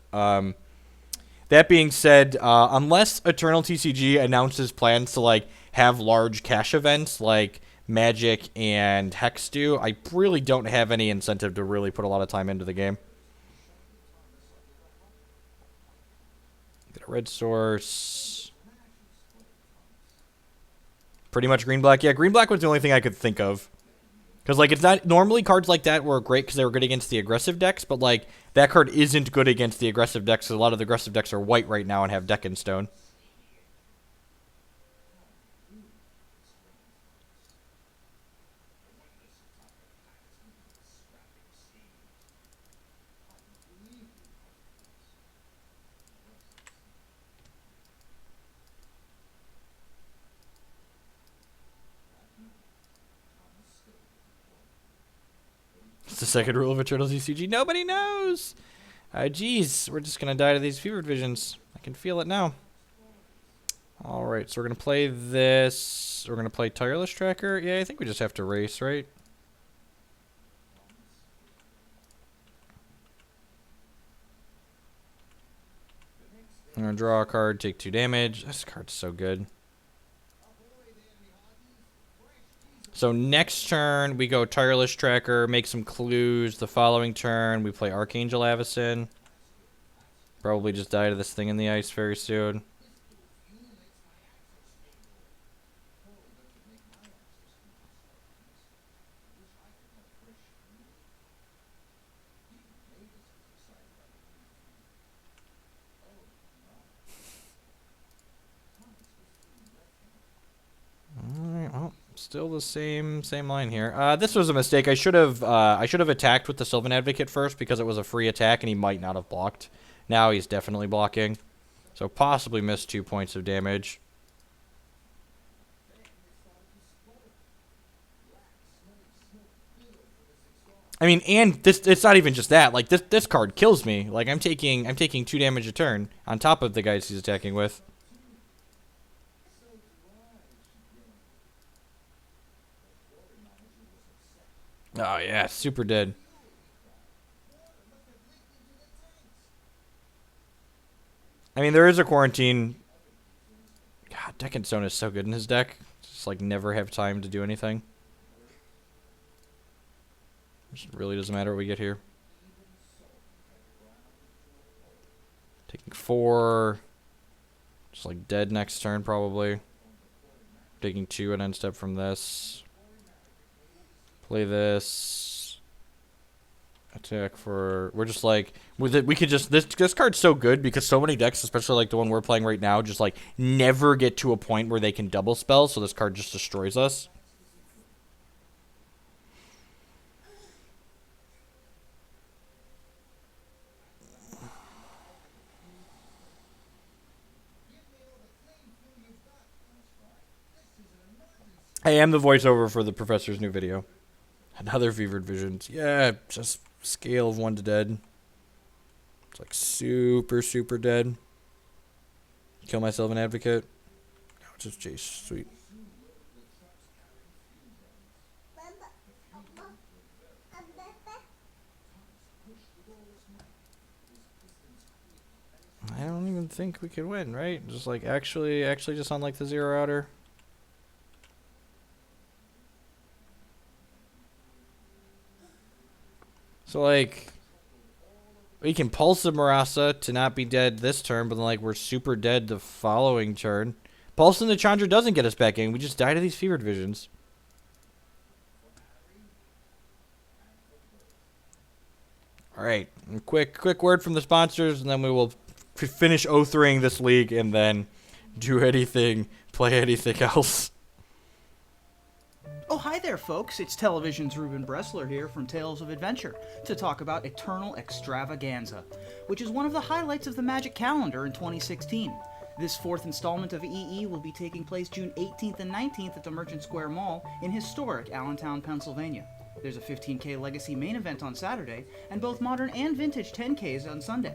S1: That being said, unless Eternal TCG announces plans to like have large cash events like Magic and Hex do, I really don't have any incentive to really put a lot of time into the game. Get a red source. Pretty much green-black. Yeah, green-black was the only thing I could think of. Because, like, it's not... Normally, cards like that were great because they were good against the aggressive decks, but, like, that card isn't good against the aggressive decks because a lot of the aggressive decks are white right now and have Deck and Stone. It's the second rule of Eternal TCG. Nobody knows. Geez, we're just gonna die to these fevered visions. I can feel it now. All right, so we're gonna play this. We're gonna play Tireless Tracker. Yeah, I think we just have to race, right? I'm gonna draw a card, take 2 damage. This card's so good. So next turn, we go Tireless Tracker, make some clues. The following turn, we play Archangel Avacyn. Probably just die to this thing in the ice very soon. Alright, well. Still the same line here. This was a mistake. I should have attacked with the Sylvan Advocate first because it was a free attack and he might not have blocked. Now he's definitely blocking. So possibly missed 2 points of damage. I mean, and it's not even just that. Like this card kills me. Like I'm taking 2 damage a turn on top of the guys he's attacking with. Oh, yeah, super dead. I mean, there is a quarantine. God, Deck and Stone is so good in his deck. Just, like, never have time to do anything. It really doesn't matter what we get here. Taking 4. Just, like, dead next turn, probably. Taking 2 and end step from this. Play this. Attack for... We're just like... With it, we could just... This card's so good because so many decks, especially like the one we're playing right now, just like never get to a point where they can double spell, so this card just destroys us. I am the voiceover for the professor's new video. Another fevered visions. Yeah, just scale of 1 to dead. It's like super, super dead. Kill myself an advocate. No, it's just Jace. Sweet. I don't even think we could win, right? Just like actually just on like the 0 outer. So, like, we can Pulse of Marasa to not be dead this turn, but then, like, we're super dead the following turn. Pulse in the Chandra doesn't get us back in. We just die to these fevered visions. Alright, quick word from the sponsors, and then we will finish O3ing this league, and then do anything, play anything else.
S2: Oh, hi there, folks. It's Television's Ruben Bressler here from Tales of Adventure to talk about Eternal Extravaganza, which is one of the highlights of the Magic calendar in 2016. This 4th installment of EE will be taking place June 18th and 19th at the Merchant Square Mall in historic Allentown, Pennsylvania. There's a 15K Legacy main event on Saturday, and both Modern and Vintage 10Ks on Sunday.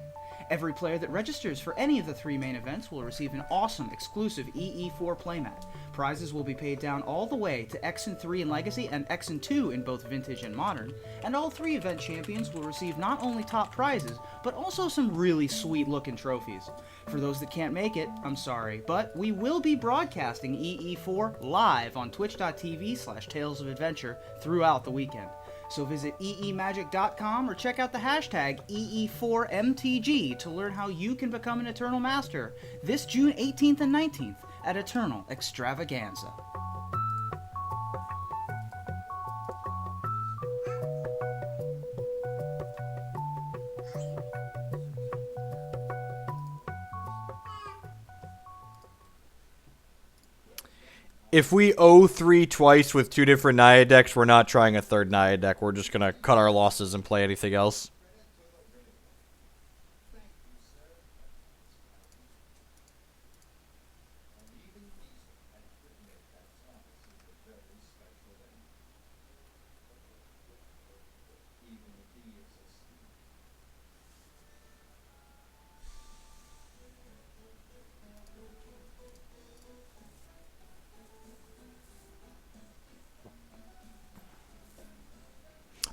S2: Every player that registers for any of the 3 main events will receive an awesome exclusive EE4 playmat. prizes will be paid down all the way to X and 3 in Legacy and X and 2 in both Vintage and Modern, and all 3 event champions will receive not only top prizes, but also some really sweet looking trophies. For those that can't make it, I'm sorry, but we will be broadcasting EE4 live on twitch.tv/Tales of Adventure throughout the weekend. So visit eemagic.com or check out the hashtag EE4MTG to learn how you can become an Eternal Master this June 18th and 19th at Eternal Extravaganza.
S1: If we 0-3 twice with 2 different Naya decks, we're not trying a third Naya deck. We're just going to cut our losses and play anything else.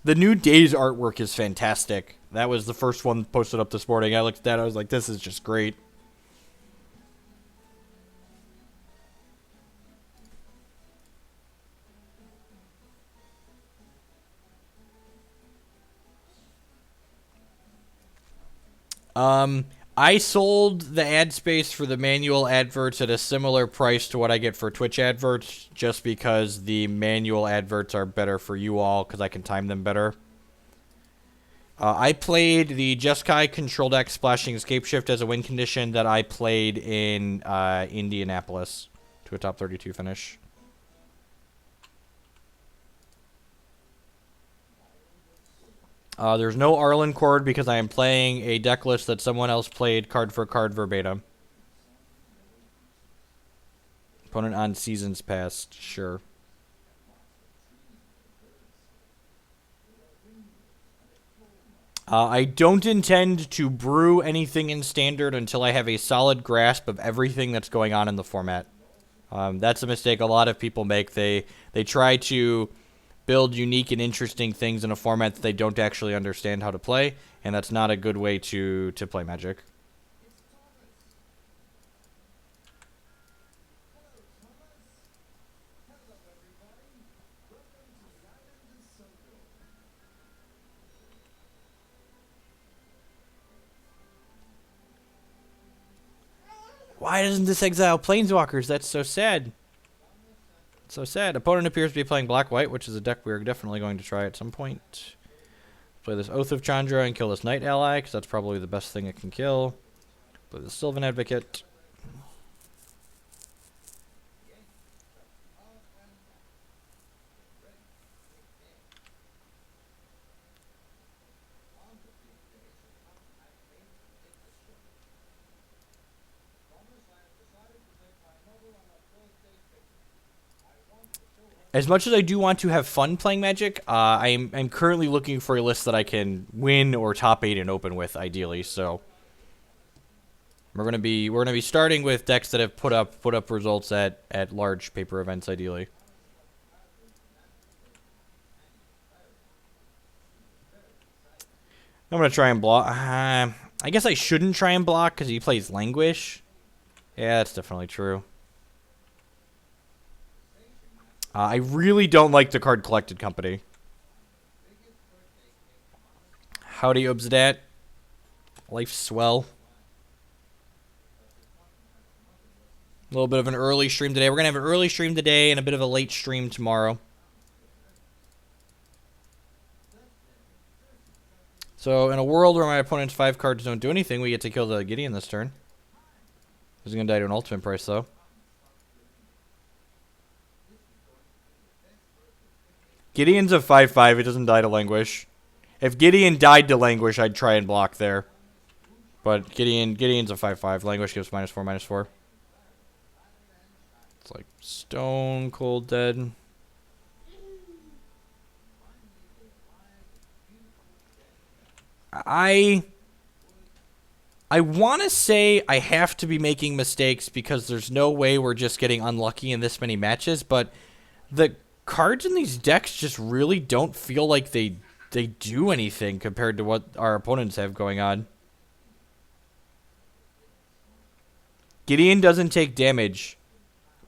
S1: The new Days artwork is fantastic. That was the first one posted up this morning. I looked at that, I was like, this is just great. I sold the ad space for the manual adverts at a similar price to what I get for Twitch adverts, just because the manual adverts are better for you all, because I can time them better. I played the Jeskai Control Deck Splashing Escape Shift as a win condition that I played in Indianapolis to a top 32 finish. There's no Arlen Chord because I am playing a deck list that someone else played card for card verbatim. Opponent on seasons past, sure. I don't intend to brew anything in Standard until I have a solid grasp of everything that's going on in the format. That's a mistake a lot of people make. They try to build unique and interesting things in a format that they don't actually understand how to play, and that's not a good way to play Magic. Why doesn't this exile Planeswalkers? That's so sad. So sad. Opponent appears to be playing Black-White, which is a deck we're definitely going to try at some point. Play this Oath of Chandra and kill this Knight ally, because that's probably the best thing it can kill. Play the Sylvan Advocate. As much as I do want to have fun playing Magic, I'm currently looking for a list that I can win or top 8 and open with, ideally. So we're gonna be starting with decks that have put up results at large paper events, ideally. I'm gonna try and block. I guess I shouldn't try and block because he plays Languish. Yeah, that's definitely true. I really don't like the card Collected Company. Howdy, Obsidat. Life's swell. A little bit of an early stream today. We're going to have an early stream today and a bit of a late stream tomorrow. So, in a world where my opponent's 5 cards don't do anything, we get to kill the Gideon this turn. He's going to die to an ultimate price, though. Gideon's a 5/5. It doesn't die to Languish. If Gideon died to Languish, I'd try and block there. But Gideon's a 5/5. Languish gives -4/-4. It's like stone cold dead. I
S6: I want to say I have to be making mistakes because there's no way we're just getting unlucky in this many matches, but the cards in these decks just really don't feel like they do anything compared to what our opponents have going on. Gideon doesn't take damage.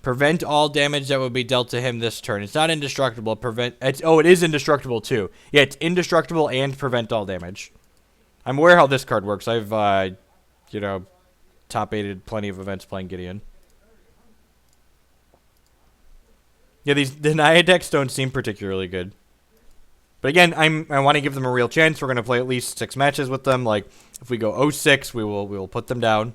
S6: Prevent all damage that would be dealt to him this turn. It's not indestructible. It is indestructible too. Yeah, it's indestructible and prevent all damage. I'm aware how this card works. I've, top 8'd plenty of events playing Gideon. Yeah, the Naya decks don't seem particularly good. But again, I want to give them a real chance. We're going to play at least 6 matches with them. Like, if we go 0-6, we will put them down.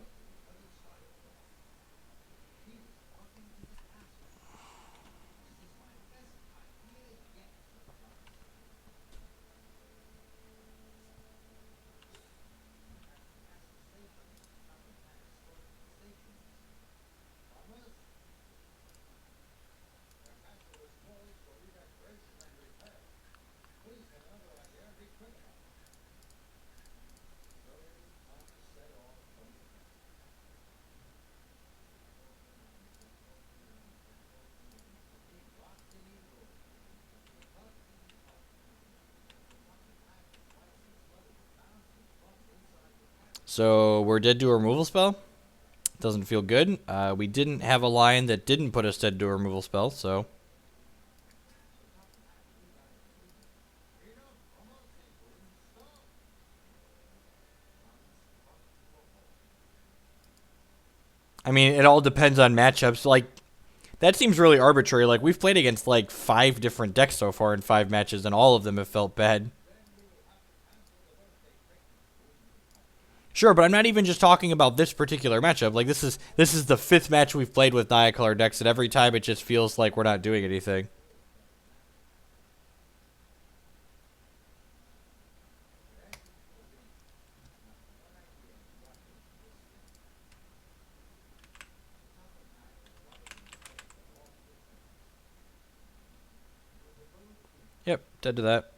S6: So we're dead to a removal spell. Doesn't feel good. We didn't have a line that didn't put us dead to a removal spell, so. I mean, it all depends on matchups. Like, that seems really arbitrary. Like, we've played against, like, 5 different decks so far in 5 matches, and all of them have felt bad. Sure, but I'm not even just talking about this particular matchup. Like, this is the 5th match we've played with Naya color decks, and every time it just feels like we're not doing anything. Yep, dead to that.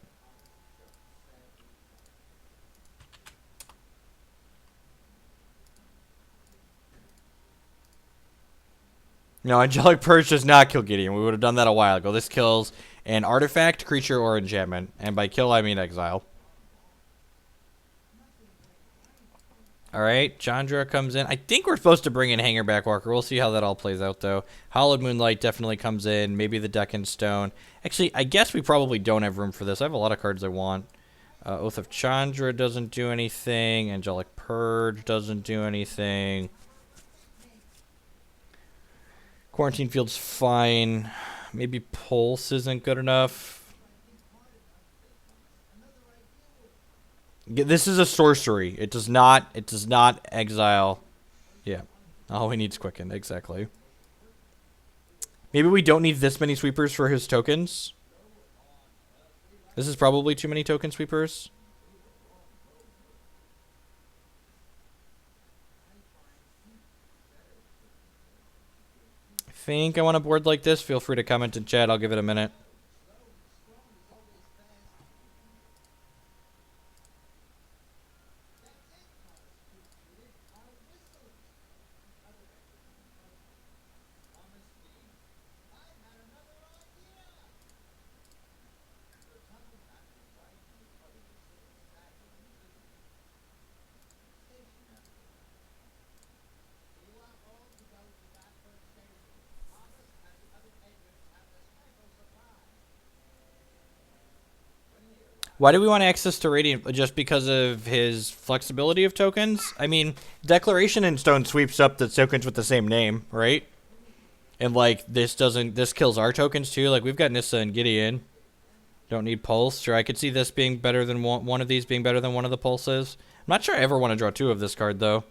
S6: No, Angelic Purge does not kill Gideon. We would have done that a while ago. This kills an artifact, creature, or enchantment. And by kill, I mean exile. Alright, Chandra comes in. I think we're supposed to bring in Hangerback Walker. We'll see how that all plays out, though. Hallowed Moonlight definitely comes in. Maybe the Deck in Stone. Actually, I guess we probably don't have room for this. I have a lot of cards I want. Oath of Chandra doesn't do anything. Angelic Purge doesn't do anything. Quarantine Field's fine. Maybe Pulse isn't good enough. This is a sorcery. It does not exile. Yeah. All we need is Quicken, exactly. Maybe we don't need this many sweepers for his tokens. This is probably too many token sweepers. I think I want a board like this. Feel free to comment in chat. I'll give it a minute. Why do we want access to Radiant? Just because of his flexibility of tokens? I mean, Declaration in Stone sweeps up the tokens with the same name, right? And, like, this kills our tokens, too. Like, we've got Nissa and Gideon. Don't need Pulse. Sure, I could see this being better than one of these being better than one of the Pulses. I'm not sure I ever want to draw 2 of this card, though.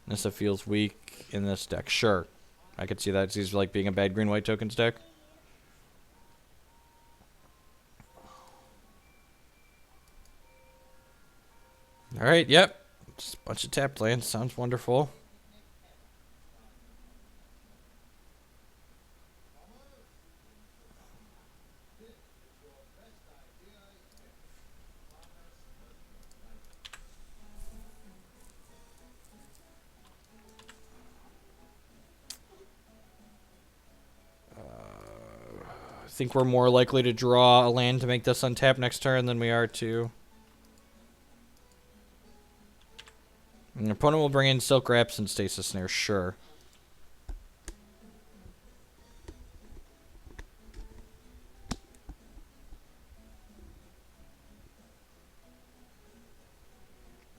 S6: Nissa feels weak in this deck. Sure. I could see that. He's like being a bad green-white tokens deck. Alright, yep. Just a bunch of tapped lands. Sounds wonderful. think we're more likely to draw a land to make this untap next turn than we are to... An opponent will bring in Silk Wraps and Stasis Snare, sure.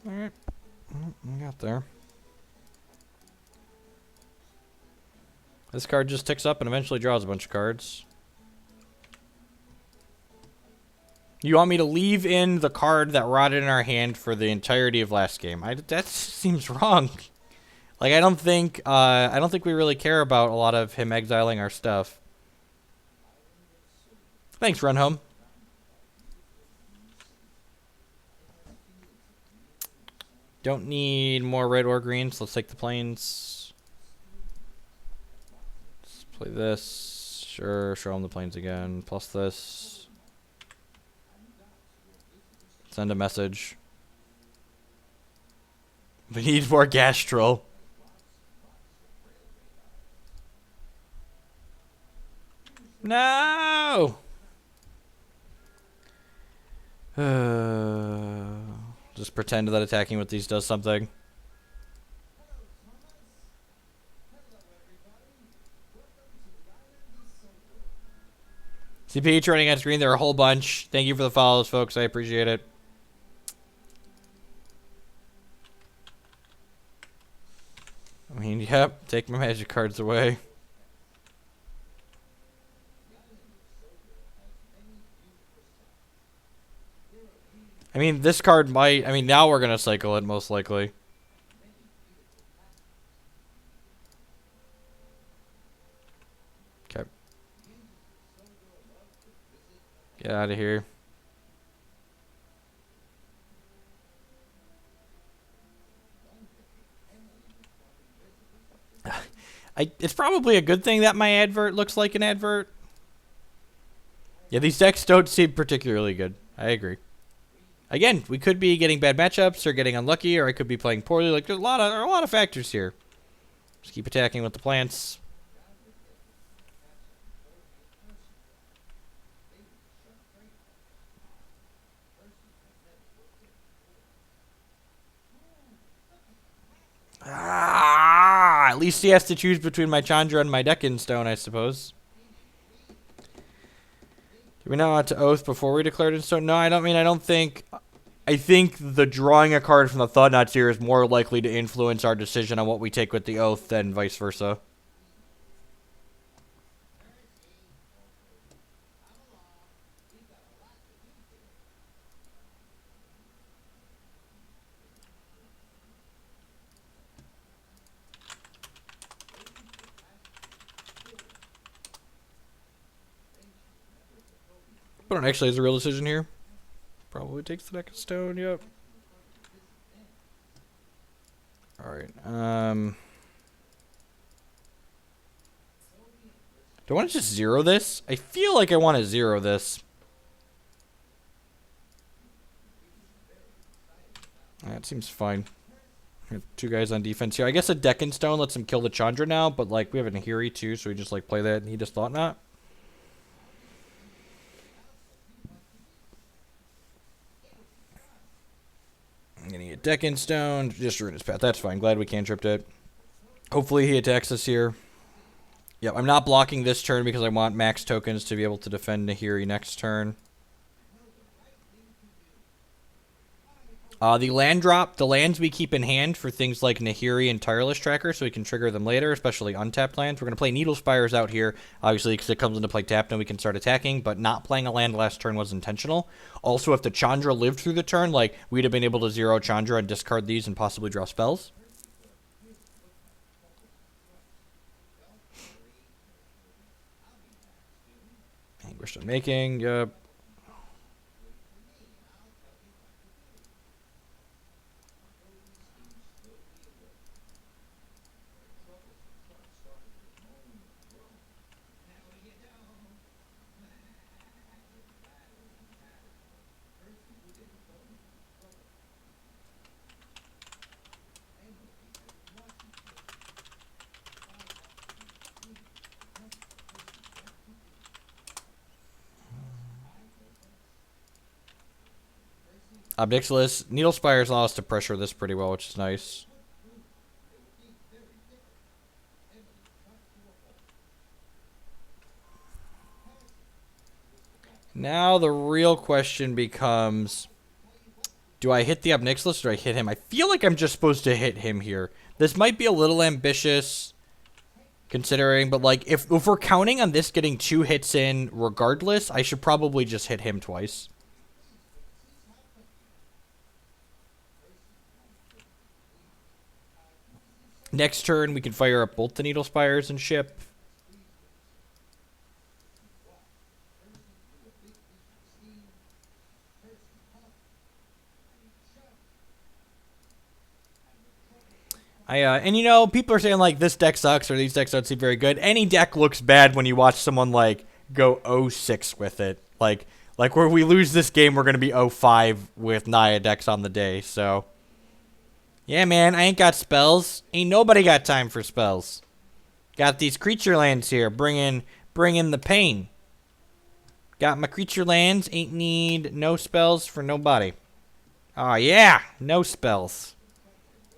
S6: Alright. We got there. This card just ticks up and eventually draws a bunch of cards. You want me to leave in the card that rotted in our hand for the entirety of last game? That seems wrong. Like, I don't think we really care about a lot of him exiling our stuff. Thanks, Run Home. Don't need more red or green, so let's take the plains. Let's play this. Sure, show him the plains again. Plus this. Send a message. We need more Gastro. No! Just pretend that attacking with these does something. CPH running on screen. There are a whole bunch. Thank you for the follows, folks. I appreciate it. I mean, yep. Take my magic cards away. I mean, this card might... I mean, now we're going to cycle it, most likely. Okay. Get out of here. It's probably a good thing that my advert looks like an advert. Yeah, these decks don't seem particularly good. I agree. Again, we could be getting bad matchups or getting unlucky, or I could be playing poorly. Like, there's a lot of factors here. Just keep attacking with the plants. At least he has to choose between my Chandra and my Deccan Stone, I suppose. Do we not want to Oath before we declared in Stone? No, I don't think... I think the drawing a card from the Thought Knots here is more likely to influence our decision on what we take with the Oath than vice versa. But actually, is a real decision here. Probably takes the deck of stone. Yep. All right. Do I want to just zero this? I feel like I want to zero this. That seems fine. We have two guys on defense here. I guess a Deccan Stone lets him kill the Chandra now, but like we have a Nahiri too, so we just like play that and he just Thought Knot. I'm gonna get Deccan Stone, just ruin his path. That's fine. Glad we cantripped it. Hopefully he attacks us here. Yep, I'm not blocking this turn because I want max tokens to be able to defend Nahiri next turn. The land drop, the lands we keep in hand for things like Nahiri and Tireless Tracker, so we can trigger them later, especially untapped lands. We're going to play Needle Spires out here, obviously, because it comes into play tapped and we can start attacking, but not playing a land last turn was intentional. Also, if the Chandra lived through the turn, like, we'd have been able to zero Chandra and discard these and possibly draw spells. Anguished Unmaking, yep.
S1: Obnixilis. Needle Spires allow us to pressure this pretty well, which is nice. Now the real question becomes, do I hit the Obnixilis or do I hit him? I feel like I'm just supposed to hit him here. This might be a little ambitious considering, but like if we're counting on this getting 2 hits in regardless, I should probably just hit him twice. Next turn, we can fire up both the Needle Spires and ship. And you know, people are saying like this deck sucks or these decks don't seem very good. Any deck looks bad when you watch someone like go 0-6 with it. Like where we lose this game, we're gonna be 0-5 with Naya decks on the day. So yeah, man, I ain't got spells. Ain't nobody got time for spells. Got these creature lands here, bringing the pain. Got my creature lands. Ain't need no spells for nobody. Oh yeah, no spells.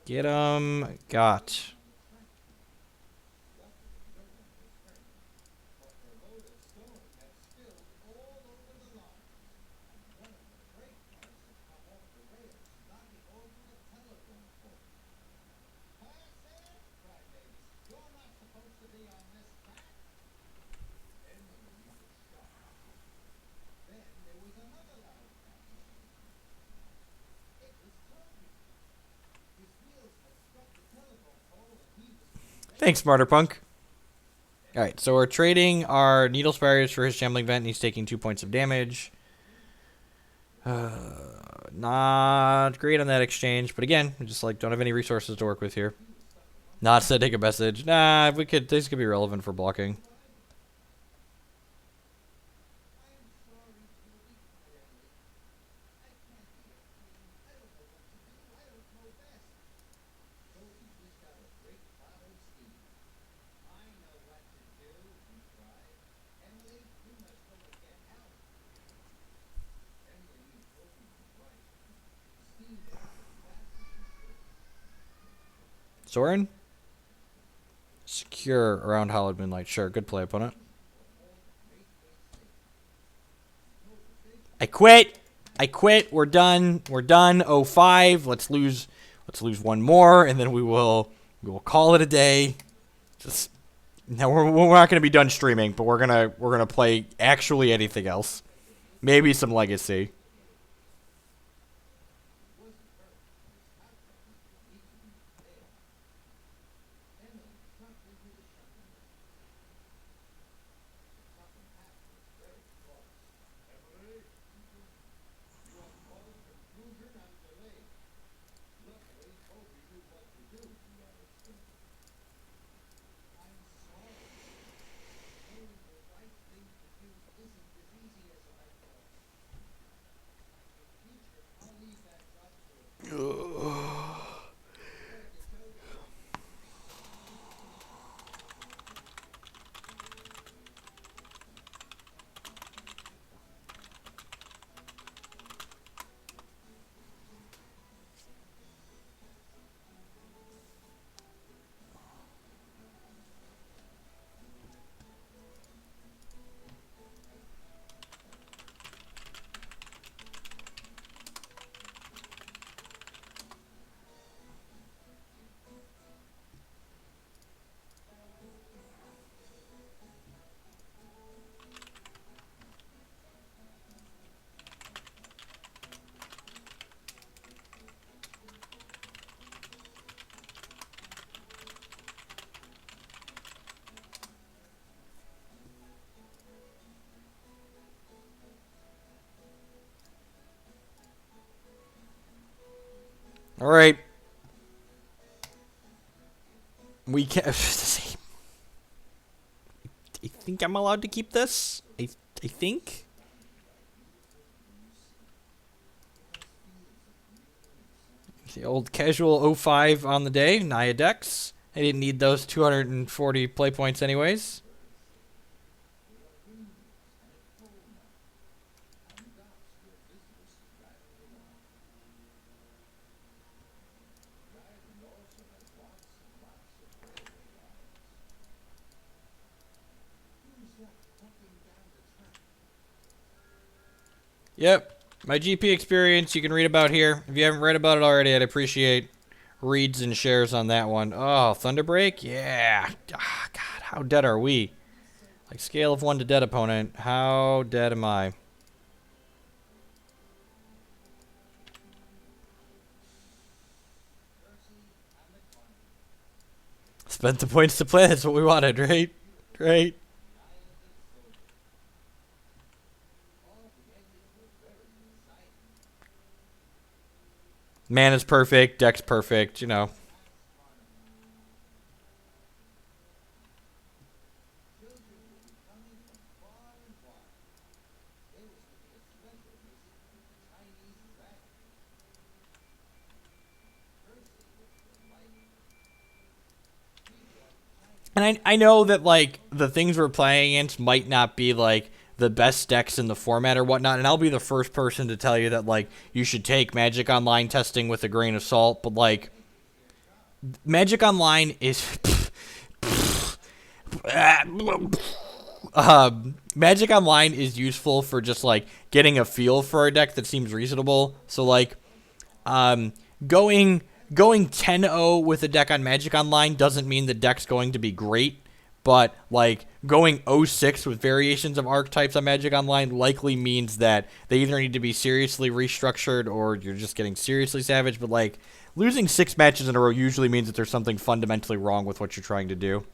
S1: Get 'em. Got. Thanks, Smarter Punk. Alright, so we're trading our Needle Spires for his Shambling Vent, and he's taking 2 points of damage. Not great on that exchange, but again, we just like don't have any resources to work with here. Not sending a message. Nah, if we could, this could be relevant for blocking. Sorin? Secure around Hallowed Moonlight. Sure, good play, opponent. I quit. We're done. 0-5. Let's lose one more, and then we will call it a day. Just now we're not gonna be done streaming, but we're gonna play actually anything else. Maybe some Legacy. All right. We can. I think I'm allowed to keep this. I think. The old casual 0-5 on the day. Naya decks. I didn't need those 240 play points anyways.
S6: Yep. My GP experience you can read about here. If you haven't read about it already, I'd appreciate reads and shares on that one. Oh, Thunderbreak? Yeah. Ah, God, how dead are we? Like, scale of 1 to dead, opponent. How dead am I? Spent the points to play. That's what we wanted, right? Right? Man is perfect. Deck's perfect. You know. And I know that, like, the things we're playing against might not be, like, the best decks in the format or whatnot, and I'll be the first person to tell you that, like, you should take Magic Online testing with a grain of salt, but, like, Magic Online is... Magic Online is useful for just, like, getting a feel for a deck that seems reasonable, so, like, going 10-0 with a deck on Magic Online doesn't mean the deck's going to be great, but, like, going 0-6 with variations of archetypes on Magic Online likely means that they either need to be seriously restructured or you're just getting seriously savage, but, like, losing 6 matches in a row usually means that there's something fundamentally wrong with what you're trying to do.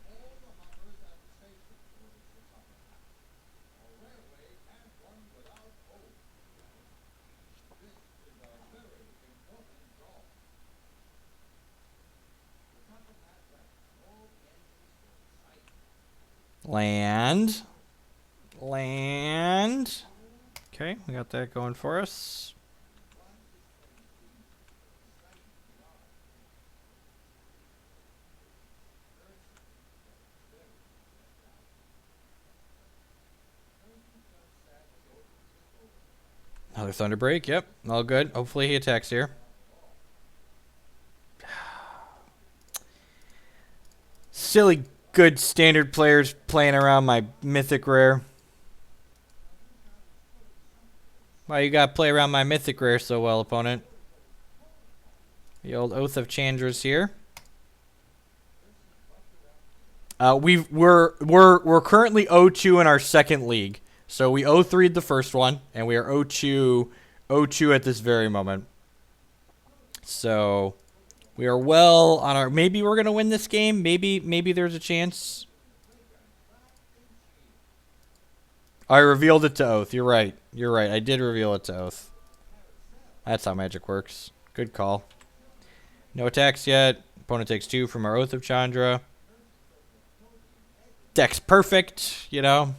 S6: Land. Okay, we got that going for us. Another Thunderbreak, yep, all good. Hopefully he attacks here. Silly good standard players playing around my mythic rare. Why you gotta play around my mythic rare so well, opponent? The old Oath of Chandra's here. We're currently 0-2 in our second league. So we 0-3'd the first one, and we are 0-2 at this very moment. So we are well on our... Maybe we're going to win this game. Maybe there's a chance. I revealed it to Oath. You're right. I did reveal it to Oath. That's how Magic works. Good call. No attacks yet. Opponent takes 2 from our Oath of Chandra. Deck's perfect, you know.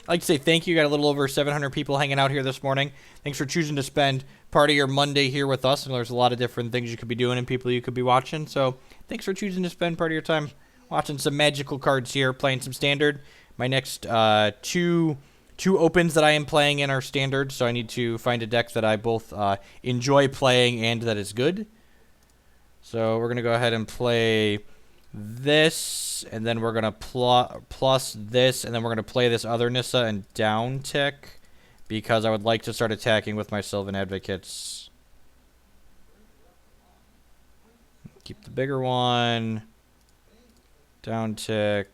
S6: I'd like to say thank you. Got a little over 700 people hanging out here this morning. Thanks for choosing to spend part of your Monday here with us. And there's a lot of different things you could be doing and people you could be watching. So thanks for choosing to spend part of your time watching some magical cards here, playing some standard. My next two opens that I am playing in are standard. So I need to find a deck that I both enjoy playing and that is good. So we're going to go ahead and play this, and then we're going to plus this, and then we're going to play this other Nissa and down tick, because I would like to start attacking with my Sylvan Advocates. Keep the bigger one. Down tick.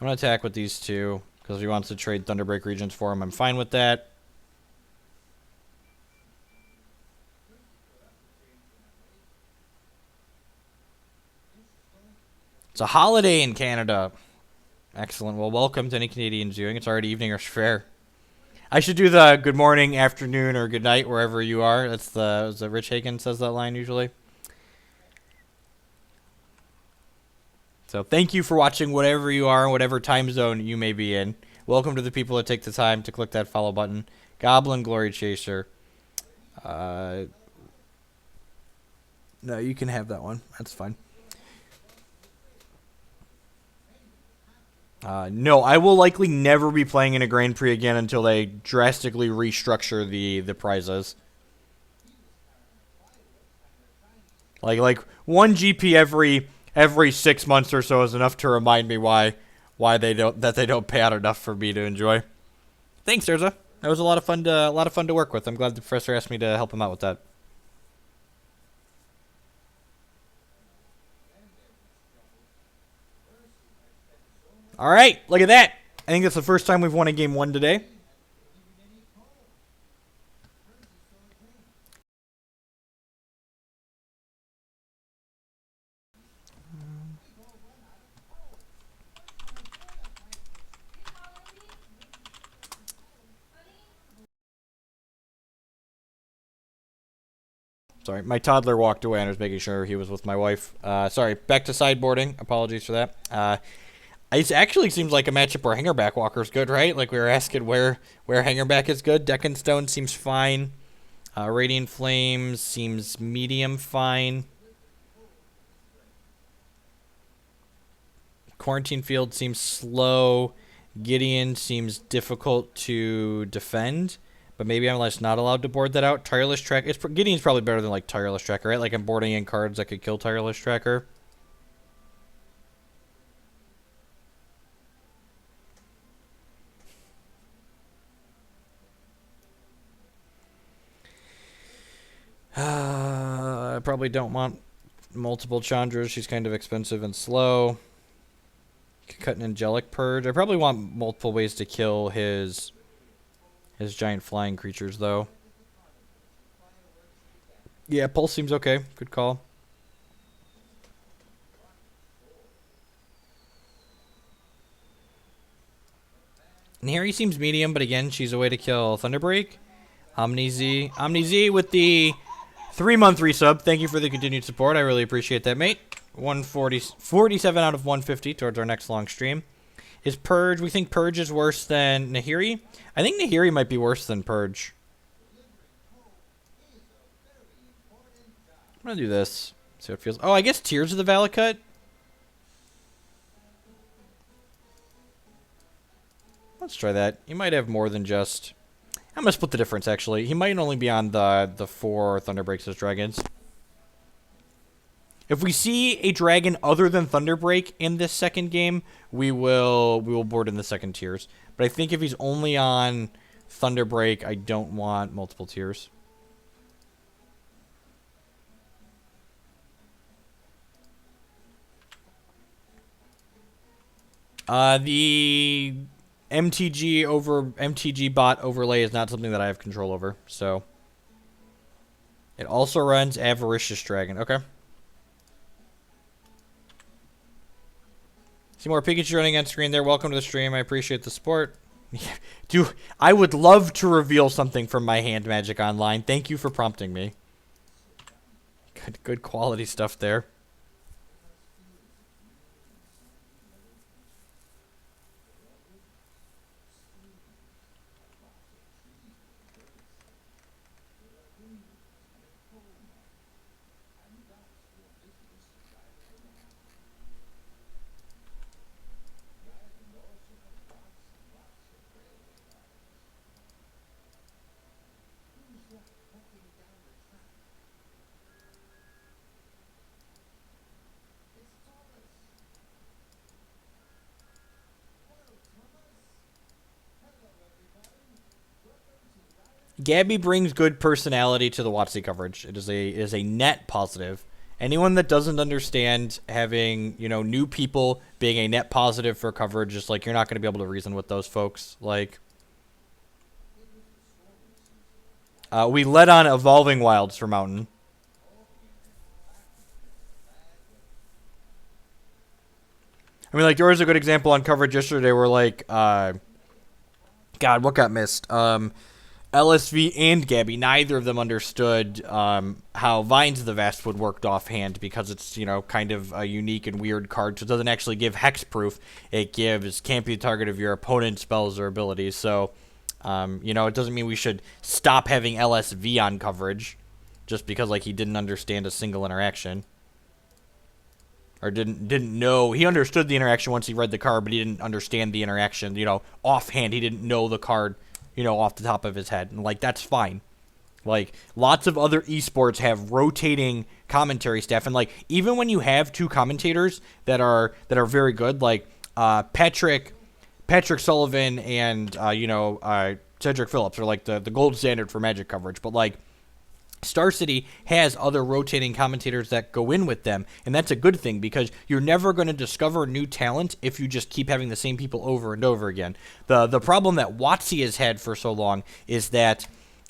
S6: I'm going to attack with these two, because he wants to trade Thunderbreak Regents for him. I'm fine with that. It's a holiday in Canada. Excellent. Well, welcome to any Canadians viewing. It's already evening or fair. I should do the good morning, afternoon, or good night wherever you are. That's the Rich Hagen says that line usually. So thank you for watching whatever you are, whatever time zone you may be in. Welcome to the people that take the time to click that follow button. Goblin Glory Chaser. No, you can have that one. That's fine. No, I will likely never be playing in a Grand Prix again until they drastically restructure the prizes.
S1: Like 1 GP every 6 months or so is enough to remind me why they don't pay out enough for me to enjoy. Thanks, Urza. That was a lot of fun to work with. I'm glad the professor asked me to help him out with that. All right, look at that. I think that's the first time we've won a game 1 today. Sorry, my toddler walked away and I was making sure he was with my wife. Sorry, back to sideboarding. Apologies for that. It actually seems like a matchup where Hangerback Walker is good, right? Like we were asking where Hangerback is good. Deck and Stone seems fine. Radiant Flames seems medium fine. Quarantine Field seems slow. Gideon seems difficult to defend. But maybe I'm just not allowed to board that out. Tireless Tracker. Gideon's probably better than like Tireless Tracker, right? Like I'm boarding in cards that could kill Tireless Tracker. I probably don't want multiple Chandras. She's kind of expensive and slow. Could cut an Angelic Purge. I probably want multiple ways to kill his giant flying creatures, though. Yeah, Pulse seems okay. Good call. Nahiri seems medium, but again, she's a way to kill Thunderbreak. Omni Z with the 3-month resub. Thank you for the continued support. I really appreciate that, mate. 47 out of 150 towards our next long stream. Is Purge, we think Purge is worse than Nahiri? I think Nahiri might be worse than Purge. I'm going to do this. See how it feels. Oh, I guess Tears of the Valakut. Let's try that. You might have more than just... I'm going to split the difference, actually. He might only be on the 4 Thunderbreaks as dragons. If we see a dragon other than Thunderbreak in this second game, we will board in the second tiers. But I think if he's only on Thunderbreak, I don't want multiple tiers. The MTG bot overlay is not something that I have control over, so it also runs Avaricious Dragon. Okay. See more Pikachu running on screen there. Welcome to the stream. I appreciate the support. Dude, I would love to reveal something from my hand magic online. Thank you for prompting me. Good quality stuff there. Gabby brings good personality to the WotC coverage. It is a net positive. Anyone that doesn't understand having, new people being a net positive for coverage, just like you're not going to be able to reason with those folks. Like, we let on Evolving Wilds for Mountain. I mean, like, there was a good example on coverage yesterday where, like, God, what got missed? LSV and Gabby, neither of them understood how Vines of the Vast would work offhand because it's, kind of a unique and weird card. So it doesn't actually give hexproof. It can't be the target of your opponent's spells or abilities. So, it doesn't mean we should stop having LSV on coverage just because, like, he didn't understand a single interaction. Or didn't know. He understood the interaction once he read the card, but he didn't understand the interaction, offhand. He didn't know the card, off the top of his head. And, like, that's fine.
S6: Like, lots of other esports have rotating commentary staff, and like even when you have two commentators that are very good, like Patrick Sullivan and Cedric Phillips are like the gold standard for Magic coverage, but like Star City has other rotating commentators that go in with them, and that's a good thing because you're never going to discover new talent if you just keep having the same people over and over again. The problem that WotC has had for so long is that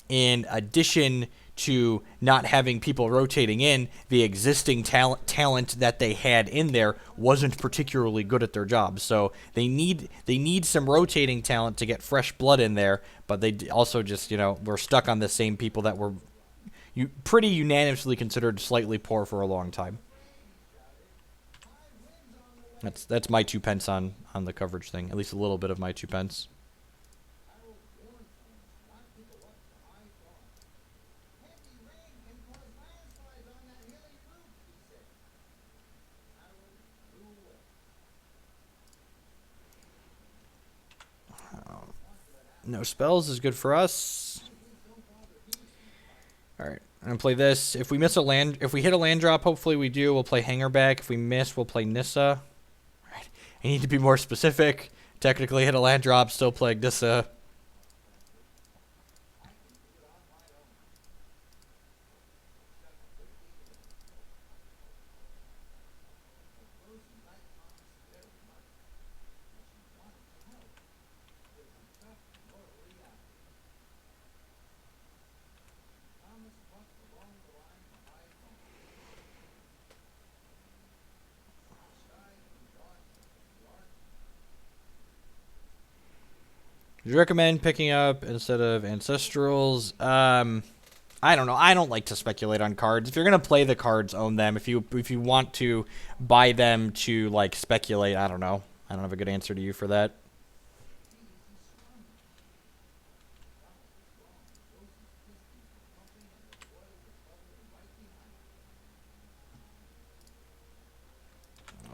S6: in addition to not having people rotating in, the existing talent that they had in there wasn't particularly good at their job. So they need some rotating talent to get fresh blood in there, but they also just, were stuck on the same people that were pretty unanimously considered slightly poor for a long time. That's my 2 pence on the coverage thing, at least a little bit of my 2 pence. No spells is good for us. Alright, I'm gonna play this. If we hit a land drop, hopefully we do, we'll play Hangerback. If we miss, we'll play Nissa. Alright, I need to be more specific. Technically hit a land drop, still play Nissa. Would you recommend picking up instead of Ancestrals? I don't know. I don't like to speculate on cards. If you're gonna play the cards, own them. If you want to buy them to like speculate, I don't know. I don't have a good answer to you for that.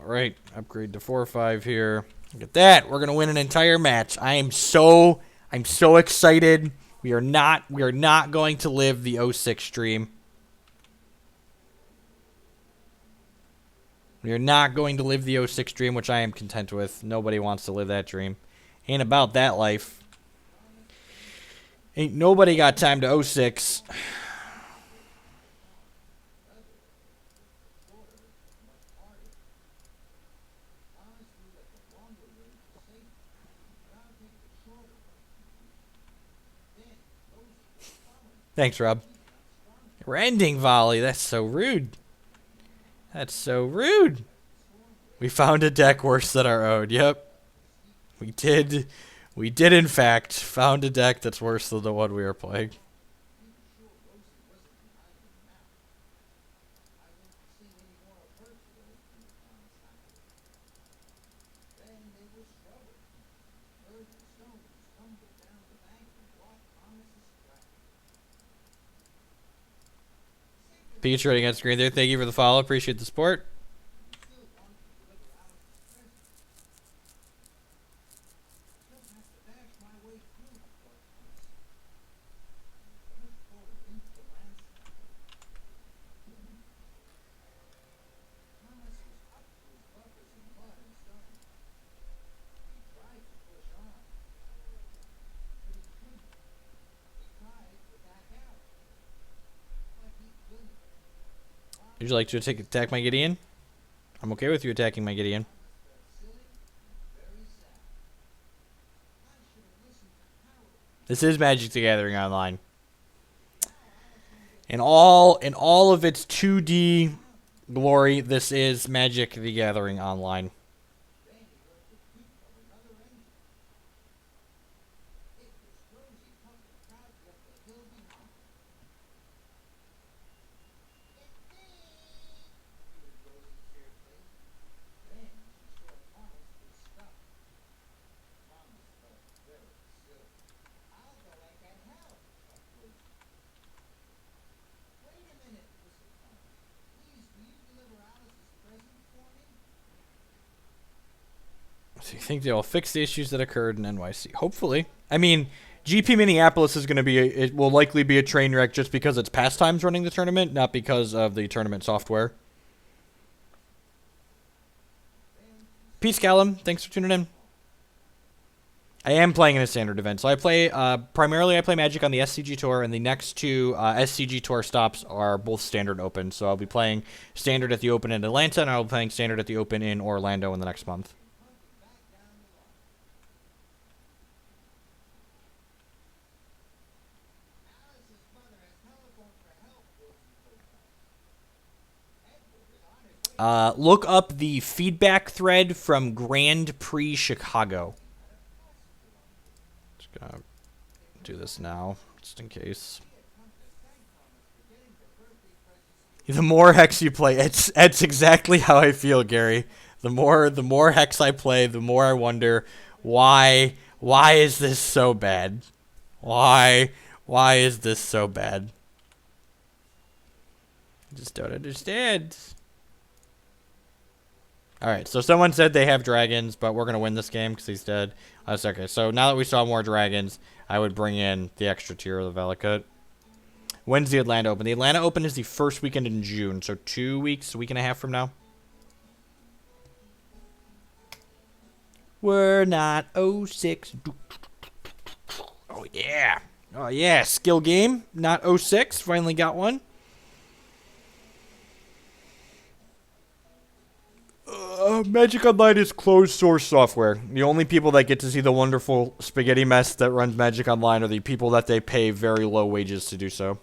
S6: All right, upgrade to 4 or 5 here. Look at that. We're going to win an entire match. I'm so excited. We are not going to live the 06 stream. We are not going to live the 06 dream, which I am content with. Nobody wants to live that dream. Ain't about that life. Ain't nobody got time to 06. Thanks, Rob. Rending volley. That's so rude. That's so rude. We found a deck worse than our own. Yep. We did. We did, in fact, found a deck that's worse than the one we are playing. Pikachu running on screen there. Thank you for the follow. Appreciate the support. Would you like to attack my Gideon? I'm okay with you attacking my Gideon. This is Magic the Gathering Online. In all of its 2D glory, this is Magic the Gathering Online. So you think they'll fix the issues that occurred in NYC? Hopefully. I mean,
S1: GP Minneapolis is going to be, it will likely be a train wreck just because it's Pastimes running the tournament, not because of the tournament software. Peace, Callum. Thanks for tuning in. I am playing in a standard event. So I play, primarily I play Magic on the SCG Tour, and the next two SCG Tour stops are both standard open. So I'll be playing standard at the Open in Atlanta, and I'll be playing standard at the Open in Orlando in the next month. Look up the feedback thread from Grand Prix Chicago. Just gonna do this now, just in case. The more Hex you play, it's exactly how I feel, Gary. The more Hex I play, the more I wonder why is this so bad? Why is this so bad? I just don't understand. Alright, so someone said they have dragons, but we're going to win this game because he's dead. That's okay. So now that we saw more dragons, I would bring in the extra tier of the Valakut. When's the Atlanta Open? The Atlanta Open is the first weekend in June, so 2 weeks, a week and a half from now. We're not 06. Oh, yeah. Oh, yeah. Skill game, not 06. Finally got one. Magic Online is closed source software. The only people that get to see the wonderful spaghetti mess that runs Magic Online are the people that they pay very low wages to do so.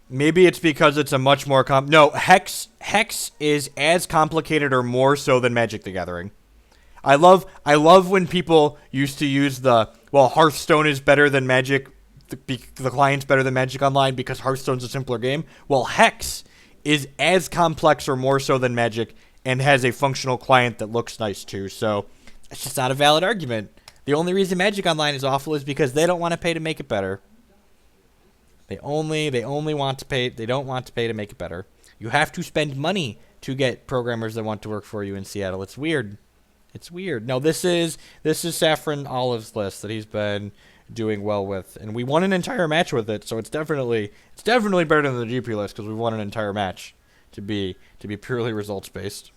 S1: Maybe it's because it's a much more no, Hex is as complicated or more so than Magic the Gathering. I love when people used to use the, well, Hearthstone is better than Magic. The client's better than Magic Online because Hearthstone's a simpler game. Well, Hex is as complex or more so than Magic and has a functional client that looks nice too. So it's just not a valid argument. The only reason Magic Online is awful is because they don't want to pay to make it better. They only want to pay. They don't want to pay to make it better. You have to spend money to get programmers that want to work for you in Seattle. It's weird. It's weird. No, this is Saffron Olive's list that he's been doing well with, and we won an entire match with it, so it's definitely better than the GP list because we won an entire match to be purely results based.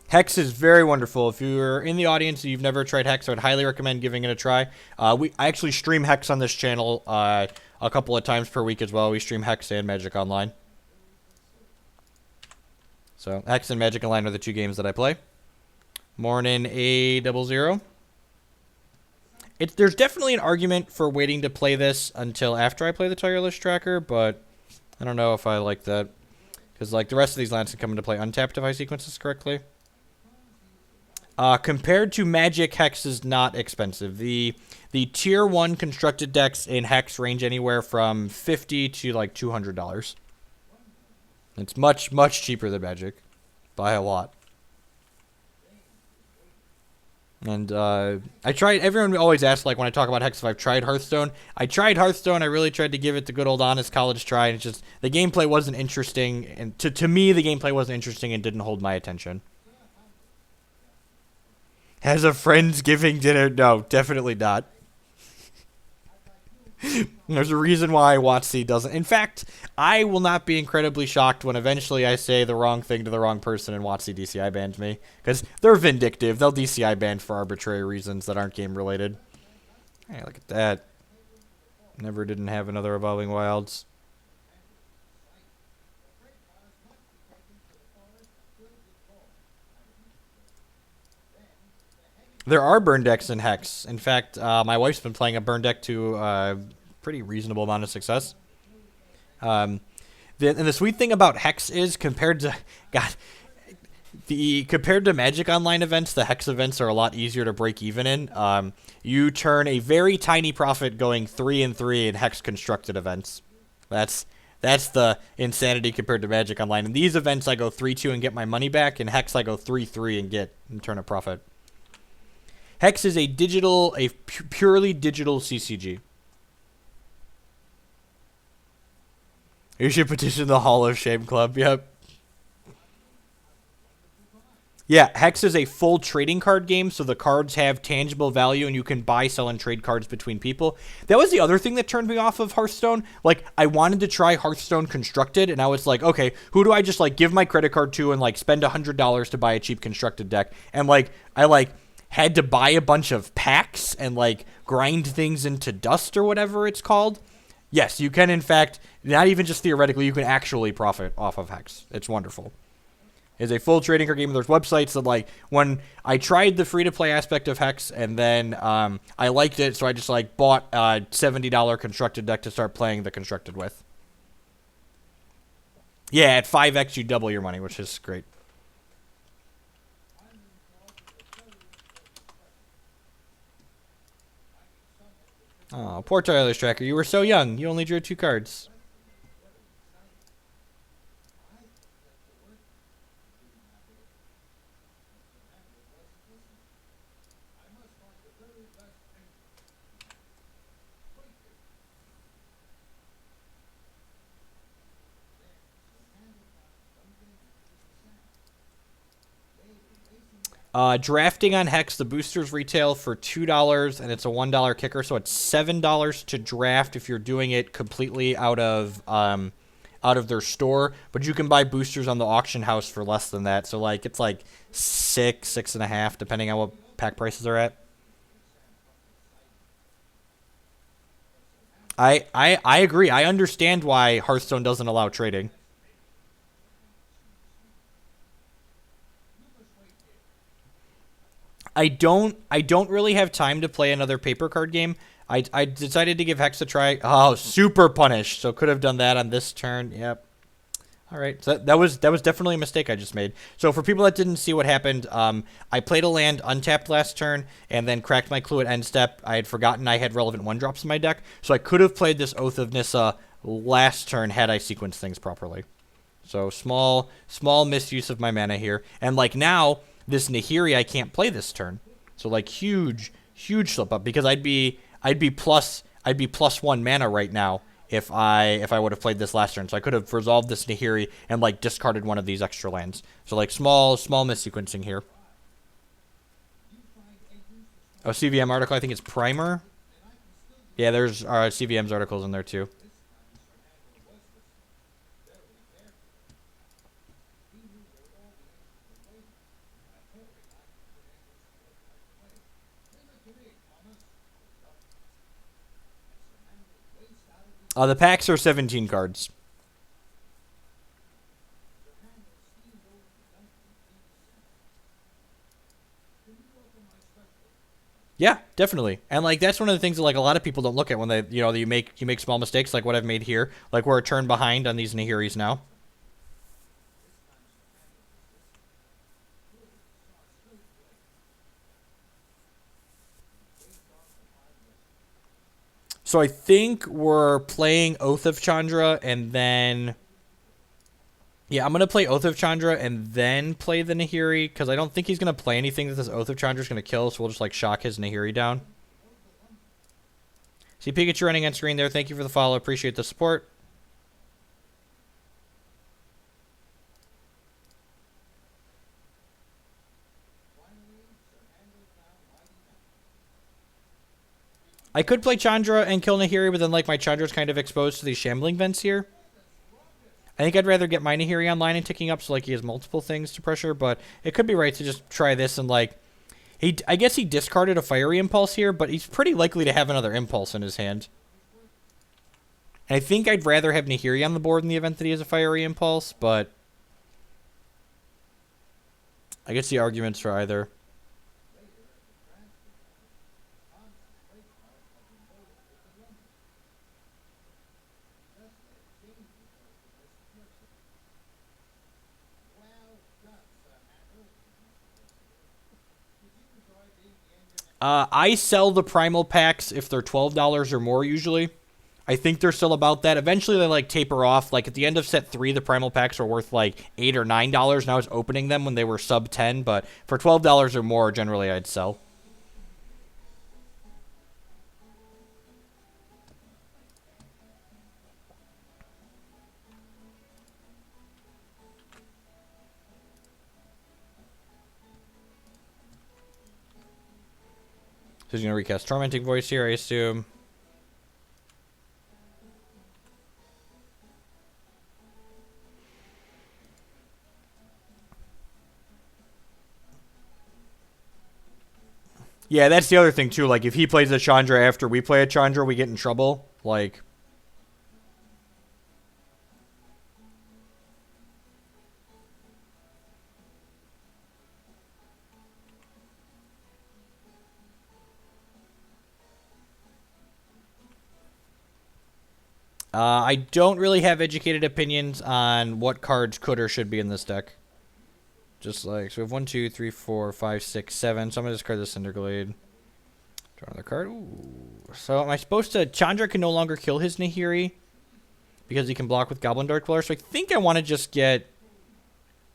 S1: Hex is very wonderful. If you're in the audience and you've never tried Hex, I would highly recommend giving it a try. I actually stream Hex on this channel a couple of times per week as well. We stream Hex and Magic Online. So, Hex and Magic Online are the two games that I play. Morning A00. There's definitely an argument for waiting to play this until after I play the Tireless Tracker, but I don't know if I like that. Because, like, the rest of these lands can come into play untapped if I sequence this correctly. Compared to Magic, Hex is not expensive. The Tier 1 constructed decks in Hex range anywhere from $50 to, like, $200. It's much, much cheaper than Magic. By a lot. And, I tried, everyone always asks, like, when I talk about Hex, if I've tried Hearthstone. I tried Hearthstone, I really tried to give it the good old honest college try, and it's just, the gameplay wasn't interesting, and to me, the gameplay wasn't interesting and didn't hold my attention. Has a Friendsgiving dinner? No, definitely not. There's a reason why WotC doesn't. In fact, I will not be incredibly shocked when eventually I say the wrong thing to the wrong person and WotC DCI bans me. Because they're vindictive. They'll DCI ban for arbitrary reasons that aren't game related. Hey, look at that. Never didn't have another Evolving Wilds. There are burn decks in Hex. In fact, my wife's been playing a burn deck to pretty reasonable amount of success. And the sweet thing about Hex is compared to Magic Online events, the Hex events are a lot easier to break even in. You turn a very tiny profit going 3-3 in Hex constructed events. That's the insanity compared to Magic Online. In these events, I go 3-2 and get my money back. In Hex, I go 3-3 and turn a profit. Hex is a purely digital CCG.
S6: You should petition the Hall of Shame Club. Yep. Yeah, Hex is a full trading card game, so the cards have tangible value, and you can buy, sell, and trade cards between people. That was the other thing that turned me off of Hearthstone. Like, I wanted to try Hearthstone Constructed, and I was like, okay, who do I just, like, give my credit card to and, like, spend $100 to buy a cheap Constructed deck? And, like, I, like, had to buy a bunch of packs and, like, grind things into dust or whatever it's called. Yes, you can, in fact, not even just theoretically, you can actually profit off of Hex. It's wonderful. It's a full trading card game. There's websites that, like, when I tried the free-to-play aspect of Hex, and then I liked it, so I just, like, bought a $70 Constructed deck to start playing the Constructed with. Yeah, at 5x, you double your money, which is great. Oh, poor Tyler's Tracker. You were so young. You only drew 2 cards. Drafting on Hex, the boosters retail for $2, and it's a $1 kicker, so it's $7 to draft if you're doing it completely out of their store. But you can buy boosters on the auction house for less than that. So, like, it's like six and a half, depending on what pack prices are at. I agree. I understand why Hearthstone doesn't allow trading. I don't really have time to play another paper card game. I decided to give Hex a try. Oh, super punish. So could have done that on this turn. Yep. All right. So that was definitely a mistake I just made. So for people that didn't see what happened, I played a land untapped last turn and then cracked my clue at end step. I had forgotten I had relevant 1-drops in my deck, so I could have played this Oath of Nissa last turn had I sequenced things properly. So small misuse of my mana here. And like now, this Nahiri I can't play this turn. So like huge slip up, because I'd be plus 1 mana right now if I would have played this last turn. So I could have resolved this Nahiri and like discarded one of these extra lands. So like small missequencing here. Oh, CVM article, I think it's Primer. Yeah, there's CVM's articles in there too. The packs are 17 cards. Yeah, definitely. And like that's one of the things that like a lot of people don't look at when they, you make small mistakes like what I've made here. Like we're a turn behind on these Nahiris now. So I think we're playing Oath of Chandra and then... Yeah, I'm going to play Oath of Chandra and then play the Nahiri, because I don't think he's going to play anything that this Oath of Chandra is going to kill, so we'll just like shock his Nahiri down. See Pikachu running on screen there. Thank you for the follow. Appreciate the support. I could play Chandra and kill Nahiri, but then like my Chandra's kind of exposed to these shambling vents here. I think I'd rather get my Nahiri online and ticking up so like he has multiple things to pressure, but it could be right to just try this and like... I guess he discarded a Fiery Impulse here, but he's pretty likely to have another Impulse in his hand. And I think I'd rather have Nahiri on the board in the event that he has a Fiery Impulse, but... I guess the arguments for either... I sell the primal packs if they're $12 or more usually. I think they're still about that. Eventually they like taper off. Like at the end of set 3, the primal packs were worth like $8 or $9, and I was opening them when they were sub 10, but for $12 or more, generally I'd sell.
S1: So he's going to recast Tormenting Voice here, I assume. Yeah, that's the other thing, too. Like, if he plays a Chandra after we play a Chandra, we get in trouble. Like... I don't really have educated opinions on what cards could or should be in this deck. Just like, so we have 1, 2, 3, 4, 5, 6, 7. So I'm going to discard the Cinderglade. Draw another card. Ooh. So am I supposed to... Chandra can no longer kill his Nahiri because he can block with Goblin Dark Dweller. So I think I want to just get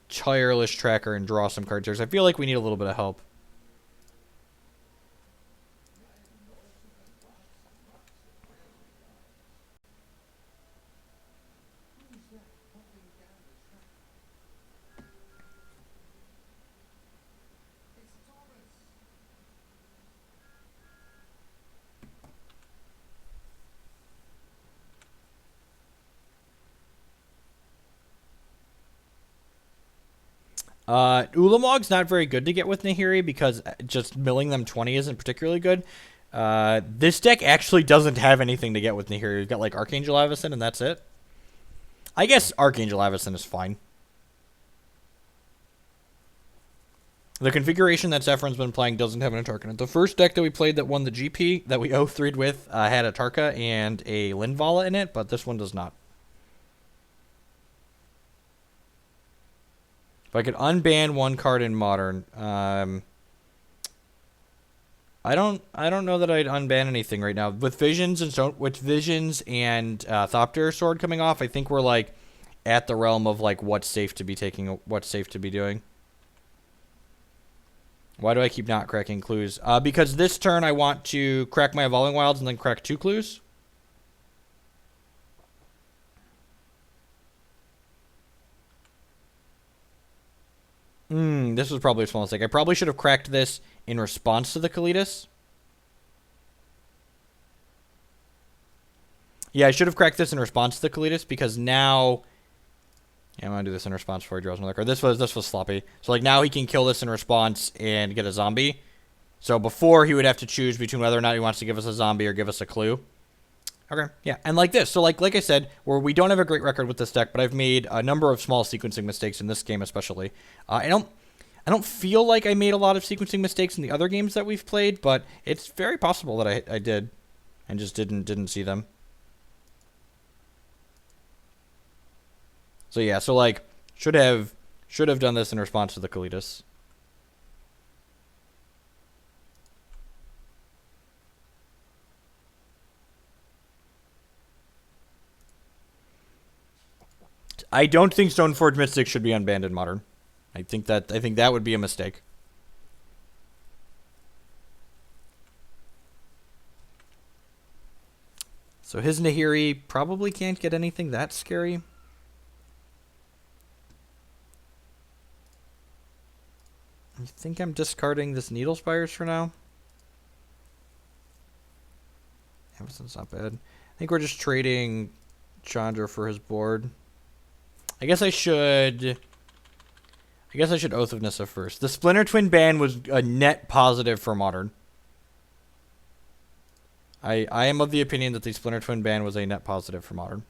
S1: Tireless Tracker and draw some cards here. So I feel like we need a little bit of help. Ulamog's not very good to get with Nahiri because just milling them 20 isn't particularly good. This deck actually doesn't have anything to get with Nahiri. We've got like Archangel Avacyn and that's it. I guess Archangel Avacyn is fine. The configuration that Saffron's been playing doesn't have an Atarka in it. The first deck that we played that won the GP that we 0-3'd with had a Tarka and a Linvala in it, but this one does not. If I could unban one card in Modern, I don't know that I'd unban anything right now. With Visions and Thopter Sword coming off, I think we're like at the realm of like what's safe to be taking, what's safe to be doing. Why do I keep not cracking clues? Because this turn I want to crack my Evolving Wilds and then crack 2 clues. This was probably a small mistake. I probably should have cracked this in response to the Kalitas. Yeah, I should have cracked this in response to the Kalitas because now... Yeah, I'm going to do this in response before he draws another card. This was sloppy. So, like, now he can kill this in response and get a zombie. So, before he would have to choose between whether or not he wants to give us a zombie or give us a clue. Okay, yeah, and like this. So, like I said, where we don't have a great record with this deck, but I've made a number of small sequencing mistakes in this game especially. I don't feel like I made a lot of sequencing mistakes in the other games that we've played, but it's very possible that I did and just didn't see them. So yeah, so like should have done this in response to the Kalitas. I don't think Stoneforge Mystic should be unbanned in Modern. I think that would be a mistake. So his Nahiri probably can't get anything that scary. I think I'm discarding this Needle Spires for now. Emerson's not bad. I think we're just trading Chandra for his board. I guess I should Oath of Nissa first. The Splinter Twin ban was a net positive for Modern. I am of the opinion that the Splinter Twin ban was a net positive for Modern.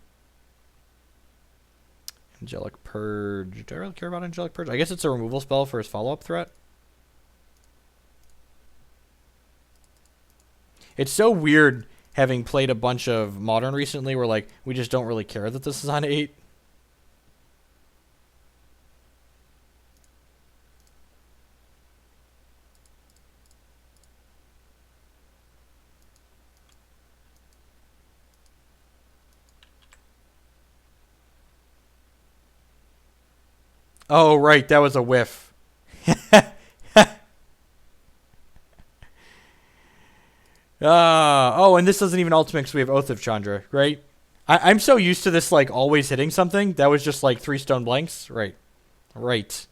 S1: Angelic Purge. Do I really care about Angelic Purge? I guess it's a removal spell for his follow-up threat. It's so weird having played a bunch of Modern recently where like we just don't really care that this is on 8. Oh, right, that was a whiff. Oh, and this doesn't even ultimate because we have Oath of Chandra, right? I'm so used to this, like, always hitting something. That was just, like, 3 stone blanks. Right. Right.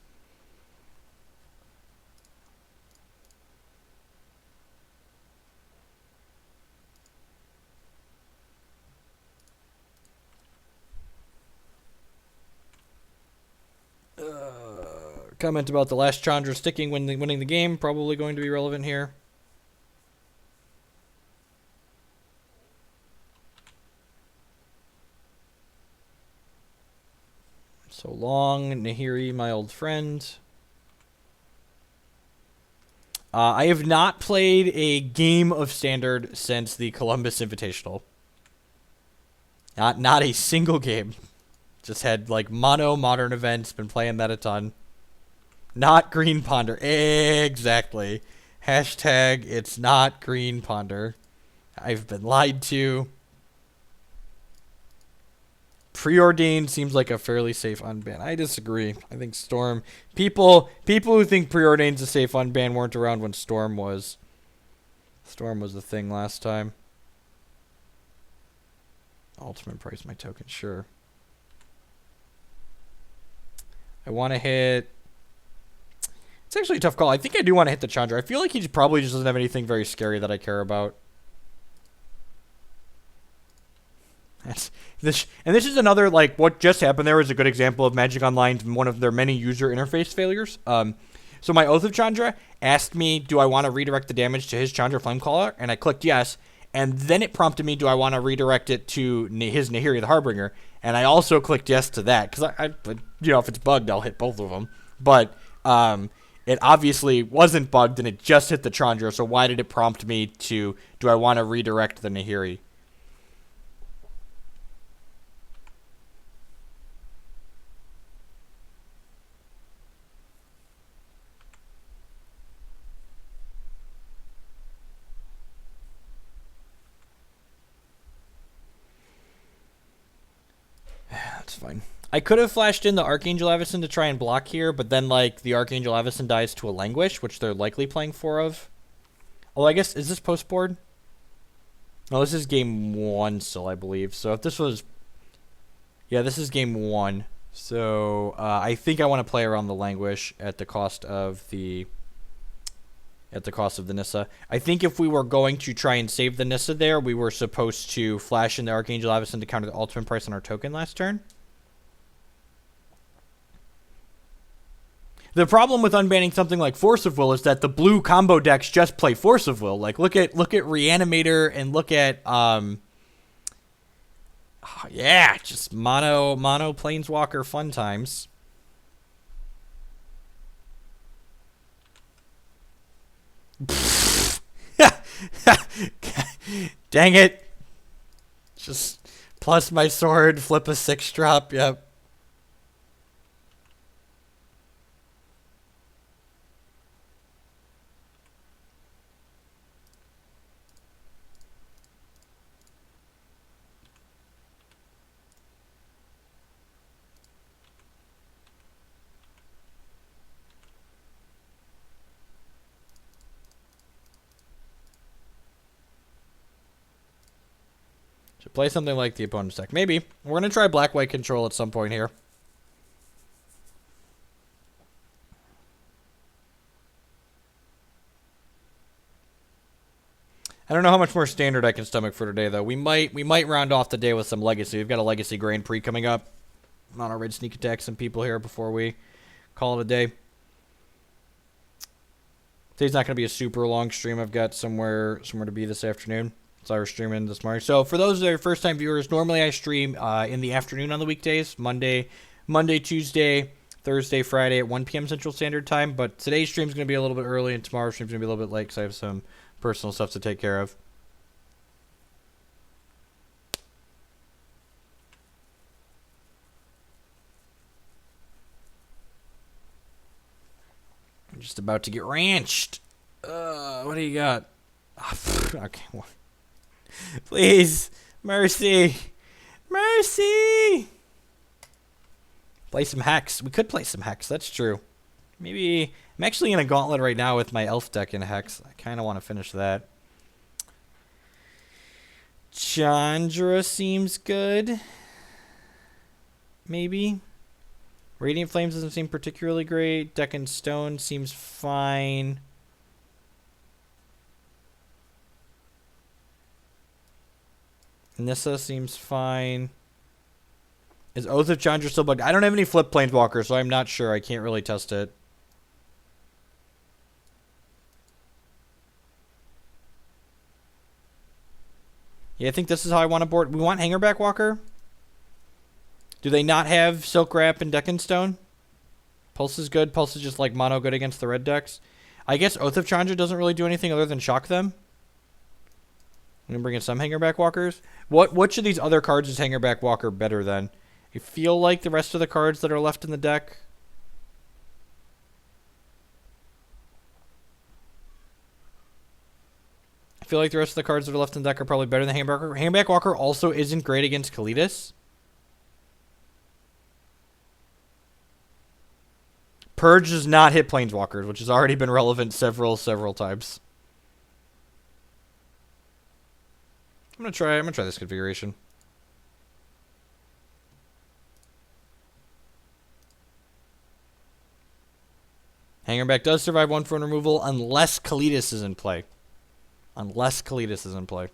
S1: Comment about the last Chandra sticking when winning the game, probably going to be relevant here. So long, Nahiri, my old friend. I have not played a game of Standard since the Columbus Invitational. Not a single game. Just had like mono modern events, been playing that a ton. Not Green Ponder. Exactly. Hashtag it's not Green Ponder. I've been lied to. Preordained seems like a fairly safe unban. I disagree. I think Storm... People who think Preordained's a safe unban weren't around when Storm was. Storm was the thing last time. Ultimate price my token, sure. I want to hit... It's actually a tough call. I think I do want to hit the Chandra. I feel like he probably just doesn't have anything very scary that I care about. This is another, like, what just happened there is a good example of Magic Online's one of their many user interface failures. So my Oath of Chandra asked me, do I want to redirect the damage to his Chandra Flamecaller? And I clicked yes. And then it prompted me, do I want to redirect it to his Nahiri the Harbinger? And I also clicked yes to that. Because, if it's bugged, I'll hit both of them. But it obviously wasn't bugged, and it just hit the Chandra. So why did it prompt me to, do I want to redirect the Nahiri? That's fine. I could have flashed in the Archangel Avacyn to try and block here, but then, like, the Archangel Avacyn dies to a Languish, which they're likely playing 4 of. Oh, I guess, is this post-board? No, this is game 1 still, I believe. So if this was... Yeah, this is game 1. So, I think I want to play around the Languish at the cost of the... Nissa. I think if we were going to try and save the Nissa there, we were supposed to flash in the Archangel Avacyn to counter the ultimate price on our token last turn. The problem with unbanning something like Force of Will is that the blue combo decks just play Force of Will. Like, look at Reanimator and look at just mono Planeswalker fun times. Dang it. Just plus my sword, flip a 6-drop, yep. Should play something like the opponent's deck. Maybe. We're going to try black-white control at some point here. I don't know how much more standard I can stomach for today, though. We might round off the day with some legacy. We've got a legacy Grand Prix coming up. Mono red sneak attack some people here before we call it a day. Today's not going to be a super long stream. I've got somewhere to be this afternoon. So I was streaming this morning. So for those that are first-time viewers, normally I stream in the afternoon on the weekdays. Monday, Tuesday, Thursday, Friday at 1 p.m. Central Standard Time. But today's stream's going to be a little bit early, and tomorrow's stream's going to be a little bit late because I have some personal stuff to take care of. I'm just about to get ranched. What do you got? Okay, what? Please, mercy, mercy. Play some Hex. We could play some Hex. That's true. Maybe I'm actually in a gauntlet right now with my Elf deck in Hex. I kind of want to finish that. Chandra seems good. Maybe. Radiant Flames doesn't seem particularly great. Deck and Stone seems fine. Nissa seems fine. Is Oath of Chandra still bugged? I don't have any flip Planeswalkers, so I'm not sure. I can't really test it.
S6: Yeah, I think this is how I want to board. We want Hangerback Walker. Do they not have Silk Wrap and Deccan Stone? Pulse is good. Pulse is just like mono good against the red decks. I guess Oath of Chandra doesn't really do anything other than shock them. I'm going to bring in some Hangerback Walkers. Which of these other cards is Hangerback Walker better than? I feel like the rest of the cards that are left in the deck. I feel like the rest of the cards that are left in the deck are probably better than Hangerback Walker. Hangerback Walker also isn't great against Kalidas. Purge does not hit Planeswalkers, which has already been relevant several times. I'm gonna try this configuration. Hangerback does survive 1 for removal unless Kalidas is in play. Unless Kalidas is in play.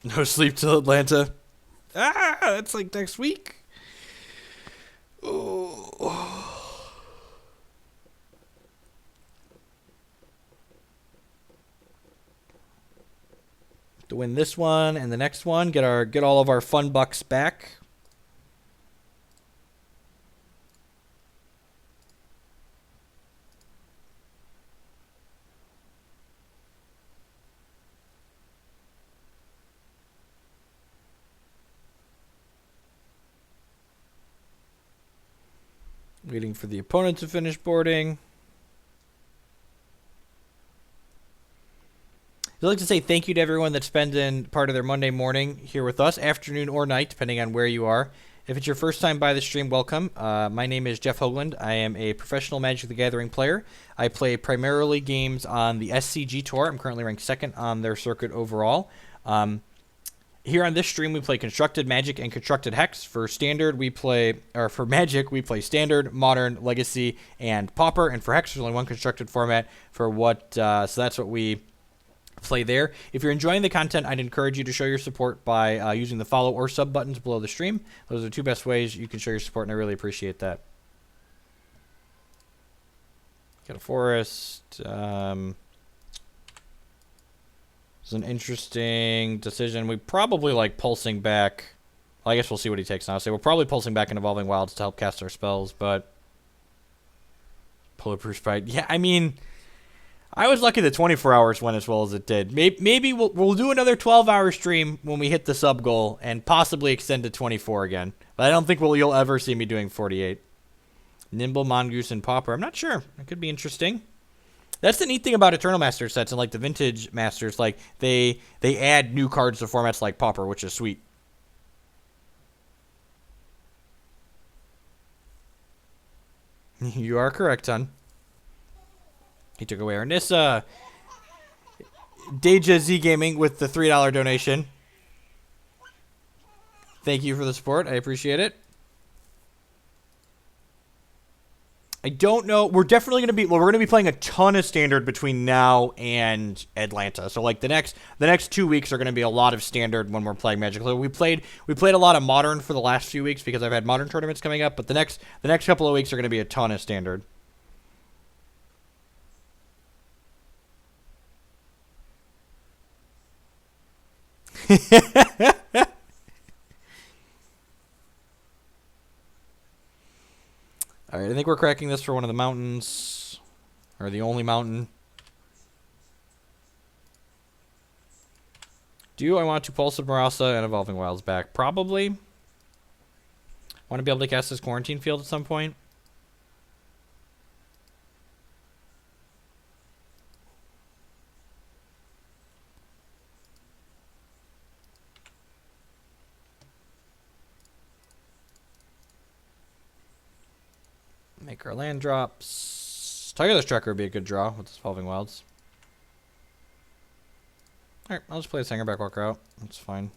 S6: No sleep till Atlanta. That's like next week. Oh. To win this one and the next one, get all of our fun bucks back. Waiting for the opponent to finish boarding. I'd like to say thank you to everyone that's spending part of their Monday morning here with us, afternoon or night, depending on where you are. If it's your first time by the stream, welcome. My name is Jeff Hoagland. I am a professional Magic the Gathering player. I play primarily games on the SCG Tour. I'm currently ranked 2nd on their circuit overall. Here on this stream, we play Constructed Magic and Constructed Hex. For Standard, for Magic, we play Standard, Modern, Legacy, and Pauper. And for Hex, there's only one constructed format so that's what we play there. If you're enjoying the content, I'd encourage you to show your support by using the follow or sub buttons below the stream. Those are the 2 best ways you can show your support, and I really appreciate that. Got a Forest. It's an interesting decision. We probably like pulsing back. Well, I guess we'll see what he takes now. So we're probably pulsing back in Evolving Wilds to help cast our spells, but Bulletproof Sprite. Yeah, I mean, I was lucky that 24 hours went as well as it did. Maybe we'll do another 12-hour stream when we hit the sub goal and possibly extend to 24 again. But I don't think you'll ever see me doing 48. Nimble, Mongoose, and Pauper. I'm not sure. It could be interesting. That's the neat thing about Eternal Masters sets and like the Vintage Masters. Like they add new cards to formats like Pauper, which is sweet. You are correct, son. He took away our Nissa. Deja Z Gaming with the $3 donation. Thank you for the support. I appreciate it. I don't know. We're definitely going to be playing a ton of Standard between now and Atlanta. So like the next 2 weeks are going to be a lot of Standard when we're playing Magic. We played a lot of Modern for the last few weeks because I've had Modern tournaments coming up, but the next couple of weeks are going to be a ton of Standard. All right, I think we're cracking this for one of the mountains, or the only mountain. Do I want to Pulse of Marasa and Evolving Wilds back? Probably. Want to be able to cast this Quarantine Field at some point. Make our land drops. Tireless Tracker would be a good draw with this Evolving Wilds. Alright, I'll just play this Hangerback Walker out. That's fine.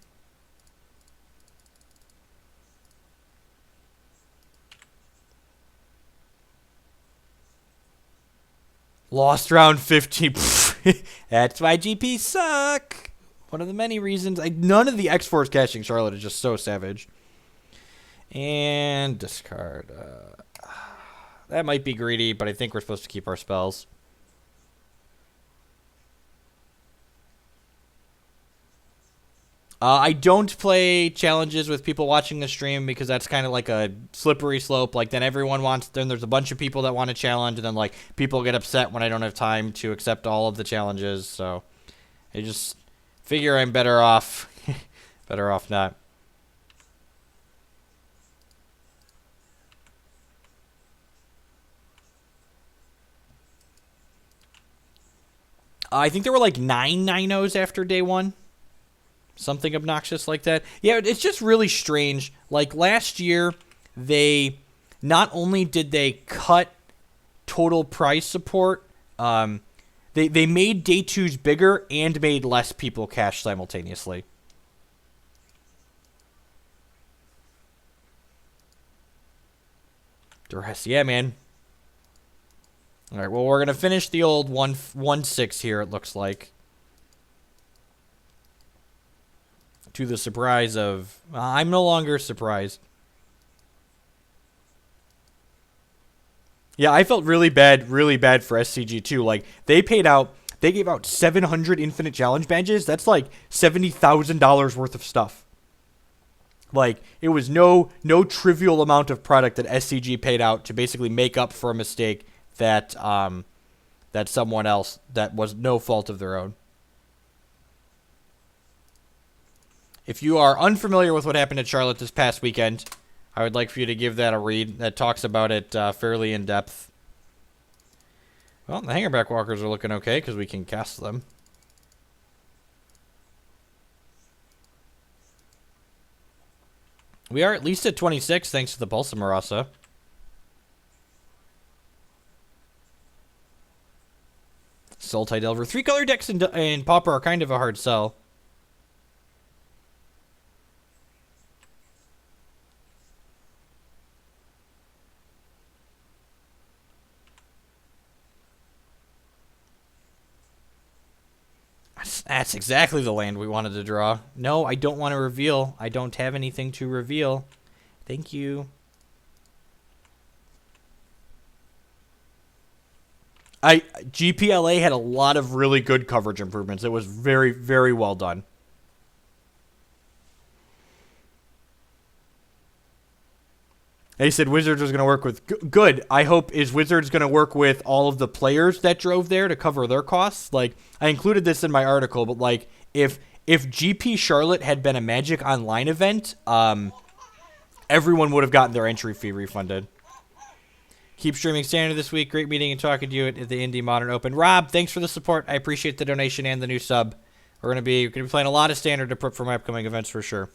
S6: Lost round 15. That's why GPs suck. One of the many reasons. None of the X-Force caching Charlotte is just so savage. And discard. That might be greedy, but I think we're supposed to keep our spells. I don't play challenges with people watching the stream because that's kind of like a slippery slope. Like, then then there's a bunch of people that want to challenge, and then, like, people get upset when I don't have time to accept all of the challenges. So I just figure I'm better off, better off not. I think there were like 9 9-0s after day 1. Something obnoxious like that. Yeah, it's just really strange. Like, last year, they not only did they cut total prize support, they made day 2s bigger and made less people cash simultaneously. Duress, yeah, man. All right, well, we're going to finish the old 1-6 here, it looks like. To the surprise of... I'm no longer surprised. Yeah, I felt really bad for SCG too. Like, they gave out 700 infinite challenge badges. That's like $70,000 worth of stuff. Like, it was no trivial amount of product that SCG paid out to basically make up for a mistake that someone else, that was no fault of their own. If you are unfamiliar with what happened at Charlotte this past weekend, I would like for you to give that a read. That talks about it fairly in depth. Well, the hangerback walkers are looking okay because we can cast them. We are at least at 26 thanks to the Pulsa Marasa. Sultai Delver. 3-color decks in Pauper are kind of a hard sell. That's exactly the land we wanted to draw. No, I don't want to reveal. I don't have anything to reveal. Thank you. GPLA had a lot of really good coverage improvements. It was very, very well done. They said Wizards was going to work with... Good. I hope is Wizards going to work with all of the players that drove there to cover their costs. Like, I included this in my article, but, like, if GP Charlotte had been a Magic Online event, everyone would have gotten their entry fee refunded. Keep streaming Standard this week. Great meeting and talking to you at the Indie Modern Open. Rob, thanks for the support. I appreciate the donation and the new sub. We're going to be playing a lot of Standard to prep for my upcoming events for sure.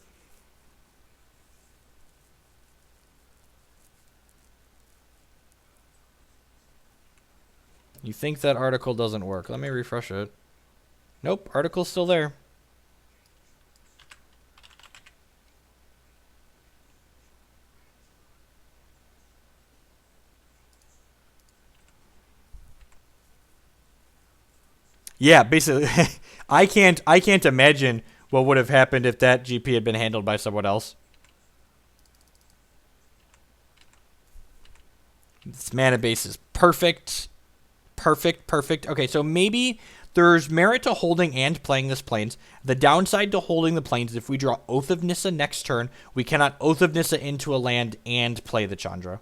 S6: You think that article doesn't work. Let me refresh it. Nope, article's still there. Yeah, basically, I can't imagine what would have happened if that GP had been handled by someone else. This mana base is perfect. Perfect. Okay, so maybe there's merit to holding and playing this Plains. The downside to holding the Plains is if we draw Oath of Nissa next turn, we cannot Oath of Nissa into a land and play the Chandra.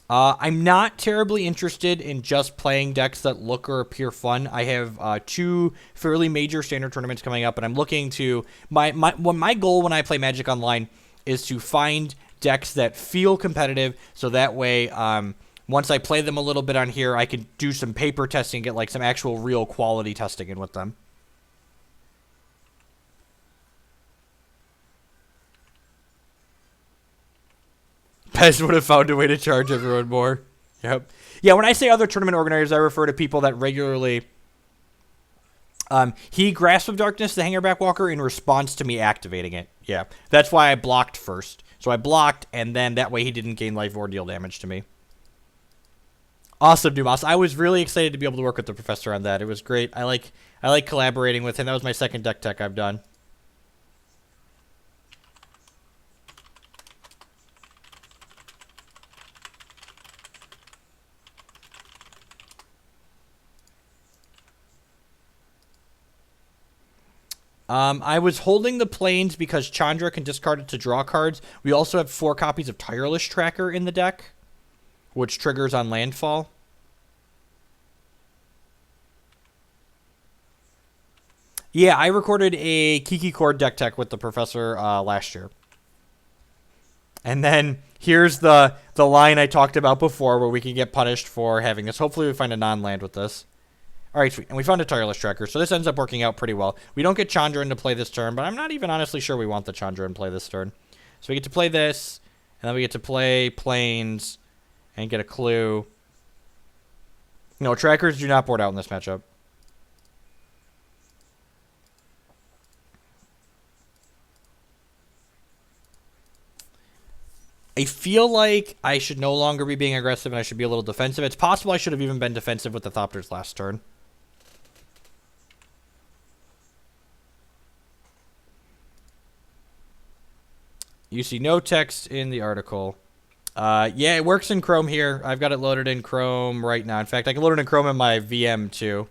S6: I'm not terribly interested in just playing decks that look or appear fun. I have 2 fairly major Standard tournaments coming up, and I'm looking to... My goal when I play Magic Online is to find decks that feel competitive, so that way, once I play them a little bit on here, I can do some paper testing, get like some actual real quality testing in with them. Pez would have found a way to charge everyone more. Yep. Yeah, when I say other tournament organizers, I refer to people that regularly... he Grasp of Darkness, the Hangerback Walker, in response to me activating it. Yeah, that's why I blocked first. So I blocked, and then that way he didn't gain life or deal damage to me. Awesome, Dumas. I was really excited to be able to work with the professor on that. It was great. I like collaborating with him. That was my second deck tech I've done. I was holding the planes because Chandra can discard it to draw cards. We also have 4 copies of Tireless Tracker in the deck, which triggers on landfall. Yeah, I recorded a Kiki Chord deck tech with the professor last year. And then here's the line I talked about before where we can get punished for having this. Hopefully we find a non-land with this. All right, sweet. And we found a Tireless Tracker, so this ends up working out pretty well. We don't get Chandra into play this turn, but I'm not even honestly sure we want the Chandra in play this turn. So we get to play this, and then we get to play Plains and get a clue. No, trackers do not board out in this matchup. I feel like I should no longer be being aggressive and I should be a little defensive. It's possible I should have even been defensive with the Thopters last turn. You see no text in the article. Yeah, it works in Chrome here. I've got it loaded in Chrome right now. In fact, I can load it in Chrome in my VM too.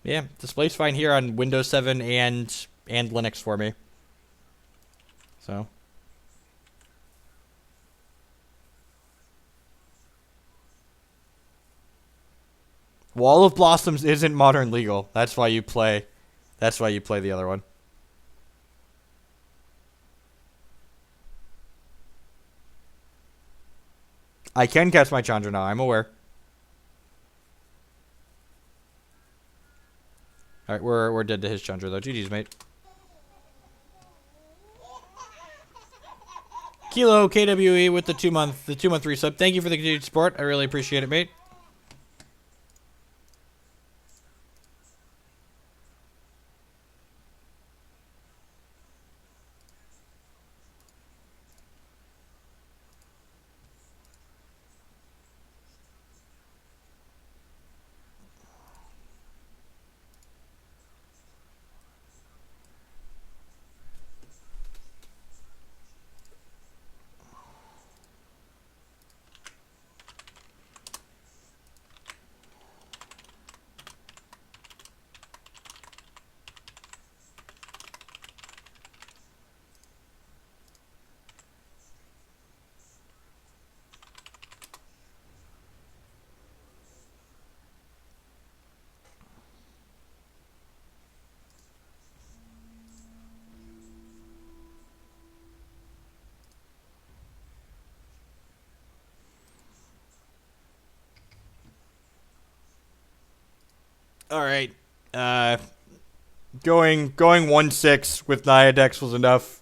S6: Yeah, display's fine here on Windows 7 and Linux for me. So. Wall of Blossoms isn't modern legal. That's why you play. That's why you play the other one. I can cast my Chandra now. I'm aware. All right, we're dead to his Chandra though. GG's, mate. Kilo KWE with the 2-month resub. Thank you for the continued support. I really appreciate it, mate. All right. Going 1-6 with Naya decks was enough